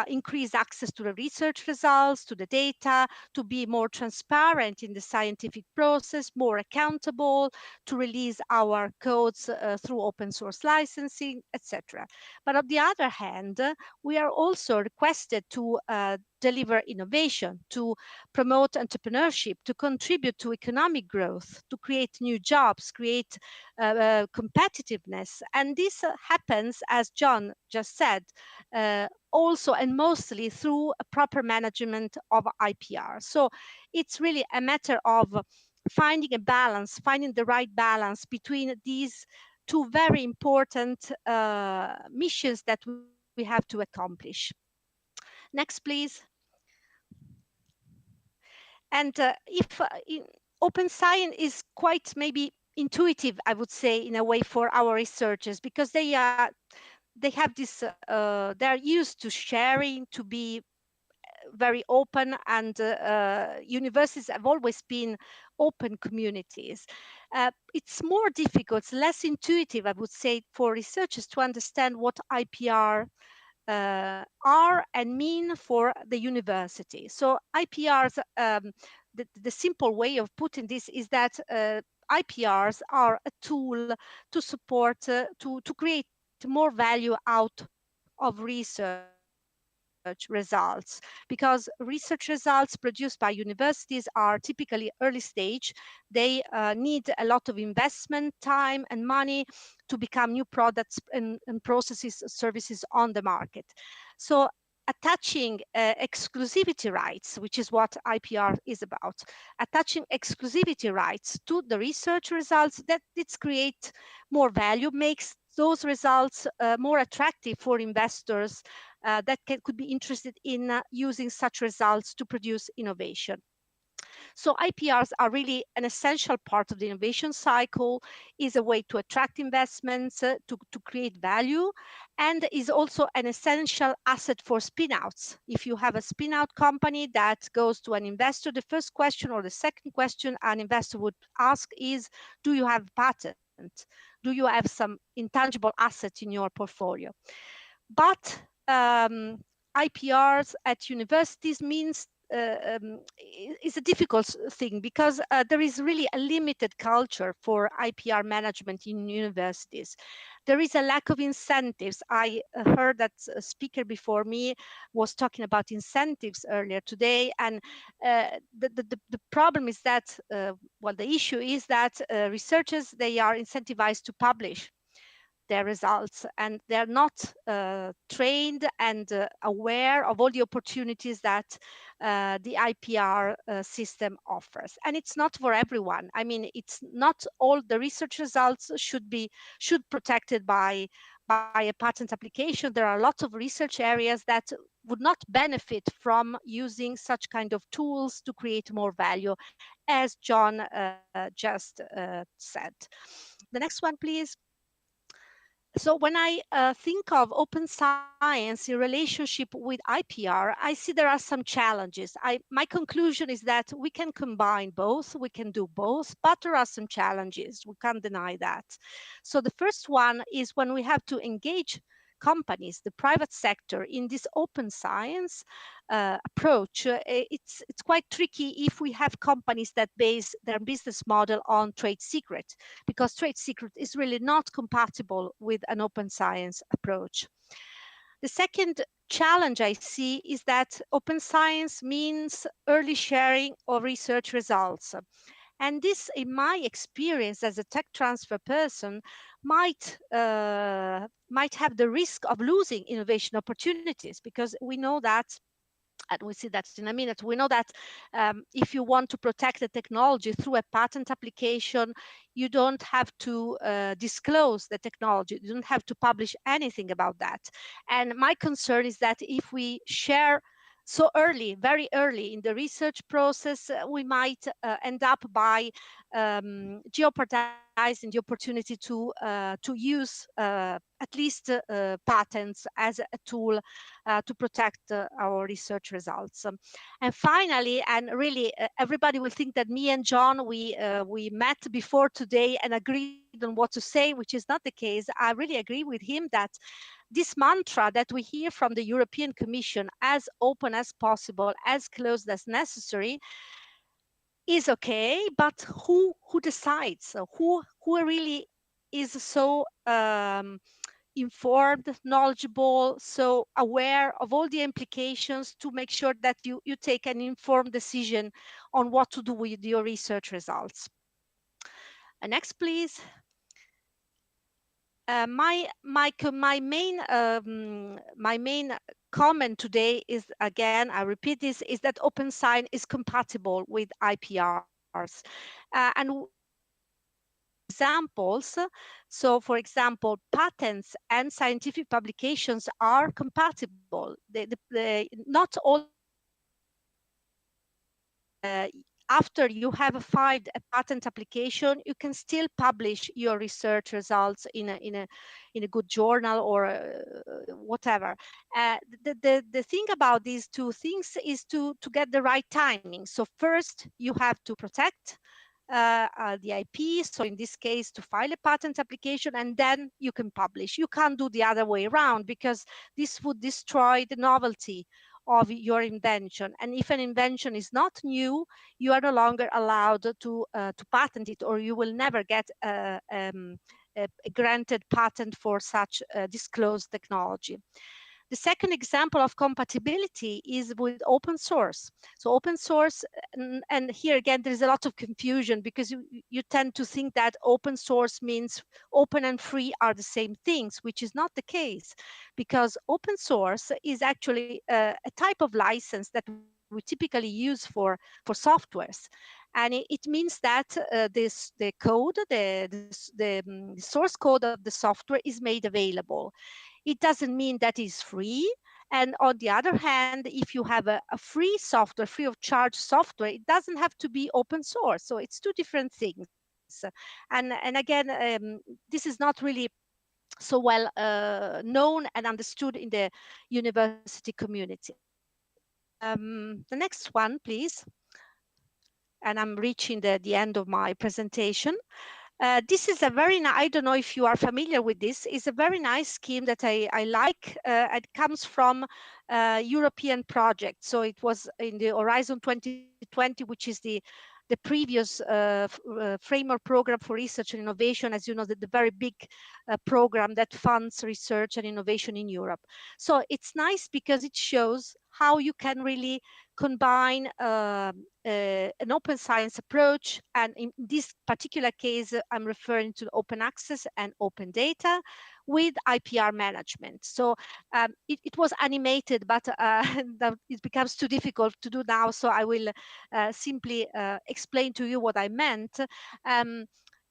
increase access to the research results, to the data, to be more transparent in the scientific process, more accountable, to release our codes through open source licensing, etc. But on the other hand, we are also requested to deliver innovation, to promote entrepreneurship, to contribute to economic growth, to create new jobs, create competitiveness. And this happens, as John just said, also and mostly through a proper management of IPR. So it's really a matter of finding a balance, finding the right balance between these two very important missions that we we have to accomplish. Next, please. And if open science is quite maybe intuitive, I would say, in a way for our researchers, because they have this they are used to sharing, to be very open, and universities have always been open communities. It's more difficult, less intuitive, I would say, for researchers to understand what IPR are and mean for the university. So IPRs, the simple way of putting this is that IPRs are a tool to support, to create more value out of research results, because research results produced by universities are typically early stage. They need a lot of investment, time, and money to become new products and processes, services on the market. So attaching exclusivity rights, which is what IPR is about, attaching exclusivity rights to the research results, that it's create more value, makes those results more attractive for investors that could be interested in using such results to produce innovation. So IPRs are really an essential part of the innovation cycle, is a way to attract investments, to create value, and is also an essential asset for spinouts. If you have a spinout company that goes to an investor, the first question or the second question an investor would ask is, do you have a patent? Do you have some intangible asset in your portfolio? But IPRs at universities means is a difficult thing, because there is really a limited culture for IPR management in universities. There is a lack of incentives. I heard that a speaker before me was talking about incentives earlier today, and the problem is that, well, the issue is that researchers, they are incentivized to publish their results, and they're not trained and aware of all the opportunities that the IPR system offers. And it's not for everyone. I mean, it's not all the research results should protected by a patent application. There are lots of research areas that would not benefit from using such kind of tools to create more value, as John just said. The next one, please. So when I think of open science in relationship with IPR, I see there are some challenges. My conclusion is that we can combine both, we can do both, but there are some challenges. We can't deny that. So the first one is when we have to engage companies, the private sector, in this open science approach. It's quite tricky if we have companies that base their business model on trade secret, because trade secret is really not compatible with an open science approach. The second challenge I see is that open science means early sharing of research results. And this, in my experience as a tech transfer person, might have the risk of losing innovation opportunities, because we know that, and we'll see that in a minute, we know that if you want to protect the technology through a patent application, you don't have to disclose the technology. You don't have to publish anything about that. And my concern is that if we share so early, very early in the research process, we might end up by jeopardizing the opportunity to use at least patents as a tool to protect our research results. And finally, and really everybody will think that me and John, we met before today and agreed on what to say, which is not the case. I really agree with him that this mantra that we hear from the European Commission, as open as possible, as closed as necessary, is okay, but who decides? Who really is so informed, knowledgeable, so aware of all the implications to make sure that you take an informed decision on what to do with your research results? Next, please. My main comment today is, again, I repeat this, is that open science is compatible with IPRs, and this is examples. So, for example, patents and scientific publications are compatible. Not all the patents after you have filed a patent application, you can still publish your research results in a good journal or whatever. The thing about these two things is to get the right timing. So first, you have to protect the IP. So in this case, to file a patent application, and then you can publish. You can't do the other way around, because this would destroy the novelty of your invention. And if an invention is not new, you are no longer allowed to patent it, or you will never get a granted patent for such disclosed technology. The second example of compatibility is with open source. So open source, and here again, there is a lot of confusion, because you tend to think that open source means open and free are the same things, which is not the case, because open source is actually a type of license that we typically use for softwares. And it means that the code, the source code of the software is made available. It doesn't mean that it's free. And on the other hand, if you have a free software, free of charge software, it doesn't have to be open source. So it's two different things. And again, this is not really so well known and understood in the university community. The next one, please. And I'm reaching the end of my presentation. This is a very nice, I don't know if you are familiar with this, it's a very nice scheme that I like. It comes from European project. So it was in the Horizon 2020, which is the previous framework program for research and innovation, as you know, the very big program that funds research and innovation in Europe. So it's nice because it shows how you can really combine an open science approach, and in this particular case, I'm referring to open access and open data with IPR management. So it was animated, but it becomes too difficult to do now. So I will simply explain to you what I meant.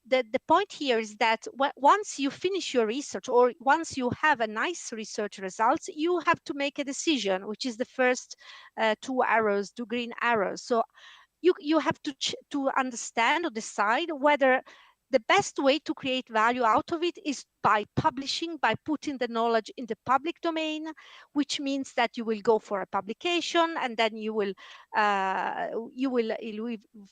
The point here is that once you finish your research, or once you have a nice research results, you have to make a decision, which is the first two arrows, two green arrows. So you have to understand or decide whether the best way to create value out of it is by publishing, by putting the knowledge in the public domain, which means that you will go for a publication, and then you will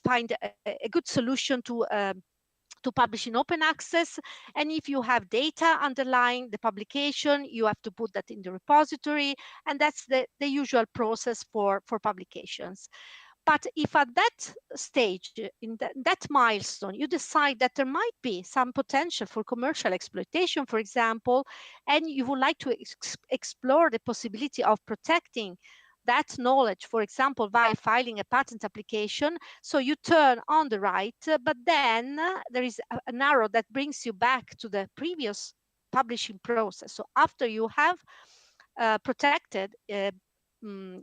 find a good solution to publish in open access. And if you have data underlying the publication, you have to put that in the repository, and that's the usual process for publications. But if at that stage, in that milestone, you decide that there might be some potential for commercial exploitation, for example, and you would like to explore the possibility of protecting that knowledge, for example, by filing a patent application, so you turn on the right, but then there is an arrow that brings you back to the previous publishing process. So after you have protected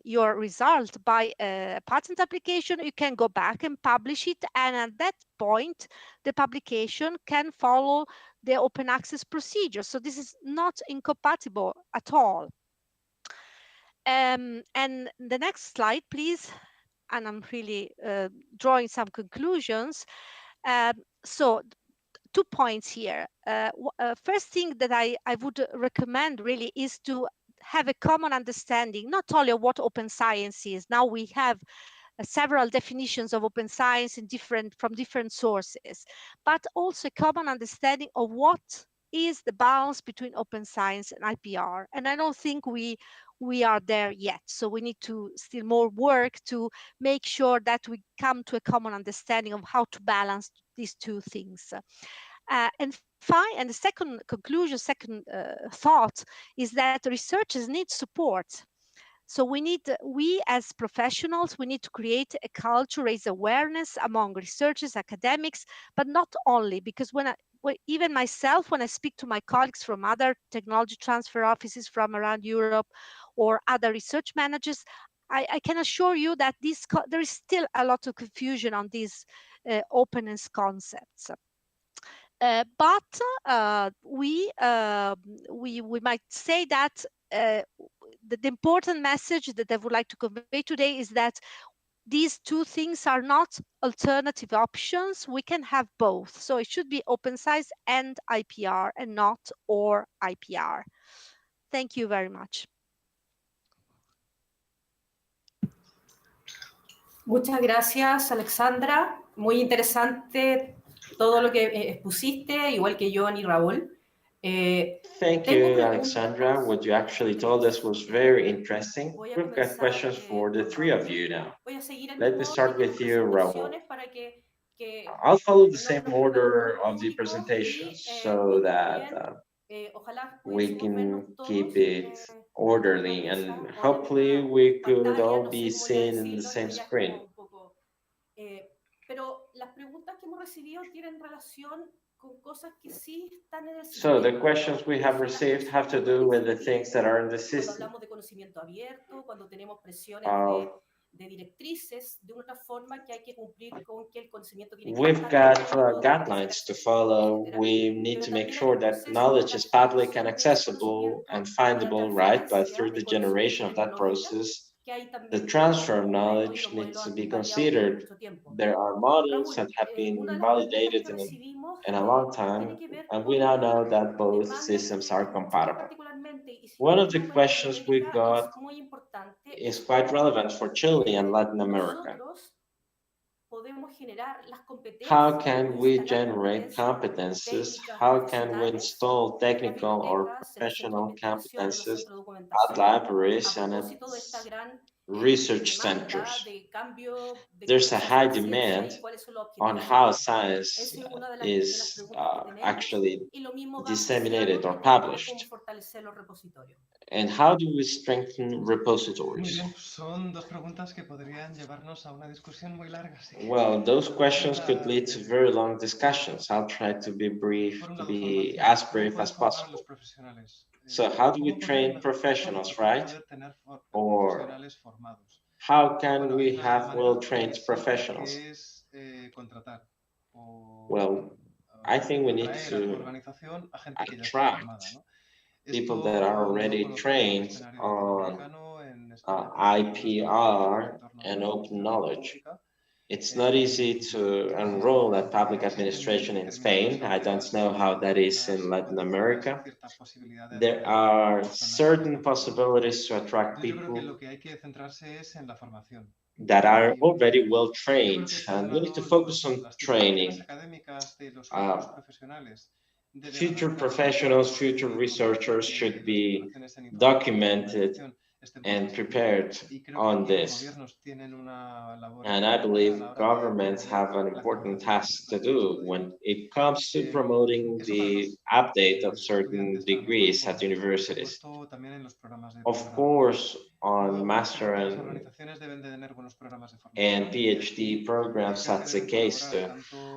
your result by a patent application, you can go back and publish it, and at that point the publication can follow the open access procedure. So this is not incompatible at all. And the next slide, please. And I'm really drawing some conclusions. So 2 points here. First thing that I would recommend really is to have a common understanding, not only of what open science is. Now we have several definitions of open science from different sources, but also a common understanding of what is the balance between open science and IPR. And I don't think we are there yet. So we need to still more work to make sure that we come to a common understanding of how to balance these two things. And the second conclusion, second thought is that researchers need support. So we as professionals, we need to create a culture, raise awareness among researchers, academics, but not only, because even myself, when I speak to my colleagues from other technology transfer offices from around Europe or other research managers, I can assure you that there is still a lot of confusion on these openness concepts. But we might say that the important message that I would like to convey today is that these two things are not alternative options. We can have both. So it should be open science and IPR and not or IPR. Thank you very much. Muchas gracias, Alexandra. Muy interesante todo lo que expusiste, igual que John y Raúl. Thank you, Alexandra. What you actually told us was very interesting. We've got questions for the three of you now. Let me start with you, Raúl. I'll follow the same order of the presentations so that we can keep it orderly, and hopefully we could all be seen in the same screen. So the questions we have received have to do with the things that are in the system. We've got guidelines to follow. We need to make sure that knowledge is public and accessible and findable, right? But through the generation of that process, the transfer of knowledge needs to be considered. There are models that have been validated in a long time, and we now know that both systems are compatible. One of the questions we got is quite relevant for Chile and Latin America. How can we generate competences? How can we install technical or professional competences at libraries and at research centers? There's a high demand on how science is actually disseminated or published. And how do we strengthen repositories? Well, those questions could lead to very long discussions. I'll try to be brief, to be as brief as possible. So how do we train professionals, right? Or how can we have well-trained professionals? Well, I think we need to attract people that are already trained on IPR and open knowledge. It's not easy to enroll at public administration in Spain. I don't know how that is in Latin America. There are certain possibilities to attract people that are already well trained, and we need to focus on training. Future professionals, future researchers should be documented and prepared on this. And I believe governments have an important task to do when it comes to promoting the update of certain degrees at universities. Of course, on master and PhD programs, that's the case too.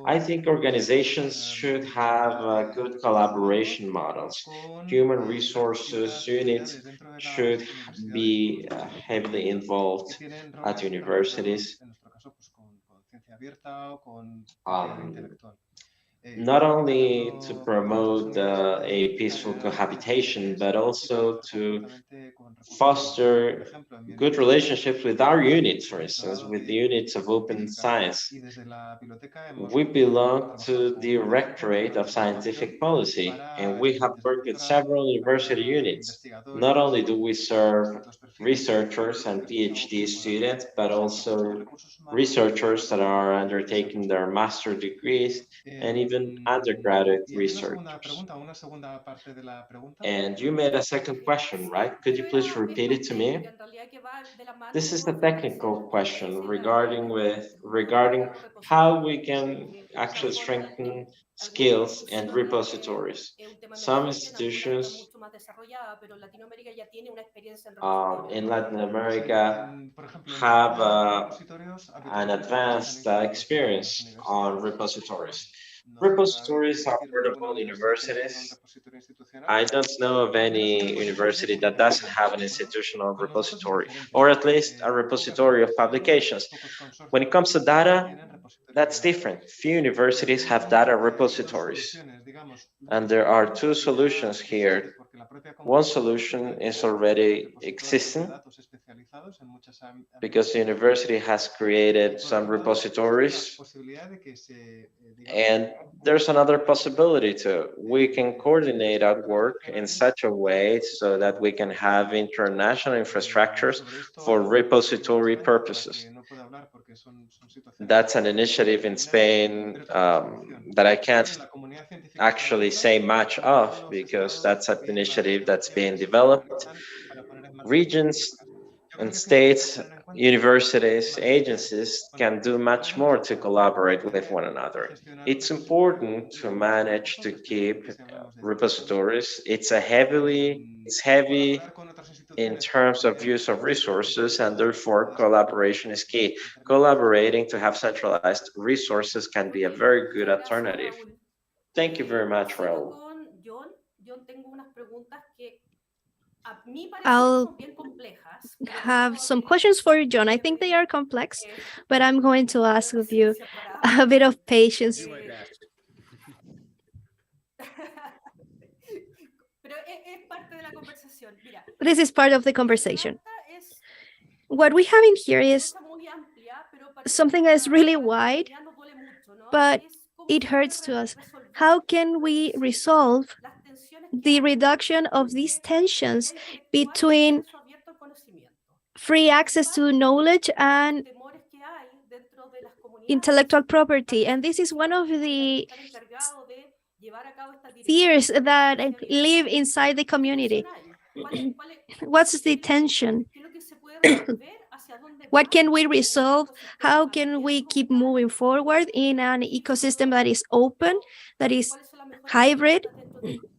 I think organizations should have good collaboration models. Human resources units should be heavily involved at universities. Not only to promote a peaceful cohabitation, but also to foster good relationships with our units, for instance, with the units of open science. We belong to the Directorate of Scientific Policy, and we have worked with several university units. Not only do we serve researchers and PhD students, but also researchers that are undertaking their master degrees and even undergraduate researchers. And you made a second question, right? Could you please repeat it to me? This is a technical question regarding how we can actually strengthen skills and repositories. Some institutions in Latin America have an advanced experience on repositories. Repositories are part of all universities. I don't know of any university that doesn't have an institutional repository, or at least a repository of publications. When it comes to data, That's different. Few universities have data repositories, and there are two solutions here. One solution is already existing because the university has created some repositories, and there's another possibility too. We can coordinate our work in such a way so that we can have international infrastructures for repository purposes. That's an initiative in Spain that I can't actually say much of because that's an initiative that's being developed. Regions and states, universities, agencies can do much more to collaborate with one another. It's important to manage to keep repositories. It's heavy in terms of use of resources, and therefore collaboration is key. Collaborating to have centralized resources can be a very good alternative. Thank you very much, Raul. I'll have some questions for you, John. I think they are complex, but I'm going to ask of you a bit of patience. This is part of the conversation. What we have in here is something that's really wide, but it hurts to us. How can we resolve the reduction of these tensions between free access to knowledge and intellectual property? And this is one of the fears that live inside the community. What's the tension? What can we resolve? How can we keep moving forward in an ecosystem that is open, that is hybrid?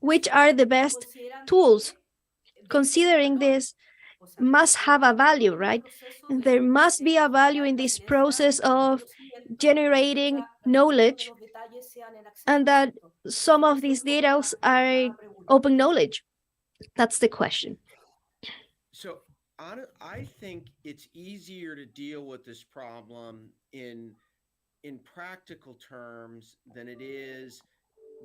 Which are the best tools? Considering this must have a value, right? There must be a value in this process of generating knowledge, and that some of these details are open knowledge. That's the question. So I think it's easier to deal with this problem in practical terms than it is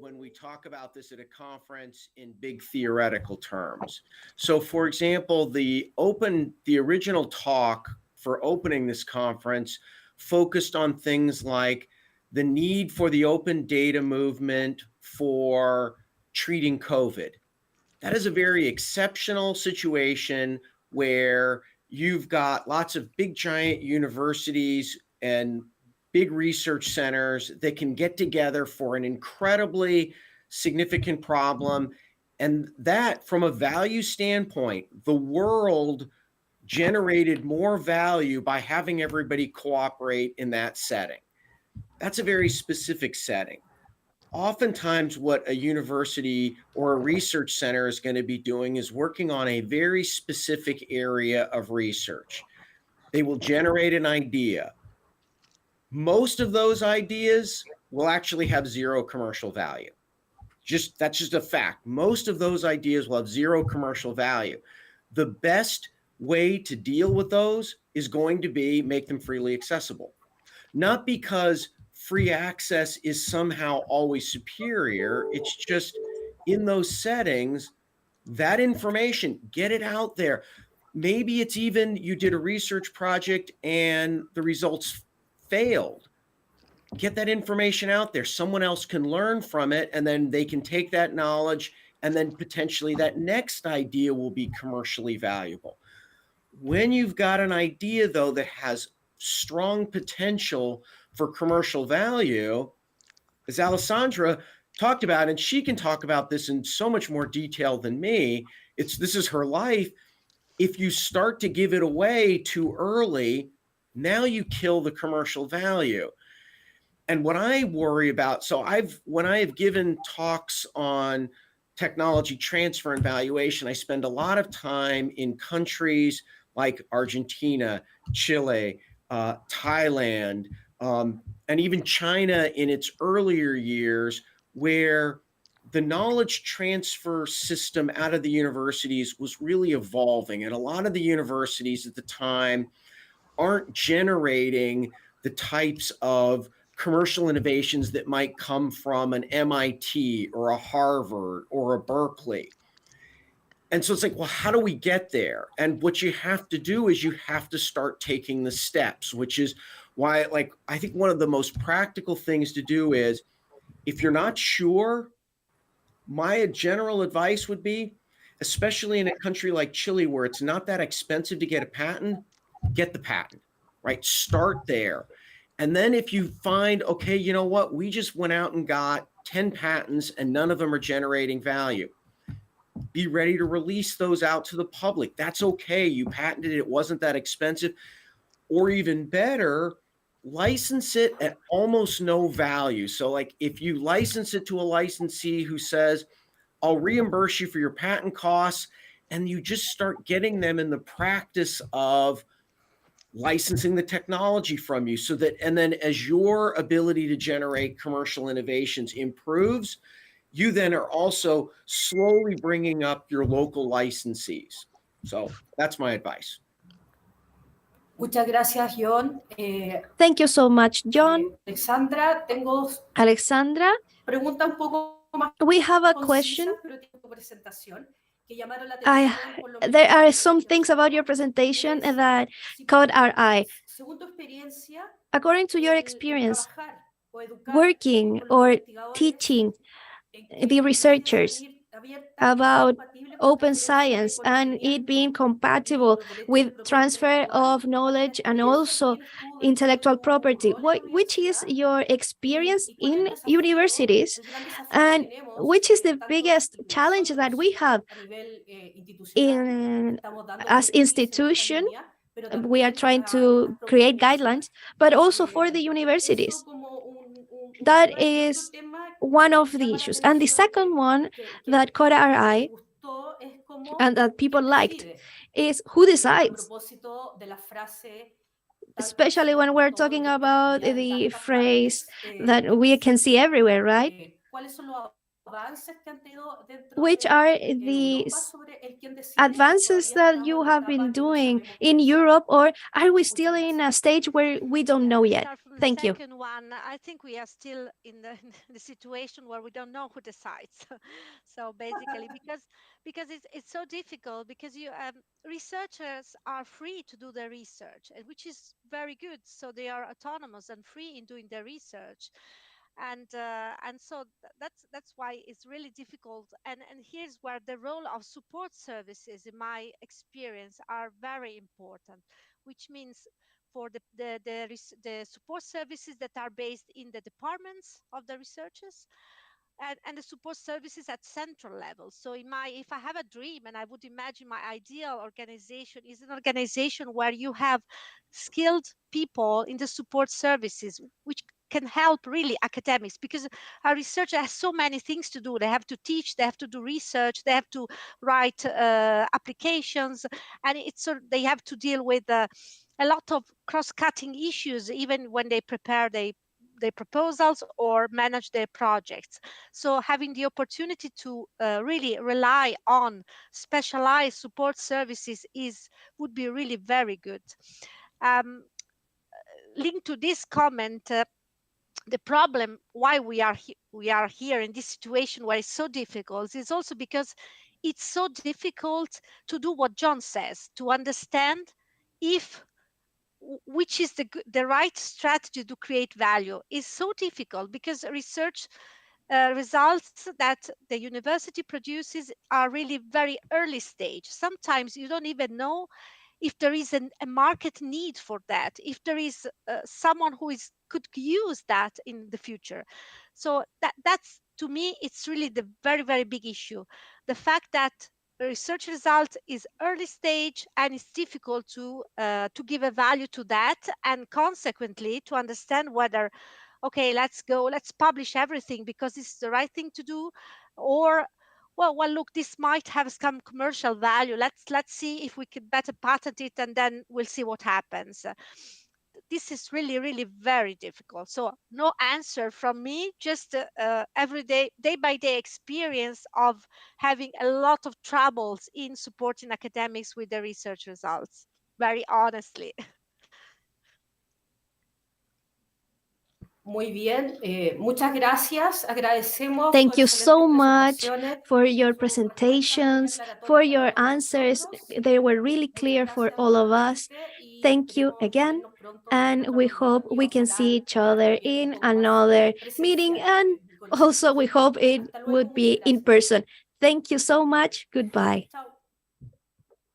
when we talk about this at a conference in big theoretical terms. So for example, the original talk for opening this conference focused on things like the need for the open data movement for treating COVID. That is a very exceptional situation where you've got lots of big giant universities and big research centers that can get together for an incredibly significant problem. And that, from a value standpoint, the world generated more value by having everybody cooperate in that setting. That's a very specific setting. Oftentimes what a university or a research center is going to be doing is working on a very specific area of research. They will generate an idea. Most of those ideas will actually have zero commercial value. That's just a fact. Most of those ideas will have zero commercial value. The best way to deal with those is going to be make them freely accessible. Not because free access is somehow always superior. It's just in those settings, that information, get it out there. Maybe it's even you did a research project and the results failed. Get that information out there. Someone else can learn from it, and then they can take that knowledge, and then potentially that next idea will be commercially valuable. When you've got an idea, though, that has strong potential for commercial value, as Alessandra talked about, and she can talk about this in so much more detail than me, this is her life. If you start to give it away too early, now you kill the commercial value. And what I worry about, when I have given talks on technology transfer and valuation, I spend a lot of time in countries like Argentina, Chile, Thailand, and even China in its earlier years, where the knowledge transfer system out of the universities was really evolving. And a lot of the universities at the time aren't generating the types of commercial innovations that might come from an MIT or a Harvard or a Berkeley. And so it's like, well, how do we get there? And what you have to do is you have to start taking the steps, which is why, like, I think one of the most practical things to do is, if you're not sure, my general advice would be, especially in a country like Chile where it's not that expensive to get a patent, get the patent, right? Start there. And then if you find, okay, you know what, we just went out and got 10 patents and none of them are generating value, be ready to release those out to the public. That's okay. You patented it. It wasn't that expensive. Or even better, license it at almost no value. So like if you license it to a licensee who says, I'll reimburse you for your patent costs, and you just start getting them in the practice of licensing the technology from you, so that, and then as your ability to generate commercial innovations improves, you then are also slowly bringing up your local licensees. So that's my advice. Muchas gracias, John. Thank you so much, John. Alexandra, tengo Alexandra, pregunta un poco más we have a concisa, question. pero tiempo presentación, que llamaron la atención por lo menos There are some things about your presentation that caught our eye. según tu experiencia, According to your experience, working or teaching the researchers about open science and it being compatible with transfer of knowledge and also intellectual property. Which is your experience in universities, and which is the biggest challenge that we have as institution? We are trying to create guidelines, but also for the universities. That is one of the issues. And the second one that caught our eye and that people liked is who decides, especially when we're talking about the phrase that we can see everywhere, right? Which are the advances that you have been doing in Europe, or are we still in a stage where we don't know yet? Thank you. Second one, I think we are still in the situation where we don't know who decides. So basically, because it's so difficult, because researchers are free to do their research, which is very good. So they are autonomous and free in doing their research. And so that's why it's really difficult, and here's where the role of support services, in my experience, are very important, which means for the support services that are based in the departments of the researchers, and the support services at central level. So if I have a dream, and I would imagine my ideal organization is an organization where you have skilled people in the support services, which can help really academics, because our researcher has so many things to do. They have to teach, they have to do research, they have to write applications, and they have to deal with a lot of cross-cutting issues, even when they prepare their proposals or manage their projects. So having the opportunity to really rely on specialized support services would be really very good. Linked to this comment, the problem why we are here in this situation where it's so difficult is also because it's so difficult to do what John says, to understand which is the right strategy to create value. Is so difficult because research results that the university produces are really very early stage. Sometimes you don't even know if there is a market need for that, if there is someone who could use that in the future. So that's, to me, it's really the very, very big issue. The fact that research result is early stage and it's difficult to give a value to that, and consequently to understand whether, okay, let's publish everything because this is the right thing to do, or well, look, this might have some commercial value. Let's see if we could better patent it, and then we'll see what happens. This is really, really very difficult. So no answer from me, just everyday, day by day experience of having a lot of troubles in supporting academics with the research results, very honestly. Muy bien, muchas gracias. Agradecemos Thank sus you so excelentes much presentaciones, for your sus respuestas tan presentations, for aclaratorias your para todos answers. nosotros. They were really Muchas clear for gracias all of us. nuevamente y Thank you esperemos again. vernos pronto en And otra we reunión hope y we can ojalá see each ya other también un in poco más another meeting. presencial And y con also, we imagen. hope it Hasta luego, would be muchas in gracias. person. Thank you so much. Goodbye. Chao.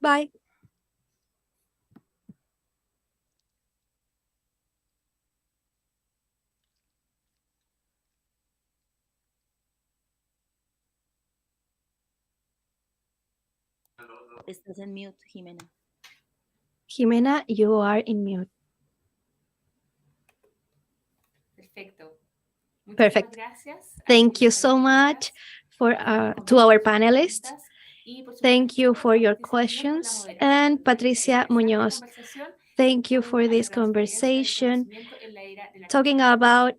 Bye. Estás en mute, Jimena. Jimena, you are in mute. Perfecto. Perfect. Muchísimas gracias a Thank quienes you están so much presentes, for a quienes to our comentaron sus panelists. preguntas y, por Thank you supuesto, for a your Patricia Muñoz por la questions. moderación And de Patricia esta interesante Muñoz, conversación thank you en for torno a la this transferencia del conversation conocimiento en la era de la talking tecnología. about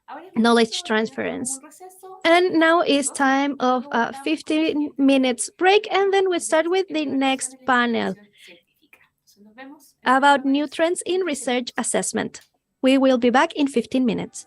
Ahora es knowledge momento de que nos tomemos transference. un receso de And 15 now it's minutos time y of luego a volvamos con la 15 siguiente minutes break, and then we Ingles start with en the la next evaluación de la panel investigación científica. Entonces nos vemos en la about próxima new conexión trends en in 15 research minutos. assessment. We will be back in 15 minutes.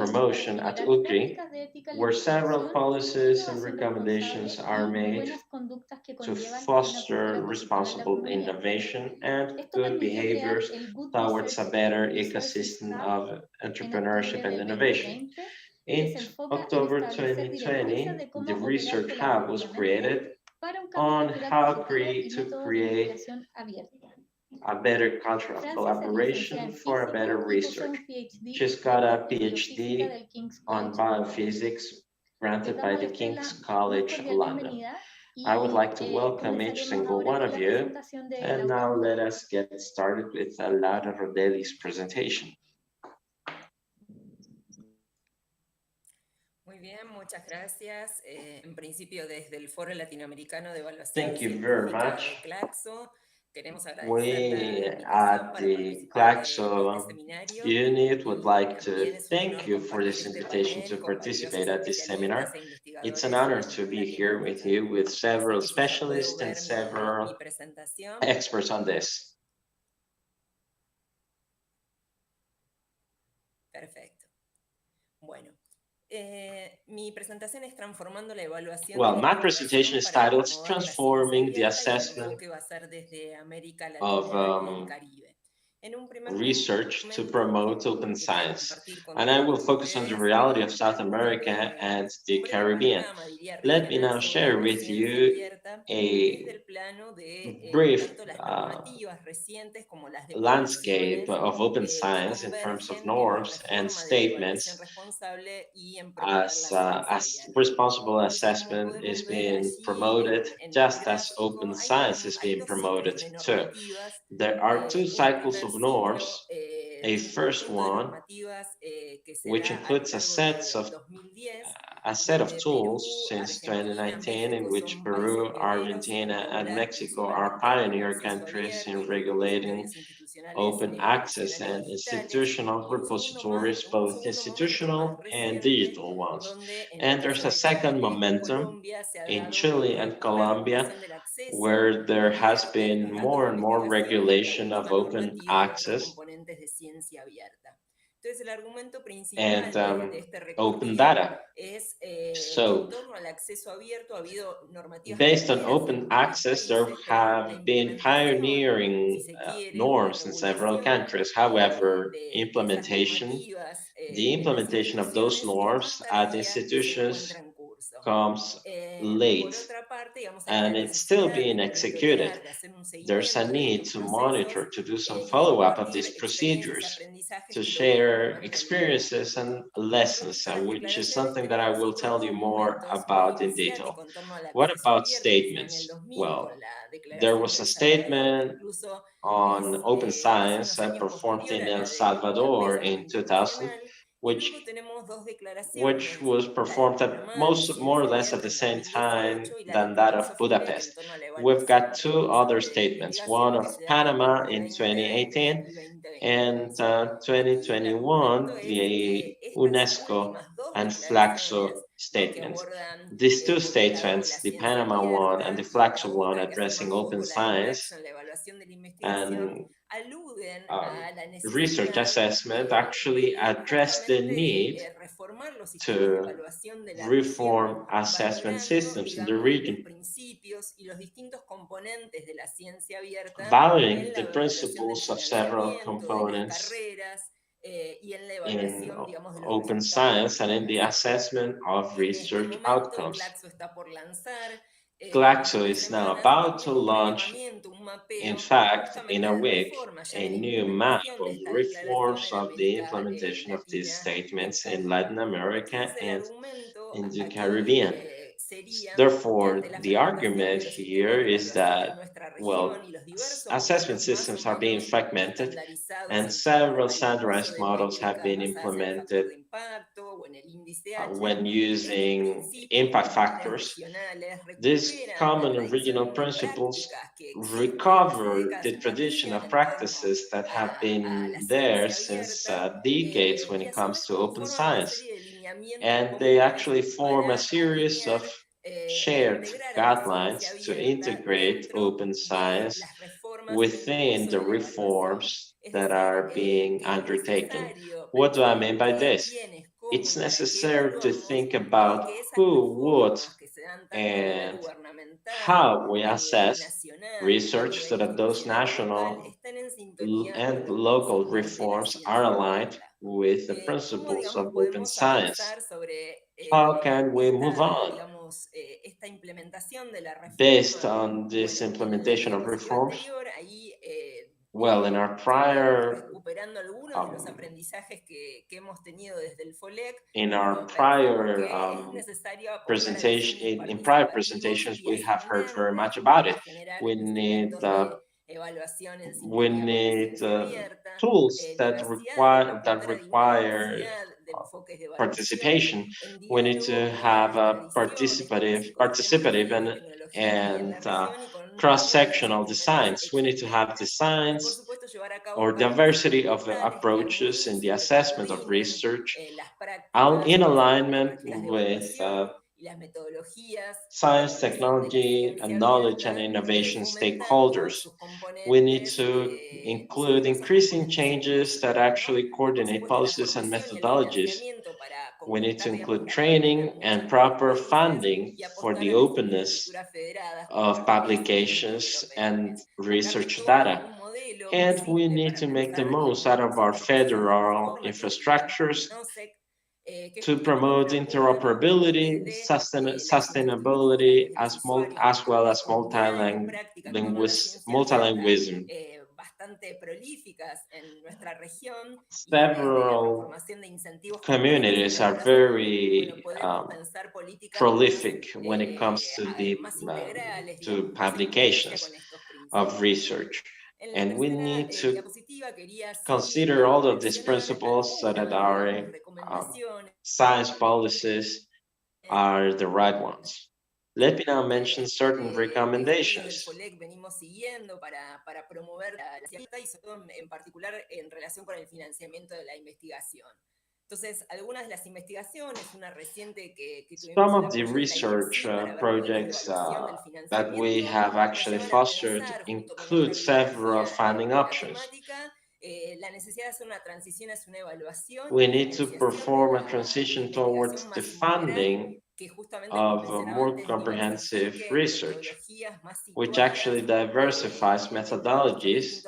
promotion at UCRI, where several policies and recommendations are made to foster responsible innovation and good behaviors towards a better ecosystem of entrepreneurship and innovation. In October 2020, the Research Hub was created on how to create a better culture of collaboration for a better research. She's got a PhD on biophysics granted by the King's College London. I would like to welcome each single one of you. And now let us get started with Laura Rodeli's presentation. Muy bien, muchas gracias. En principio, desde el Foro Latinoamericano de Evaluación Thank you very Científica much. de CLACSO, queremos agradecer la We invitación at para the participar de CLACSO este seminario. unit would like to También es un thank honor you for this compartir este invitation to panel con participate valiosos at this especialistas seminar. e It's an investigadores honor de to be here with Latinoamérica. you with several Así que si ya puedo specialists and ver mi several presentación. experts on this. Perfecto. Bueno. Mi presentación es transformando la evaluación Well, de la my presentation investigación is para titled promover la ciencia Transforming the abierta, y el Assessment enfoque va a ser desde América of Latina y el Caribe. En un primer research to momento, promote open que quiero science. compartir con And I will todos focus on the ustedes, reality of South un America breve- and the un breve Caribbean. panorama, diría, Let me regional now sobre share la with ciencia you abierta desde a el plano de brief tanto las normativas recientes como las landscape devoluciones of open que science in terms of convergen en la norms and reforma de la evaluación statements responsable y en promover la ciencia as abierta. responsible Entonces, como assessment is podemos ver being allí promoted, en el just as gráfico, open science is hay being dos promoted ciclos de too. normativas. There are two Un cycles primer of ciclo norms. A de un first conjunto de one, normativas que se which da a lo includes a largo set del of 2010, a set of donde tools Perú, since Argentina, 2019 in México which son países Peru, pioneros en Argentina, and regular y Mexico are subrayar el pioneer acceso countries abierto in y los regulating repositorios institucionales open access nacionales and digitales. institutional Y repositories, un both segundo momento más institutional and reciente, digital ones. donde en el And caso there's a de second Chile y momentum Colombia se ha in dado Chile and una Colombia, regulación del acceso where there has mediante el been mandato more de and more investigación y regulation of política open normativa y otros access componentes de ciencia abierta. Entonces, el argumento principal and de este open recorrido data. es que en So, torno al acceso abierto ha habido normativas based on pioneras open en varios access, there países, pero la have been implementación, si pioneering se quiere, o la norms in several regulación countries. However, de esas implementation, normativas the en las implementation of those instituciones es más norms at tardía y se encuentra institutions en curso. comes Por late, otra parte, digamos, hay una and it's still necesidad being de executed. monitorear, de hacer un There's a seguimiento de need estos to procesos monitor, to do some y de follow-up of compartir these experiencias, procedures, aprendizajes to que logremos share con el mundo. experiences and lessons, Entonces, las which is declaraciones something that I tenemos will otros tell you dos more momentos, uno about in detail. iniciático en torno al What acceso about abierto, que se da en el statements? 2000 Well, con la there declaración was de a El Salvador, que statement incluso on open es casi science unos años performed posterior in a El la de Salvador in Amnesty 2000, Internacional. Y which luego tenemos dos which declaraciones, was la de performed at Panamá de most more or ciencia less at abierta the en same time 2018 y la de than that of Sofía, que en Budapest. torno a la We've evaluación got two other responsable de la statements, one investigación, of que se da en el Panama in 2020 2018 y 2021. and Aquí el argumento 2021, es the que estas UNESCO últimas dos and declaraciones, Flaxo ¿no?, que statements. abordan These two por un lado statements, la the ciencia Panama one and the abierta y la Flaxo one otra, que hace addressing más open foco la de science Claxon, la evaluación de la investigación, and aluden um, a la research necesidad assessment, actually de address the need justamente reformar los sistemas de to evaluación de la región, reform assessment valorando, systems in the digamos, los region, principios y los distintos componentes de la ciencia abierta valuing en la the evaluación del principles of several financiamiento, de las components carreras y en la in evaluación, digamos, de los open resultados de la science and in the investigación. assessment of En este research momento, outcomes. Claxo está por lanzar en Glaxo unas is now semanas about to también un launch, relevamiento, un in mapeo fact, in justamente a de week, reforma ya de a la new map implementación de of esta declaración reforms en of the América implementation of these Latina y el statements in Caribe. Latin America Entonces el and argumento in the aquí Caribbean. sería que ante Therefore, la the fragmentación de argument los sistemas here de is evaluación en that, nuestra región well, y los diversos assessment modelos más o systems are being menos fragmented estandarizados and en torno several al uso standardized de models have métricas been basadas en el factor implemented de impacto o en el índice H, when estos using principios impact comunes factors. regionales These recuperan la common and regional tradición de principles prácticas que existen hace recover décadas the en la tradition región of en torno practices that have a la been there ciencia since abierta decades when y it a su comes vez to open conforman una science. serie de lineamientos And they comunes actually form a para series of alinear e shared integrar a la ciencia guidelines to abierta integrate dentro open de science las reformas en within curso the de la evaluación. reforms Es that decir, are being que es undertaken. necesario What do I pensar mean by qué, this? quiénes, cómo It's y para qué necessary to evaluamos think y about que esas who, what, reformas que se dan tanto a nivel and gubernamental, how we a nivel assess nacional, a research so nivel that those institucional y local, national estén en sintonía con and los local principios de la reforms are ciencia aligned abierta. with the ¿Cómo, principles digamos, of open podemos science. avanzar sobre How can we move esta, on? digamos, Based on this implementation of reforms, well, in our prior presentation, in prior presentations, we have heard very much about it. We need tools that require participation. We need to have a participative and cross-sectional designs. We need to have designs or diversity of approaches in the assessment of research in alignment with science, technology, and knowledge and innovation stakeholders. We need to include increasing changes that actually coordinate policies and methodologies. We need to include training and proper funding for the openness of publications and research data. And we need to make the most out of our federal infrastructures to promote interoperability, sustainability, as well as multilingualism. Several communities are very prolific when it comes to publications of research. And we need to consider all of these principles so that our science policies are the right ones. Let me now mention certain recommendations. Some of the research projects that we have actually fostered include several funding options. We need to perform a transition towards the funding of more comprehensive research, which actually diversifies methodologies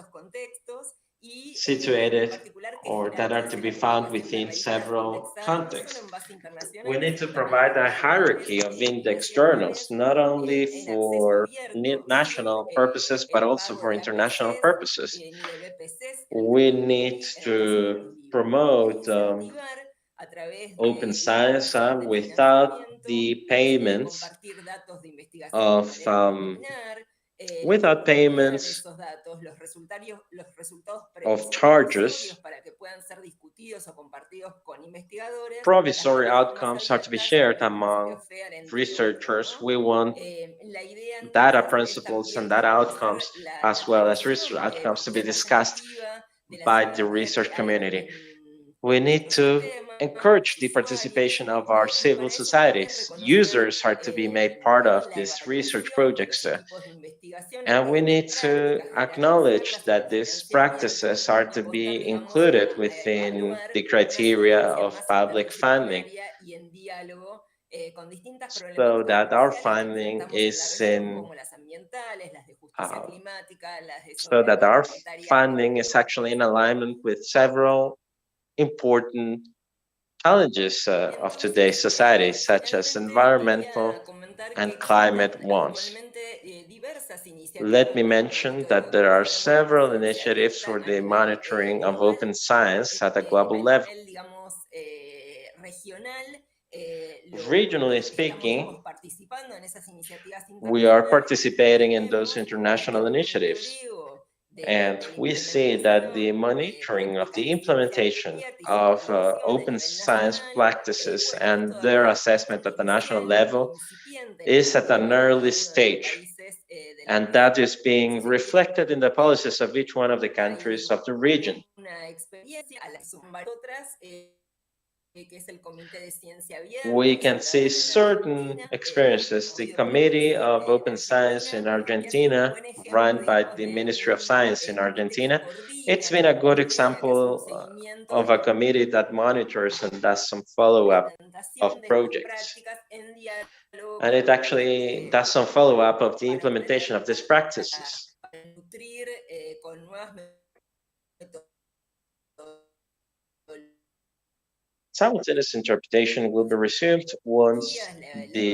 situated or that are to be found within several contexts. We need to provide a hierarchy of index journals, not only for national purposes, but also for international purposes. We need to promote open science without the payments of charges. Provisory outcomes are to be shared among researchers. We want data principles and data outcomes, as well as research outcomes, to be discussed by the research community. We need to encourage the participation of our civil societies. Users are to be made part of these research projects. And we need to acknowledge that these practices are to be included within the criteria of public funding, so that our funding is actually in alignment with several important challenges of today's society, such as environmental and climate ones. Let me mention that there are several initiatives for the monitoring of open science at a global level. Regionally speaking, we are participating in those international initiatives. And we see that the monitoring of the implementation of open science practices and their assessment at the national level is at an early stage. And that is being reflected in the policies of each one of the countries of the region. We can see certain experiences. The Committee of Open Science in Argentina, run by the Ministry of Science in Argentina, it's been a good example of a committee that monitors and does some follow-up of projects. And it actually does some follow-up of the implementation of these practices. simultaneous interpretation will be resumed once the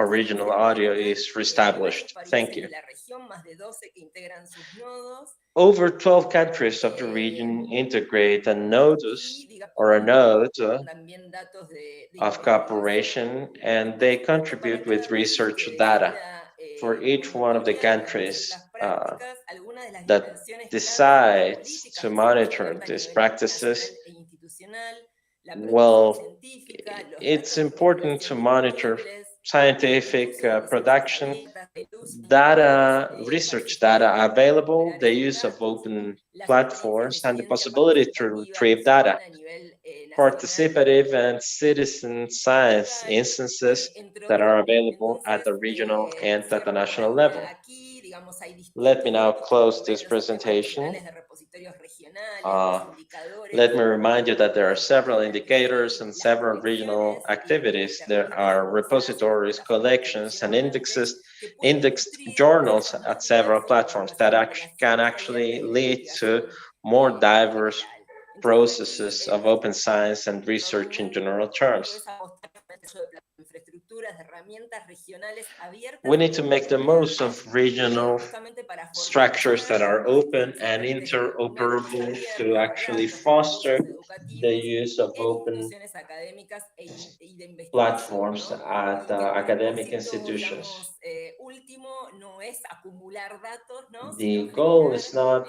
original audio is reestablished. Thank you. Over 12 countries of the region integrate a nodus or a node of cooperation, and they contribute with research data for each one of the countries that decides to monitor these practices. Well, it's important to monitor scientific production, data, research data available, the use of open platforms, and the possibility to retrieve data. Participative and citizen science instances that are available at the regional and at the national level. Let me now close this presentation. Let me remind you that there are several indicators and several regional activities. There are repositories, collections, and indexed journals at several platforms that can actually lead to more diverse processes of open science and research in general terms. We need to make the most of regional structures that are open and interoperable to actually foster the use of open platforms at academic institutions. The goal is not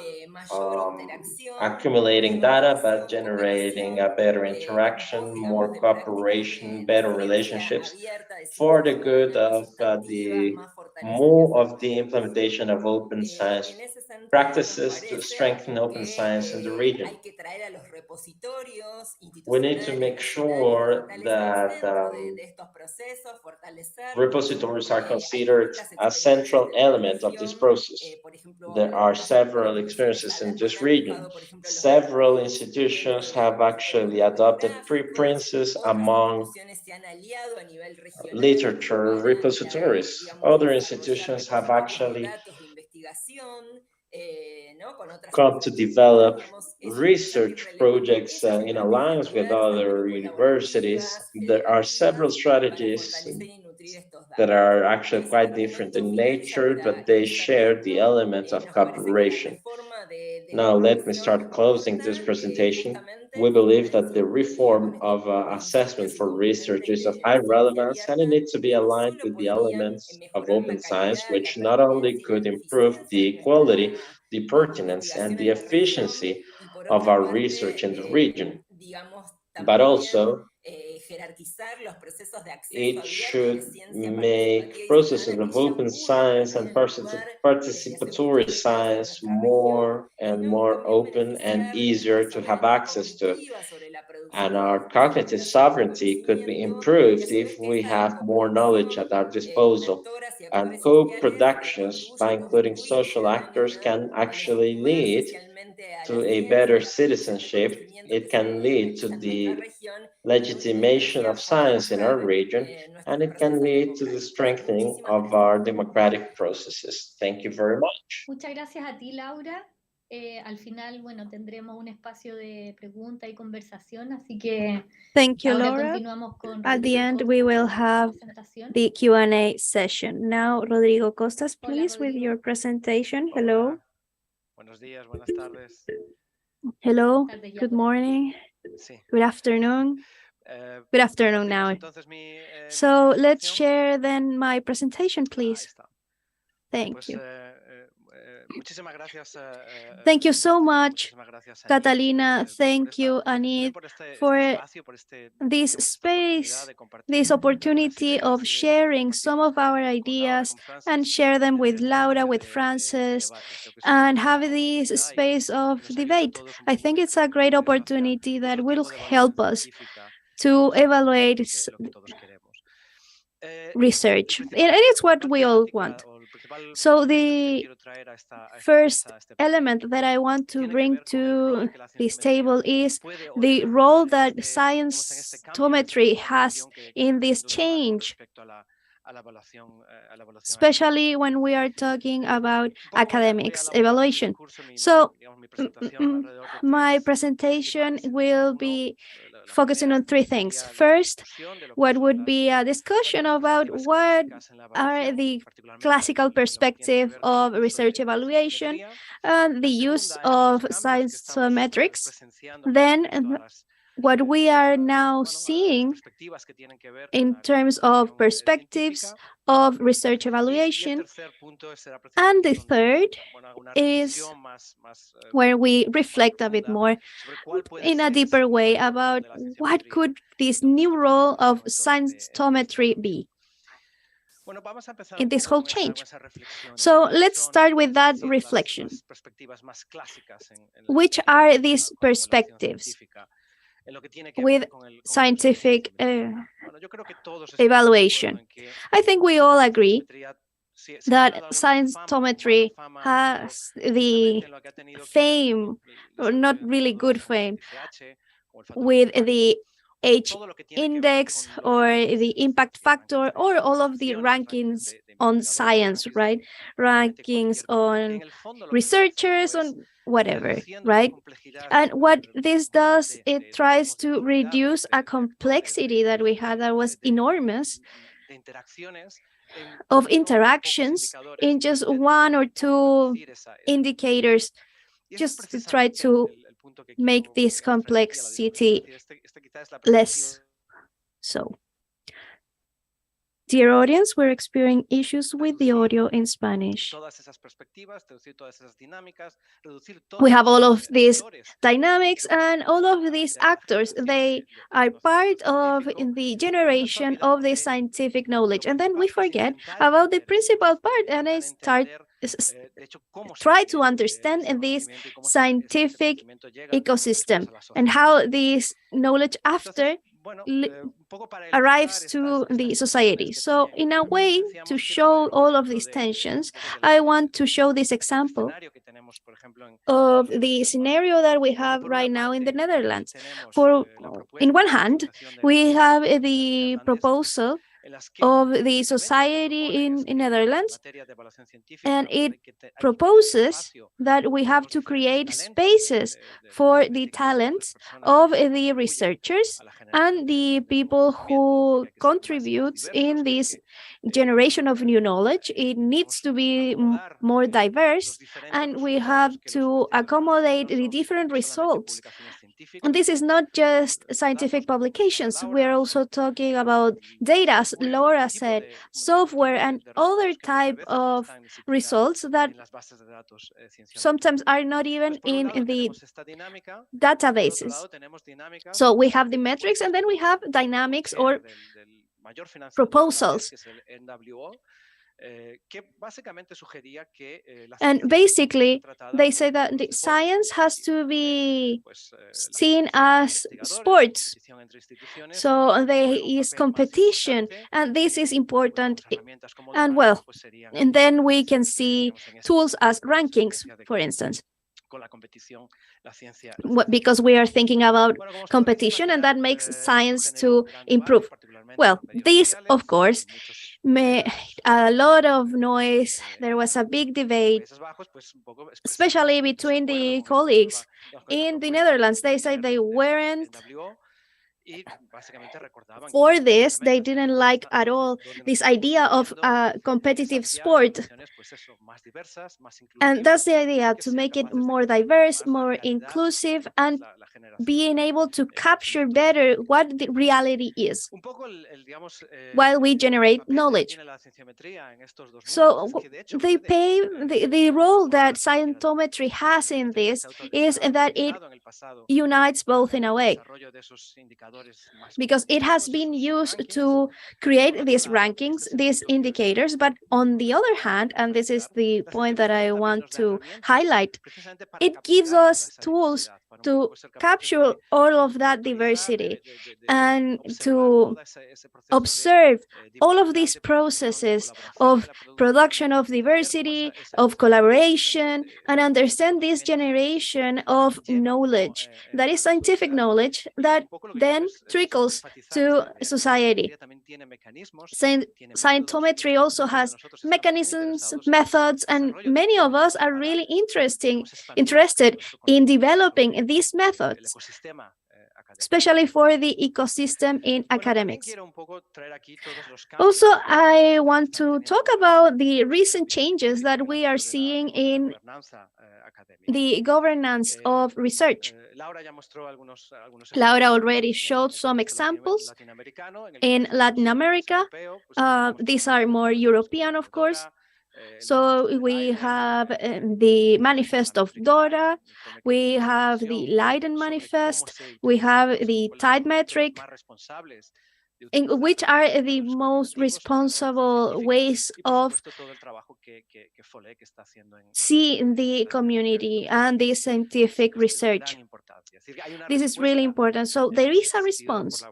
accumulating data, but generating a better interaction, more cooperation, better relationships for the good of more of the implementation of open science practices to strengthen open science in the region. We need to make sure that repositories are considered a central element of this process. There are several experiences in this region. Several institutions have actually adopted preprints among literature repositories. Other institutions have actually come to develop research projects in alliance with other universities. There are several strategies that are actually quite different in nature, but they share the element of cooperation. Now, let me start closing this presentation. We believe that the reform of assessment for research is of high relevance, and it needs to be aligned with the elements of open science, which not only could improve the quality, the pertinence, and the efficiency of our research in the region, but also it should make processes of open science and participatory science more and more open and easier to have access to. And our cognitive sovereignty could be improved if we have more knowledge at our disposal. And co-productions, by including social actors, can actually lead to a better citizenship. It can lead to the legitimation of science in our region, and it can lead to the strengthening of our democratic processes. Thank you very much. Muchas gracias a ti, Laura. Al final, bueno, tendremos un espacio de pregunta y conversación, así que Thank you, ahora Laura. continuamos con At the Rodrigo end, Costa we will con su have presentación. the Q&A session. Now, Rodrigo Costas, please, Hola, with Rodrigo. your presentation. Hello. Buenos días, buenas tardes. Hello. Tardes ya Good por aquí. morning. Sí. Good afternoon. Good afternoon now. Entonces mi So let's presentación. share then my presentation, Ahí please. está. Thank Pues, you. muchísimas gracias. Thank you so much, Muchísimas gracias, Anit, Catalina. por Thank esta- you, también Anit, por este for espacio, por this digamos, esta space, oportunidad de compartir this algunas opportunity ideas of y de sharing compartir some of our con Laura, ideas con Francis, and share them with el Laura, with de Francis, debate. Creo que es and una have buena this oportunidad y space of nos ayuda a debate. todos un I poco think it's a great hacia opportunity that otro will tipo de help evaluación us científica to que es evaluate lo que todos queremos. research. El And it's what we all temática want. o el principal So aspecto que the quiero traer a esta first mesa, a este panel, element that I want to tiene que bring ver con el rol to que la this cienciometría table is puede o the debe role jugar that en este cambio, en esta scientometry has transformación que in estamos this viendo de debate con change, respecto a la evaluación académica. especially when we are talking about Un poco voy a academics elaborar mi evaluation. discurso, So digamos, mi presentación alrededor de my tres presentation principales will ejes. be focusing on three things. First, what would be a discussion about what are the classical perspective of research evaluation and the use of science metrics. Then, what we are now seeing in terms of perspectives of research evaluation. And the third is where we reflect a bit more in a deeper way about what could this new role of scientometry be in this whole change. So let's start with that reflection. Which are these perspectives with scientific evaluation? I think we all agree that scientometry has the fame, or not really good fame, with the H index or the impact factor or all of the rankings on science, right? Rankings on researchers, on whatever, right? And what this does, it tries to reduce a complexity that we had that was enormous of interactions in just one or two indicators, just to try to make this complexity less so. Dear audience, we're experiencing issues with the audio in Spanish. We have all of these dynamics and all of these actors. They are part of the generation of the scientific knowledge. And then we forget about the principal part, and I try to understand this scientific ecosystem and how this knowledge after arrives to the society. So in a way, to show all of these tensions, I want to show this example of the scenario that we have right now in the Netherlands. In one hand, we have the proposal of the society in Netherlands, and it proposes that we have to create spaces for the talents of the researchers and the people who contribute in this generation of new knowledge. It needs to be more diverse, and we have to accommodate the different results. And this is not just scientific publications. We're also talking about data, as Laura said, software, and other type of results that sometimes are not even in the databases. So we have the metrics, and then we have dynamics or proposals. And basically, they say that the science has to be seen as sports. So there is competition, and this is important. And well, and then we can see tools as rankings, for instance, because we are thinking about competition, and that makes science to improve. Well, this, of course, made a lot of noise. There was a big debate, especially between the colleagues in the Netherlands. They said they weren't for this. They didn't like at all this idea of a competitive sport. And that's the idea, to make it more diverse, more inclusive, and being able to capture better what the reality is while we generate knowledge. So the role that scientometry has in this is that it unites both in a way, because it has been used to create these rankings, these indicators. But on the other hand, and this is the point that I want to highlight, it gives us tools to capture all of that diversity and to observe all of these processes of production of diversity, of collaboration, and understand this generation of knowledge that is scientific knowledge that then trickles to society. Scientometry also has mechanisms, methods, and many of us are really interested in developing these methods. especially for the ecosystem in academics. Also, I want to talk about the recent changes that we are seeing in the governance of research. Laura already showed some examples in Latin America. These are more European, of course. So we have the manifest of DORA, we have the Leiden manifest, we have the tide metric, which are the most responsible ways of seeing the community and the scientific research. This is really important. So there is a response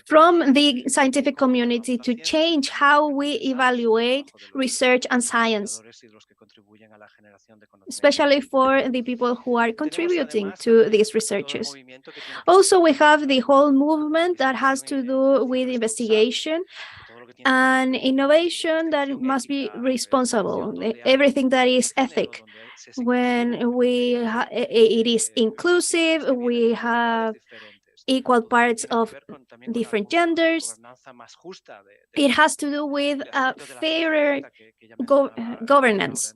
from the scientific community to change how we evaluate research and science, especially for the people who are contributing to these researches. Also, we have the whole movement that has to do with investigation and innovation that must be responsible, everything that is ethic. When it is inclusive, we have equal parts of different genders. It has to do with fairer governance.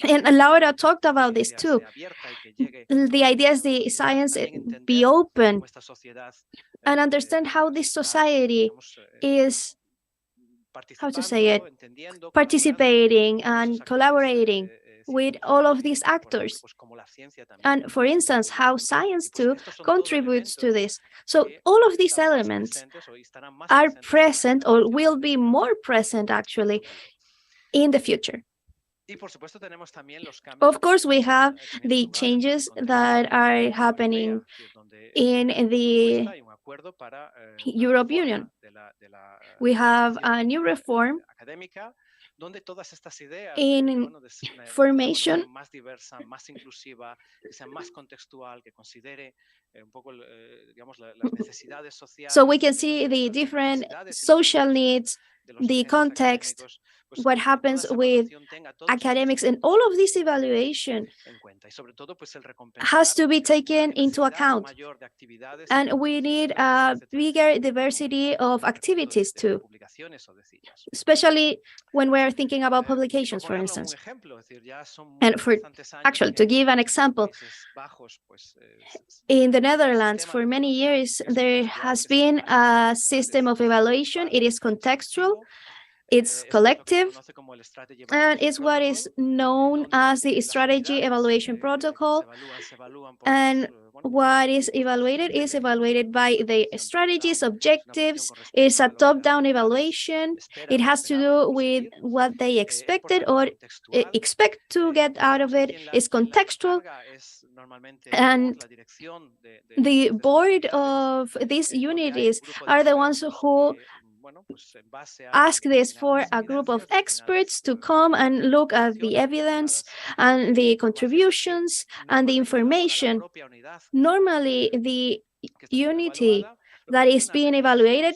And Laura talked about this too. The idea is the science be open and understand how this society is, how to say it, participating and collaborating with all of these actors. And for instance, how science too contributes to this. So all of these elements are present or will be more present actually in the future. Of course, we have the changes that are happening in the European Union. We have a new reform in formation. So we can see the different social needs, the context, what happens with academics, and all of this evaluation has to be taken into account. And we need a bigger diversity of activities too, especially when we're thinking about publications, for instance. And actually, to give an example, in the Netherlands, for many years, there has been a system of evaluation. It is contextual, it's collective, and it's what is known as the strategy evaluation protocol. And what is evaluated by the strategies, objectives. It's a top-down evaluation. It has to do with what they expected or expect to get out of it. It's contextual. And the board of these units are the ones who ask this for a group of experts to come and look at the evidence and the contributions and the information. Normally, the unity that is being evaluated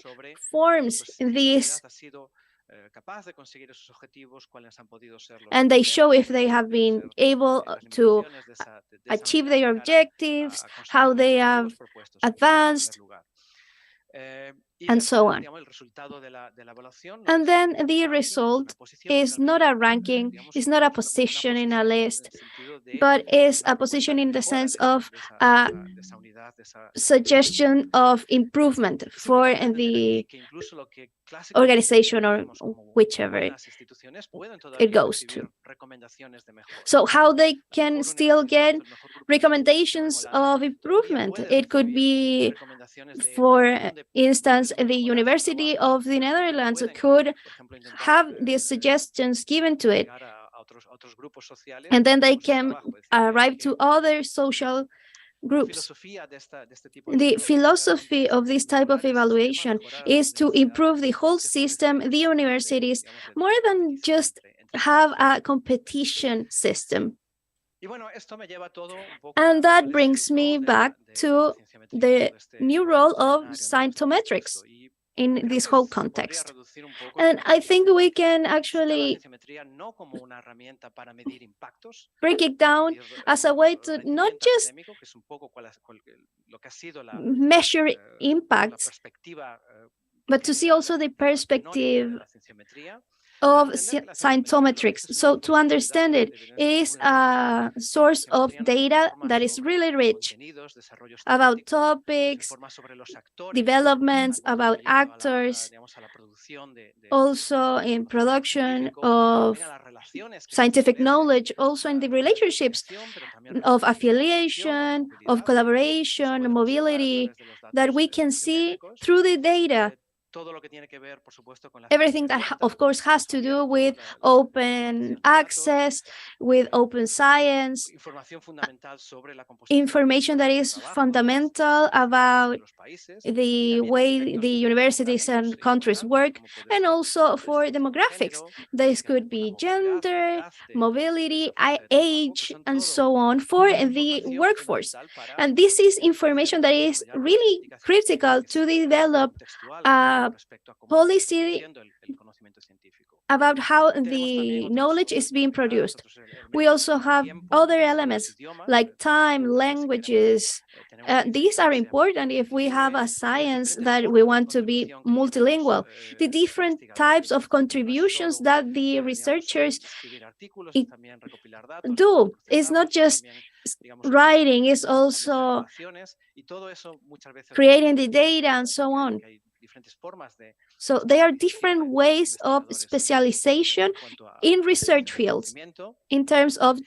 forms this, and they show if they have been able to achieve their objectives, how they have advanced, and so on. And then the result is not a ranking, it's not a position in a list, but is a position in the sense of a suggestion of improvement for the organization or whichever it goes to. So how they can still get recommendations of improvement? It could be, for instance, the University of the Netherlands could have these suggestions given to it, and then they can arrive to other social groups. The philosophy of this type of evaluation is to improve the whole system, the universities, more than just have a competition system. And that brings me back to the new role of scientometrics. in this whole context. And I think we can actually break it down as a way to not just measure impacts, but to see also the perspective of scientometrics. So to understand it, it is a source of data that is really rich about topics, developments, about actors, also in production of scientific knowledge, also in the relationships of affiliation, of collaboration, mobility, that we can see through the data. Everything that, of course, has to do with open access, with open science, information that is fundamental about the way the universities and countries work, and also for demographics. This could be gender, mobility, age, and so on for the workforce. And this is information that is really critical to develop a policy about how the knowledge is being produced. We also have other elements like time, languages. These are important if we have a science that we want to be multilingual. The different types of contributions that the researchers do is not just writing, it's also creating the data and so on. So there are different ways of specialization in research fields in terms of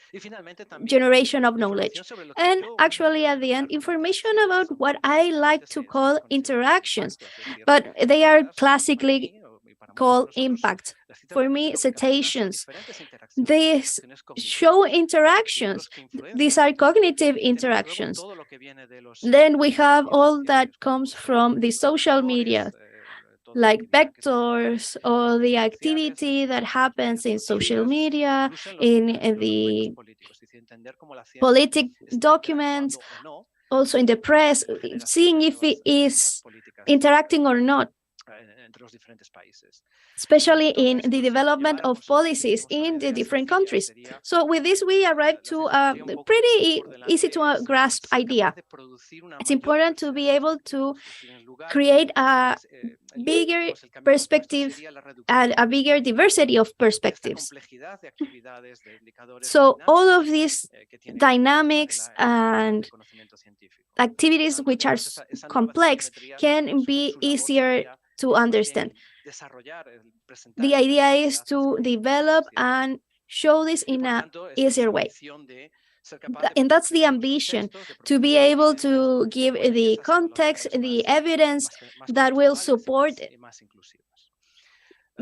generation of knowledge. And actually, at the end, information about what I like to call interactions, but they are classically called impact. For me, citations. These show interactions. These are cognitive interactions. Then we have all that comes from the social media, like vectors or the activity that happens in social media, in the politic documents, also in the press, seeing if it is interacting or not, especially in the development of policies in the different countries. So with this, we arrive to a pretty easy to grasp idea. It's important to be able to create a bigger perspective and a bigger diversity of perspectives. So all of these dynamics and activities which are complex can be easier to understand. The idea is to develop and show this in an easier way. And that's the ambition, to be able to give the context, the evidence that will support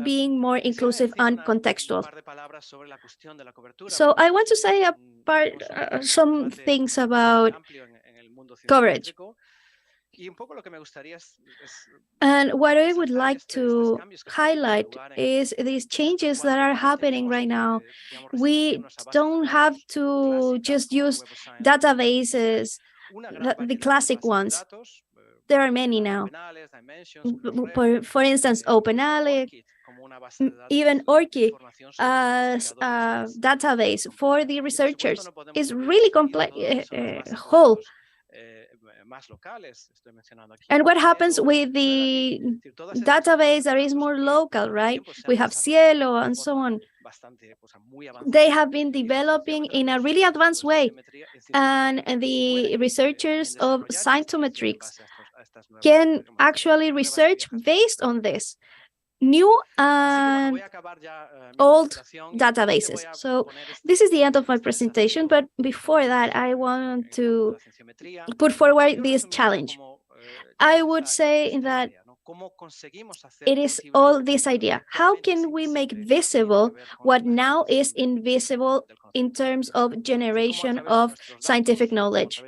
being more inclusive and contextual. So I want to say some things about coverage. And what I would like to highlight is these changes that are happening right now. We don't have to just use databases, the classic ones. There are many now. For instance, OpenALEC, even ORCID as a database for the researchers is really complex whole. And what happens with the database that is more local, right? We have Cielo and so on. They have been developing in a really advanced way. And the researchers of scientometrics can actually research based on this. New and old databases. So this is the end of my presentation, but before that, I want to put forward this challenge. I would say that it is all this idea. How can we make visible what now is invisible in terms of generation of scientific knowledge?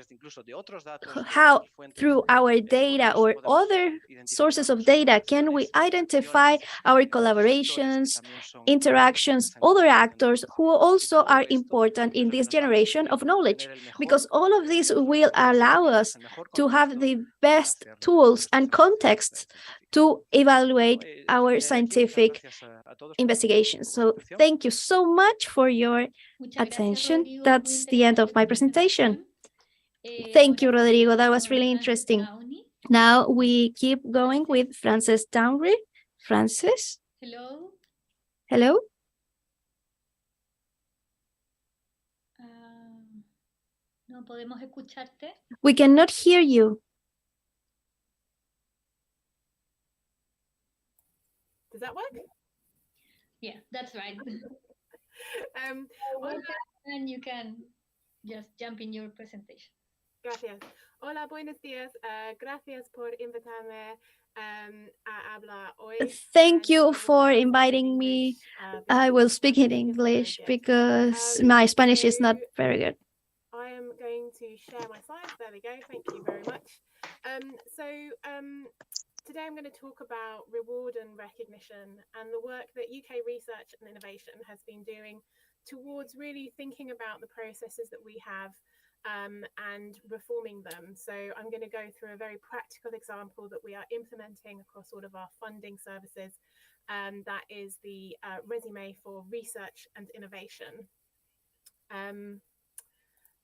How, through our data or other sources of data, can we identify our collaborations, interactions, other actors who also are important in this generation of knowledge? Because all of this will allow us to have the best tools and contexts to evaluate our scientific investigations. So thank you so much for your attention. That's the end of my presentation. Thank you, Rodrigo. That was really interesting. Now we keep going with Frances Downry. Frances? Hello. Hello? No podemos escucharte. We cannot hear you. Does that work? Yeah, that's right. Hola. And you can just jump in your presentation. Gracias. Hola, buenos días. Gracias por invitarme a hablar hoy. Thank you for inviting me. I will speak in English because my Spanish is not very good. I am going to share my slides. There we go. Thank you very much. Today I'm going to talk about reward and recognition and the work that UK Research and Innovation has been doing towards really thinking about the processes that we have and reforming them. So I'm going to go through a very practical example that we are implementing across all of our funding services. That is the resume for research and innovation.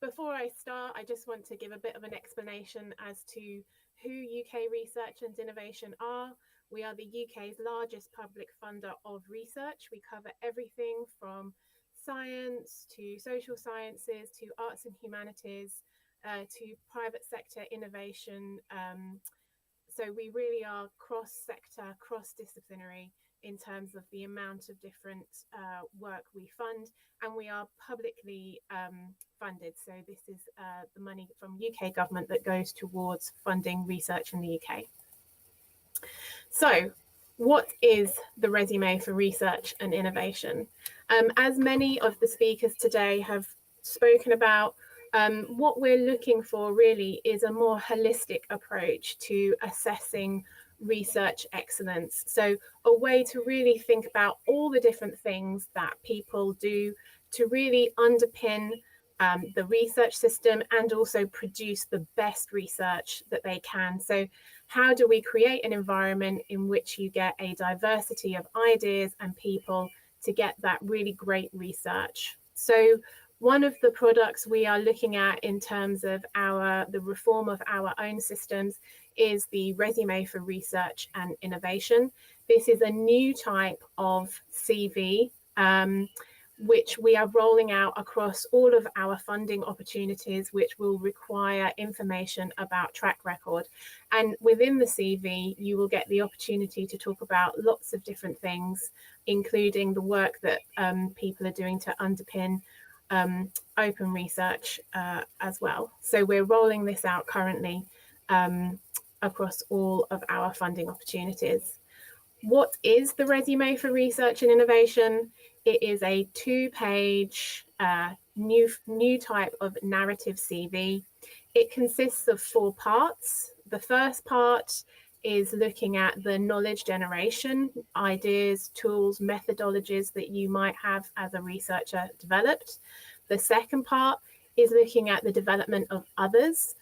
Before I start, I just want to give a bit of an explanation as to who UK Research and Innovation are. We are the UK's largest public funder of research. We cover everything from science to social sciences to arts and humanities to private sector innovation. So we really are cross-sector, cross-disciplinary in terms of the amount of different work we fund, and we are publicly funded. So this is the money from UK government that goes towards funding research in the UK. So what is the resume for research and innovation? As many of the speakers today have spoken about, what we're looking for really is a more holistic approach to assessing research excellence. So a way to really think about all the different things that people do to really underpin the research system and also produce the best research that they can. So how do we create an environment in which you get a diversity of ideas and people to get that really great research? So one of the products we are looking at in terms of the reform of our own systems is the resume for research and innovation. This is a new type of CV, which we are rolling out across all of our funding opportunities, which will require information about track record. And within the CV, you will get the opportunity to talk about lots of different things, including the work that people are doing to underpin open research as well. So we're rolling this out currently across all of our funding opportunities. What is the resume for research and innovation? It is a 2-page new type of narrative CV. It consists of 4 parts. The first part is looking at the knowledge generation, ideas, tools, methodologies that you might have as a researcher developed. The second part is looking at the development of others,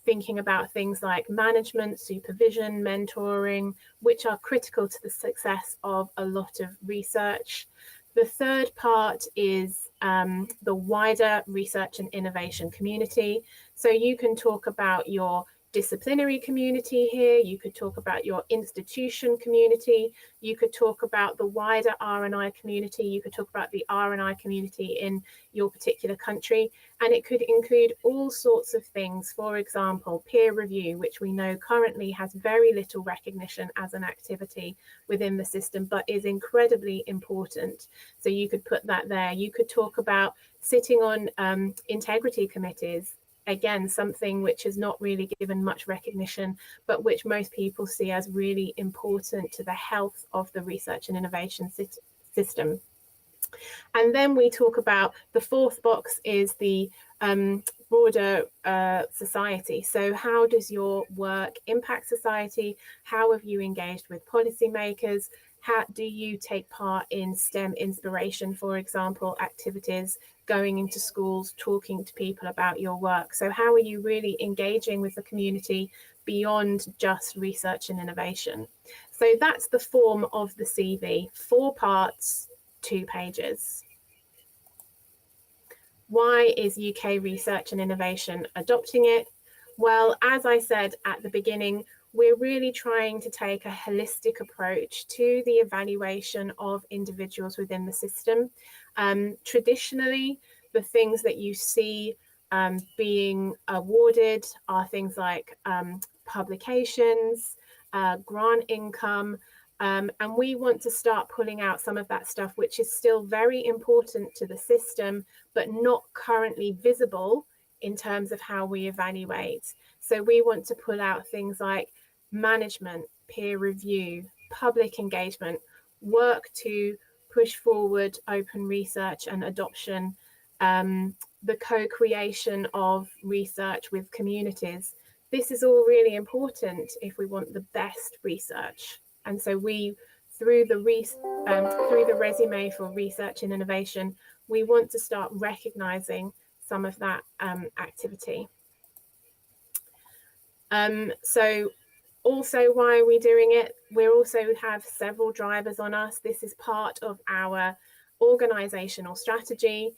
thinking about things like management, supervision, mentoring, which are critical to the success of a lot of research. The third part is the wider research and innovation community. So you can talk about your disciplinary community here, you could talk about your institution community, you could talk about the wider R&I community, you could talk about the R&I community in your particular country, and it could include all sorts of things. For example, peer review, which we know currently has very little recognition as an activity within the system, but is incredibly important. So you could put that there. You could talk about sitting on integrity committees. Again, something which is not really given much recognition, but which most people see as really important to the health of the research and innovation system. And then we talk about the fourth box is the broader society. So how does your work impact society? How have you engaged with policymakers? How do you take part in STEM inspiration, for example, activities, going into schools, talking to people about your work? So how are you really engaging with the community, beyond just research and innovation. So that's the form of the CV, 4 parts, 2 pages. Why is UK research and innovation adopting it? Well, as I said at the beginning, we're really trying to take a holistic approach to the evaluation of individuals within the system. Traditionally, the things that you see being awarded are things like publications, grant income, and we want to start pulling out some of that stuff, which is still very important to the system, but not currently visible in terms of how we evaluate. So we want to pull out things like management, peer review, public engagement, work to push forward open research and adoption, the co-creation of research with communities. This is all really important if we want the best research. And so we, through the resume for research and innovation, we want to start recognizing some of that activity. So also, why are we doing it? We also have several drivers on us. This is part of our organizational strategy,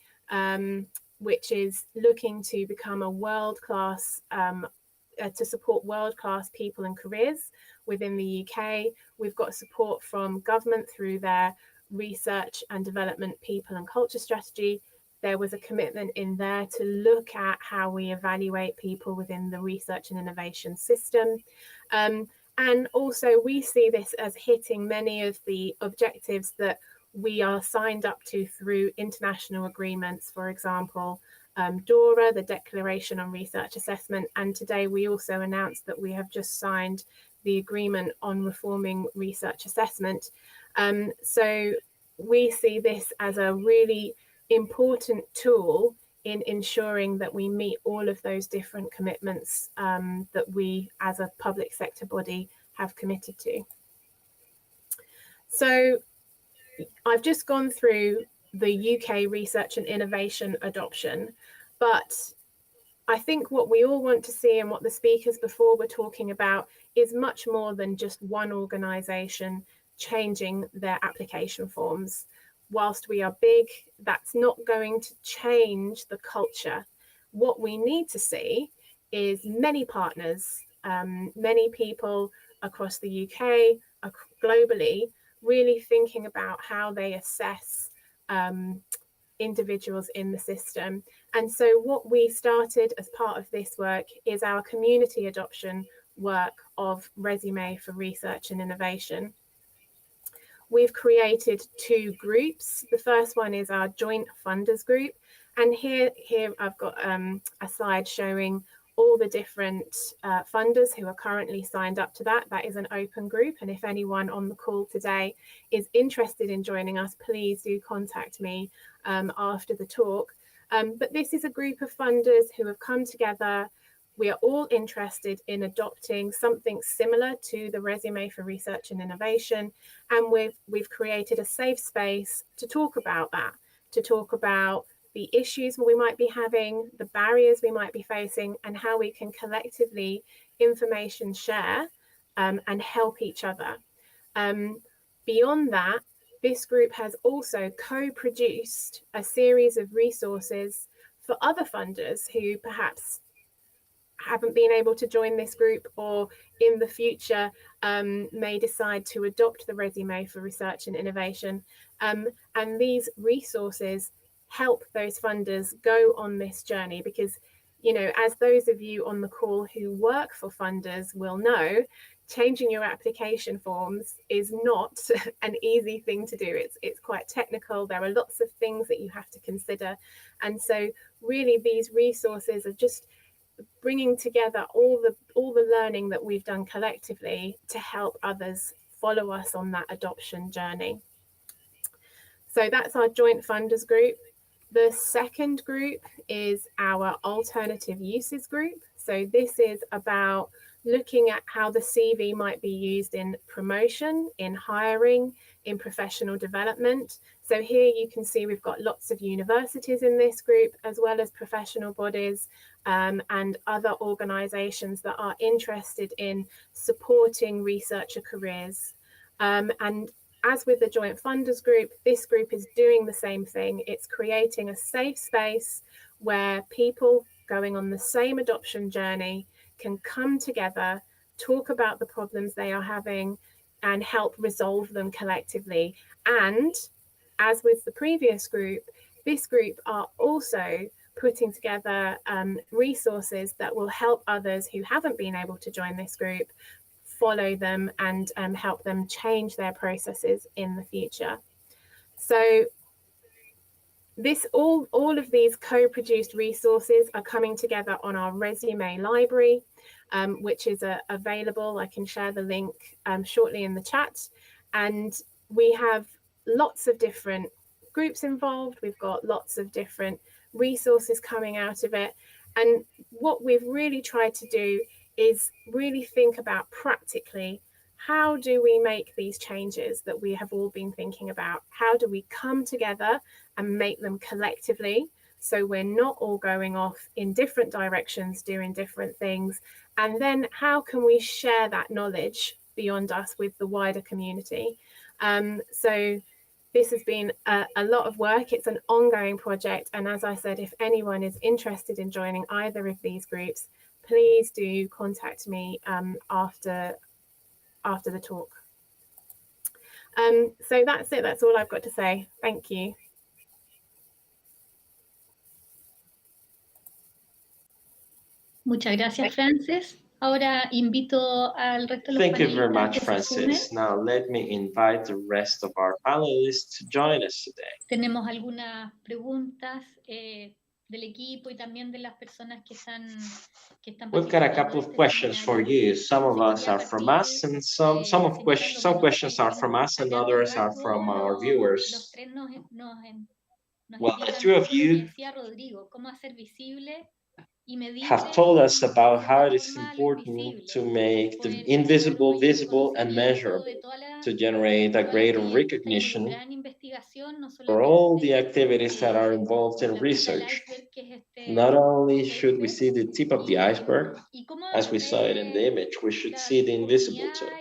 which is looking to become a world-class, to support world-class people and careers within the UK. We've got support from government through their research and development people and culture strategy. There was a commitment in there to look at how we evaluate people within the research and innovation system. And also we see this as hitting many of the objectives that we are signed up to through international agreements, for example, DORA, the Declaration on Research Assessment. And today we also announced that we have just signed the agreement on reforming research assessment. So we see this as a really important tool in ensuring that we meet all of those different commitments that we as a public sector body have committed to. So I've just gone through the UK research and innovation adoption, but I think what we all want to see and what the speakers before were talking about is much more than just one organisation changing their application forms. Whilst we are big, that's not going to change the culture. What we need to see is many partners, many people across the UK, globally, really thinking about how they assess individuals in the system. And so what we started as part of this work is our community adoption work of Resume for Research and Innovation. We've created 2 groups. The first one is our joint funders group. And here I've got a slide showing all the different funders who are currently signed up to that. That is an open group. And if anyone on the call today is interested in joining us, please do contact me after the talk. But this is a group of funders who have come together. We are all interested in adopting something similar to the Resume for Research and Innovation. And we've created a safe space to talk about that, to talk about the issues we might be having, the barriers we might be facing, and how we can collectively information share and help each other. Beyond that, this group has also co-produced a series of resources for other funders who perhaps haven't been able to join this group or in the future may decide to adopt the Resume for Research and Innovation. And these resources help those funders go on this journey because, you know, as those of you on the call who work for funders will know, changing your application forms is not an easy thing to do. It's quite technical. There are lots of things that you have to consider. And so really these resources are just bringing together all the learning that we've done collectively to help others follow us on that adoption journey. So that's our joint funders group. The second group is our alternative uses group. So this is about looking at how the CV might be used in promotion, in hiring, in professional development. So here you can see we've got lots of universities in this group, as well as professional bodies and other organisations that are interested in supporting researcher careers. And as with the Joint Funders Group, this group is doing the same thing. It's creating a safe space where people going on the same adoption journey can come together, talk about the problems they are having, and help resolve them collectively. And as with the previous group, this group are also putting together resources that will help others who haven't been able to join this group follow them and help them change their processes in the future. So this all of these co-produced resources are coming together on our resume library, which is available. I can share the link shortly in the chat. And we have lots of different groups involved. We've got lots of different resources coming out of it. And what we've really tried to do is really think about practically, how do we make these changes that we have all been thinking about? How do we come together and make them collectively, so we're not all going off in different directions doing different things? And then how can we share that knowledge beyond us with the wider community? So this has been a lot of work. It's an ongoing project, and as I said, if anyone is interested in joining either of these groups, please do contact me after the talk. So that's it. That's all I've got to say. Thank you. Muchas gracias, Frances. Ahora invito al resto de los Thank you very panelistas much, que se Francis. sumen. Now let me invite the rest of our panelists to join us today. Tenemos algunas preguntas del equipo y también de las personas que están We've got a couple of questions for you. Some of us are from us, and some questions are from us, and others are from our viewers. Well, the two of you have told us about how it is important to make the invisible visible and measurable, to generate a greater recognition for all the activities that are involved in research. Not only should we see the tip of the iceberg, as we saw it in the image, we should see the invisible too.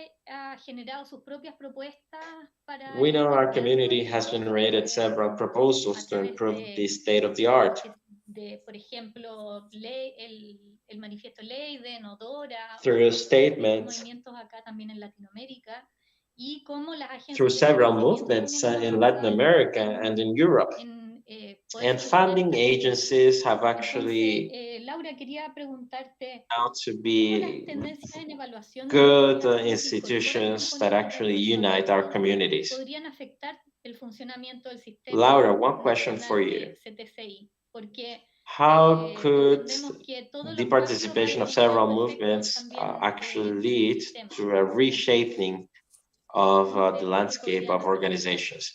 We know our community has generated several proposals to improve the state of the art. Through statements, through several movements in Latin America and in Europe. And funding agencies have actually out to be good institutions that actually unite our communities. Laura, one question for you. How could the participation of several movements actually lead to a reshaping of the landscape of organizations?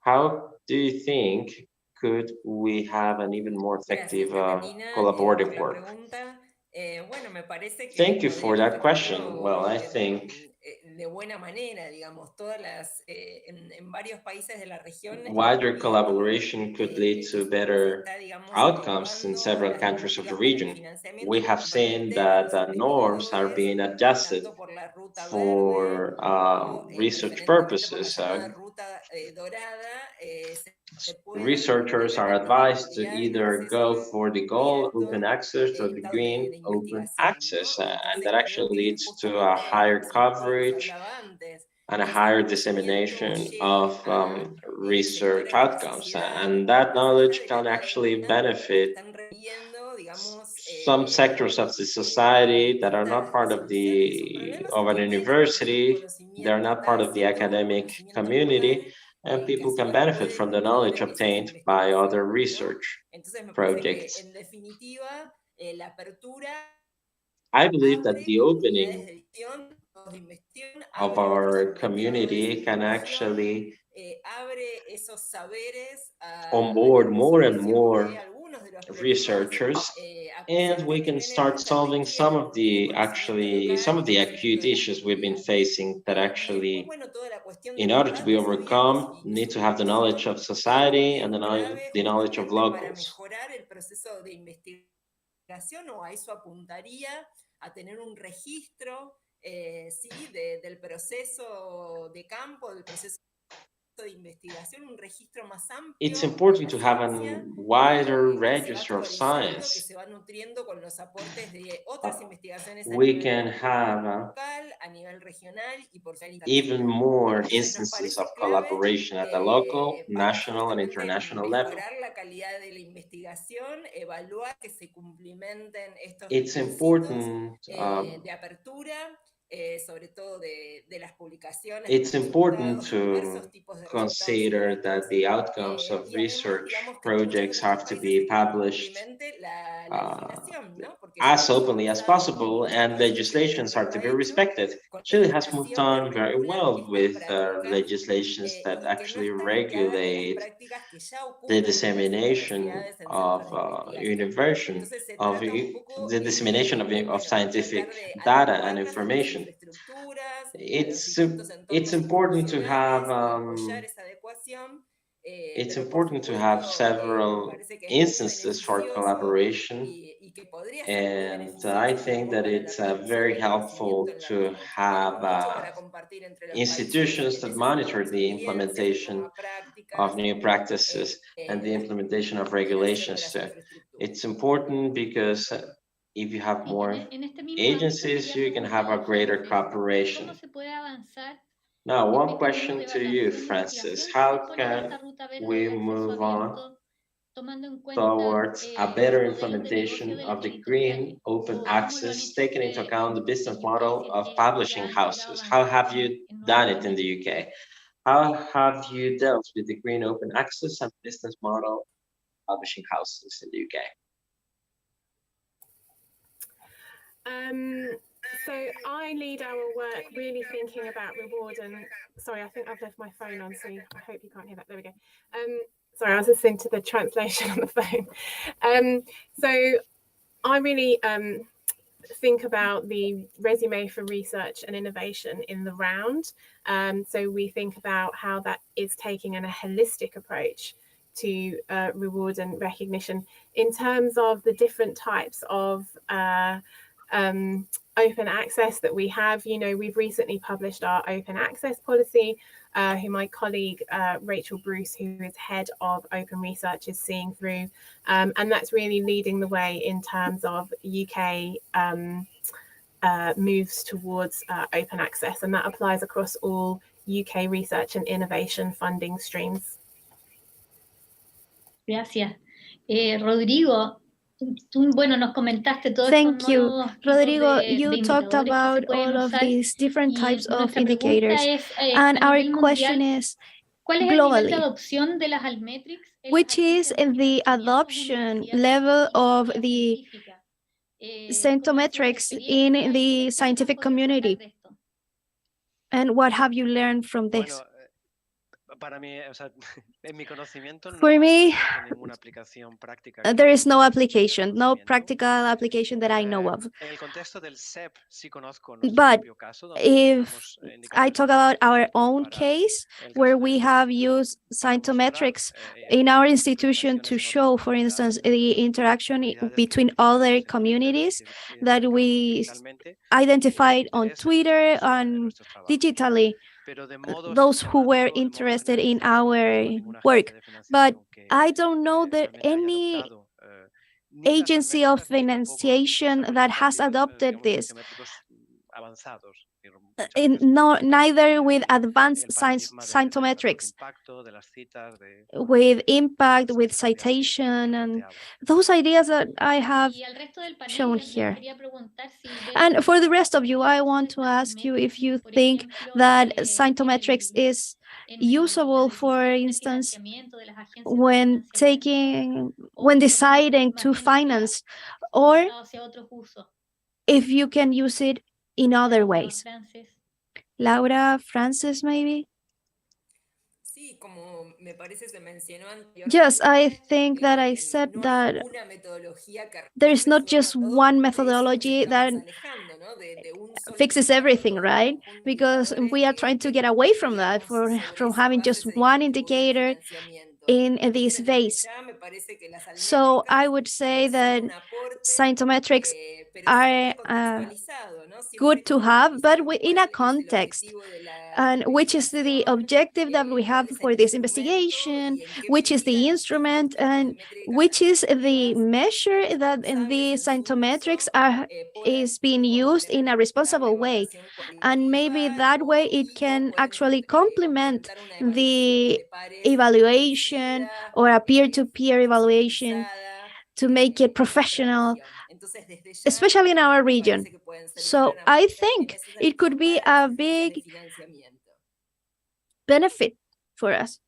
How do you think could we have an even more effective collaborative work? Thank you for that question. Well, I think wider collaboration could lead to better outcomes in several countries of the region. We have seen that the norms are being adjusted for research purposes. Researchers are advised to either go for the gold open access or the green open access, and that actually leads to a higher coverage and a higher dissemination of research outcomes. And that knowledge can actually benefit some sectors of the society that are not part of an university, they're not part of the academic community, and people can benefit from the knowledge obtained by other research projects. I believe that the opening of our community can actually onboard more and more researchers, and we can start solving some of the acute issues we've been facing that actually, in order to be overcome, need to have the knowledge of society and the knowledge of locals. O a eso apuntaría, a tener un registro, sí, del proceso de campo, del proceso de investigación, un registro más amplio. It's important to have a wider register of science. Que se va nutriendo con los aportes de otras investigaciones we can have a nivel regional y por even more instances of collaboration at the local, national, and international level. La calidad de la investigación, evaluar que se cumplimenten estos it's important de apertura, sobre todo de las publicaciones. It's important to consider that the outcomes of research projects have to be published as openly as possible, and legislations are to be respected. Chile has moved on very well with legislations that actually regulate the dissemination of the dissemination of scientific data and information. It's important to have several instances for collaboration, and I think that it's very helpful to have institutions that monitor the implementation of new practices and the implementation of regulations too. It's important because if you have more agencies, you can have a greater cooperation. Now, one question to you, Francis. How can we move on towards a better implementation of the green open access, taking into account the business model of publishing houses? How have you done it in the UK? How have you dealt with the green open access and business model of publishing houses in the UK? So I lead our work really thinking about reward and, sorry, I think I've left my phone on, so I hope you can't hear that. There we go. Sorry, I was listening to the translation on the phone. So I really think about the resume for research and innovation in the round. So we think about how that is taking a holistic approach to reward and recognition in terms of the different types of open access that we have. You know, we've recently published our open access policy, who my colleague Rachel Bruce, who is head of open research, is seeing through, and that's really leading the way in terms of UK moves towards open access, and that applies across all UK research and innovation funding streams. Gracias. Rodrigo, nos comentaste todo. Thank you, Rodrigo. You talked about all of these different types of indicators, and our question is globally, which is the adoption level of the centometrics in the scientific community, and what have you learned from this? For me, there is no application, no practical application that I know of. But if I talk about our own case, where we have used cytometrics in our institution to show, for instance, the interaction between other communities that we identified on Twitter and digitally, those who were interested in our work. But I don't know that any agency of financiation that has adopted this, neither with advanced cytometrics, with impact, with citation, and those ideas that I have shown here. And for the rest of you, I want to ask you if you think that cytometrics is usable, for instance, when deciding to finance, or if you can use it in other ways. Laura, Francis, maybe? Yes, I think that I said that there is not just one methodology that fixes everything, right? Because we are trying to get away from that, from having just one indicator in this vase. So I would say that scientometrics are good to have, but in a context, and which is the objective that we have for this investigation, which is the instrument, and which is the measure that in the scientometrics is being used in a responsible way. And maybe that way it can actually complement the evaluation or a peer-to-peer evaluation to make it professional, especially in our region. So I think it could be a big benefit for us.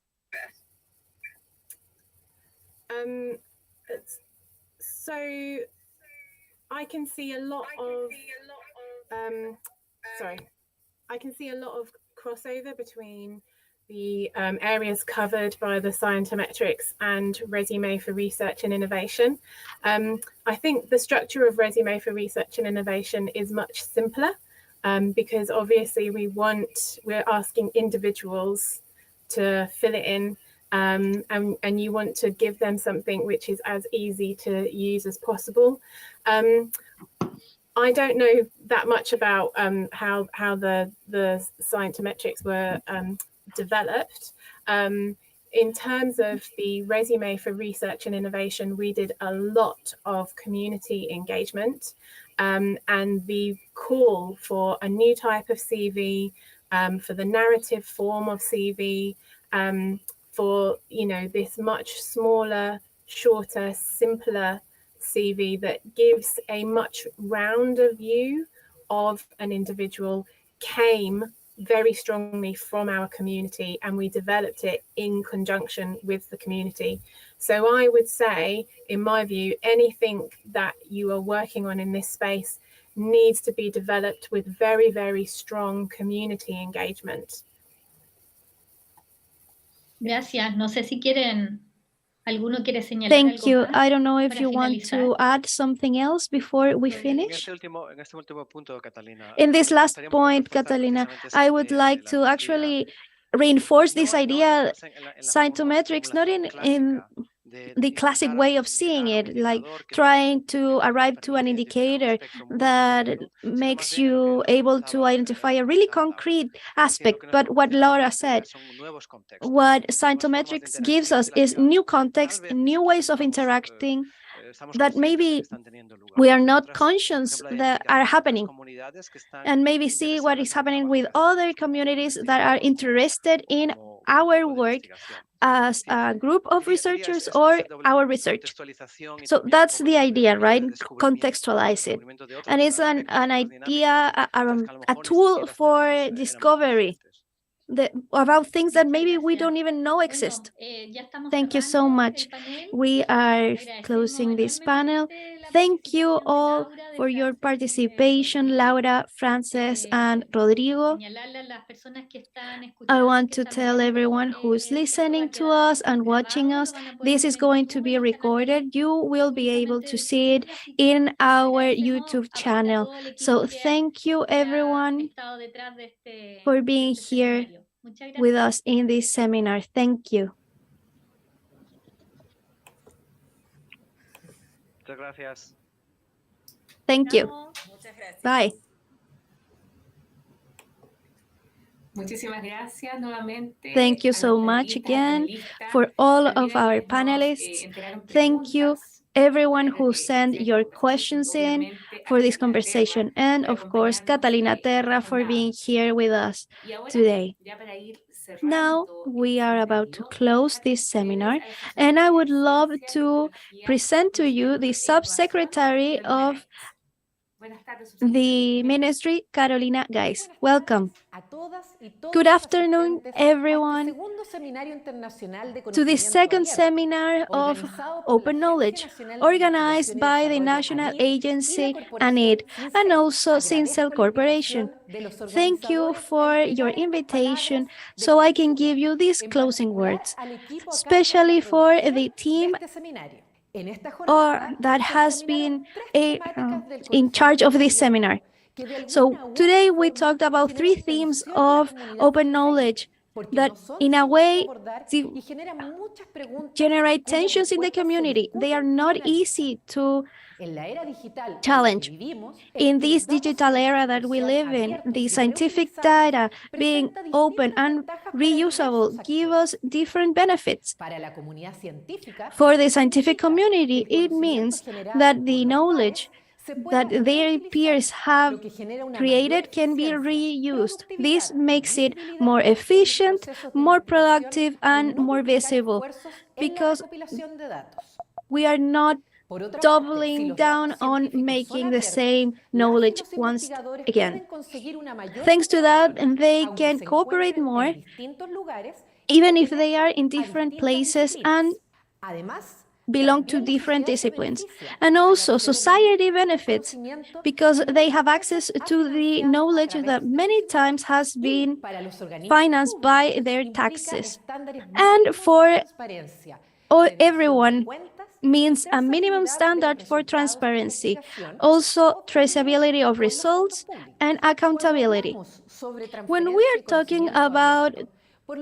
So I can see a lot of I can see a lot of crossover between the areas covered by the scientometrics and resume for research and innovation. I think the structure of resume for research and innovation is much simpler because obviously we're asking individuals to fill it in and you want to give them something which is as easy to use as possible. I don't know that much about how the scientometrics were developed. In terms of the resume for research and innovation, we did a lot of community engagement and the call for a new type of CV, for the narrative form of CV, for this much smaller, shorter, simpler CV that gives a much rounder view of an individual came very strongly from our community, and we developed it in conjunction with the community. So I would say, in my view, anything that you are working on in this space needs to be developed with very, very strong community engagement. Gracias. No sé si quieren... Thank you. I don't know if you want to add something else before we finish. In this last point, Catalina, I would like to actually reinforce this idea, scientometrics, not in the classic way of seeing it, like trying to arrive to an indicator that makes you able to identify a really concrete aspect. But what Laura said, what scientometrics gives us is new context, new ways of interacting that maybe we are not conscious that are happening, and maybe see what is happening with other communities that are interested in our work as a group of researchers or our research. So that's the idea, right? Contextualize it. And it's an idea, a tool for discovery about things that maybe we don't even know exist. Thank you so much. We are closing this panel. Thank you all for your participation, Laura, Frances, and Rodrigo. I want to tell everyone who's listening to us and watching us, this is going to be recorded. You will be able to see it in our YouTube channel. So thank you, everyone, for being here with us in this seminar. Thank you. Muchas gracias. Thank you. Bye. Thank you so much again for all of our panelists. Thank you, everyone who sent your questions in for this conversation. And of course, Catalina Terra for being here with us today. Now we are about to close this seminar, and I would love to present to you the Subsecretary of the ministry, Carolina Geis. Welcome. Good afternoon, everyone, to the second seminar of Open Knowledge, organized by the National Agency ANID and also Sincel Corporation. Thank you for your invitation so I can give you these closing words, especially for the team that has been in charge of this seminar. So today we talked about three themes of open knowledge that in a way generate tensions in the community. They are not easy to challenge. In this digital era that we live in, the scientific data being open and reusable give us different benefits. For the scientific community, it means that the knowledge that their peers have created can be reused. This makes it more efficient, more productive, and more visible because we are not doubling down on making the same knowledge once again. Thanks to that, they can cooperate more, even if they are in different places and belong to different disciplines. And also society benefits because they have access to the knowledge that many times has been financed by their taxes. And for everyone means a minimum standard for transparency, also traceability of results and accountability. When we are talking about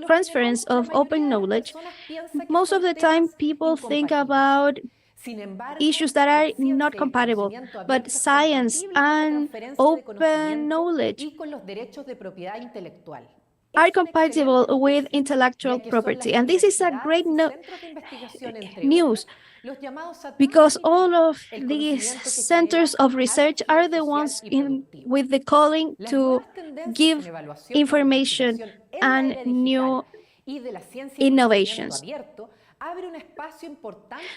transference of open knowledge, most of the time people think about issues that are not compatible, but science and open knowledge are compatible with intellectual property. And this is a great news because all of these centers of research are the ones with the calling to give information and new innovations.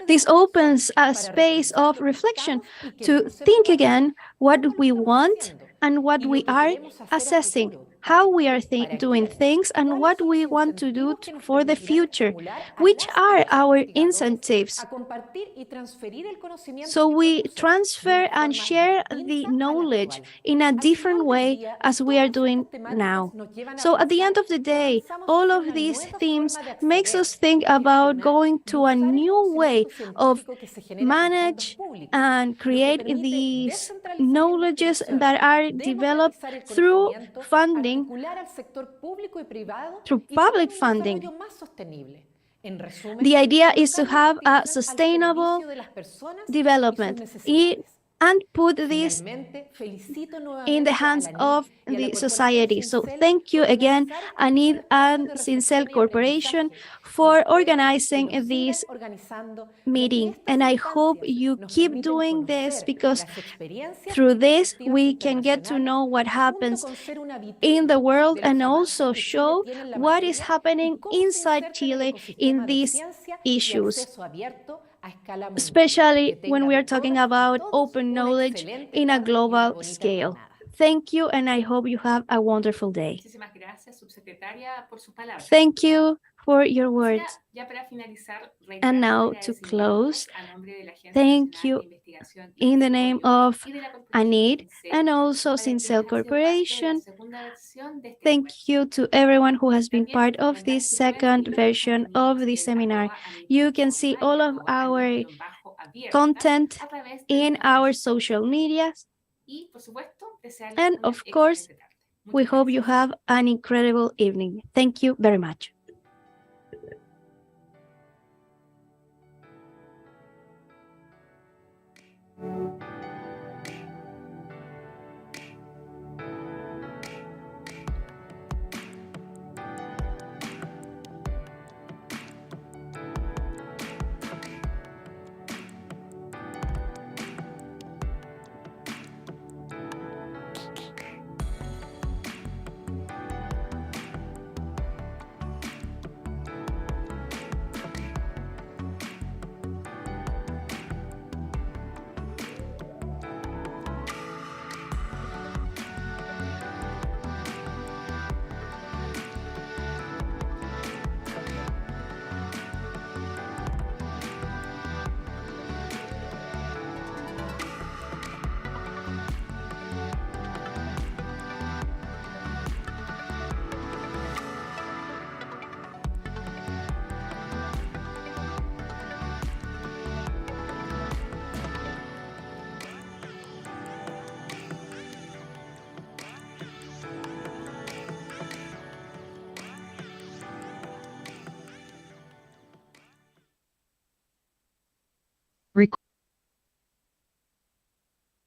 This opens a space of reflection to think again what we want and what we are assessing, how we are doing things and what we want to do for the future, which are our incentives. So we transfer and share the knowledge in a different way as we are doing now. So at the end of the day, all of these themes makes us think about going to a new way of manage and create these knowledges that are developed through funding, through public funding. The idea is to have a sustainable development and put this in the hands of the society. So thank you again, ANID and Sincel Corporation, for organizing this meeting. And I hope you keep doing this because through this, we can get to know what happens in the world and also show what is happening inside Chile in these issues, especially when we are talking about open knowledge in a global scale. Thank you, and I hope you have a wonderful day. Thank you for your words. And now to close, thank you in the name of ANID and also Sincel Corporation. Thank you to everyone who has been part of this second version of the seminar. You can see all of our content in our social medias. And of course, we hope you have an incredible evening. Thank you very much.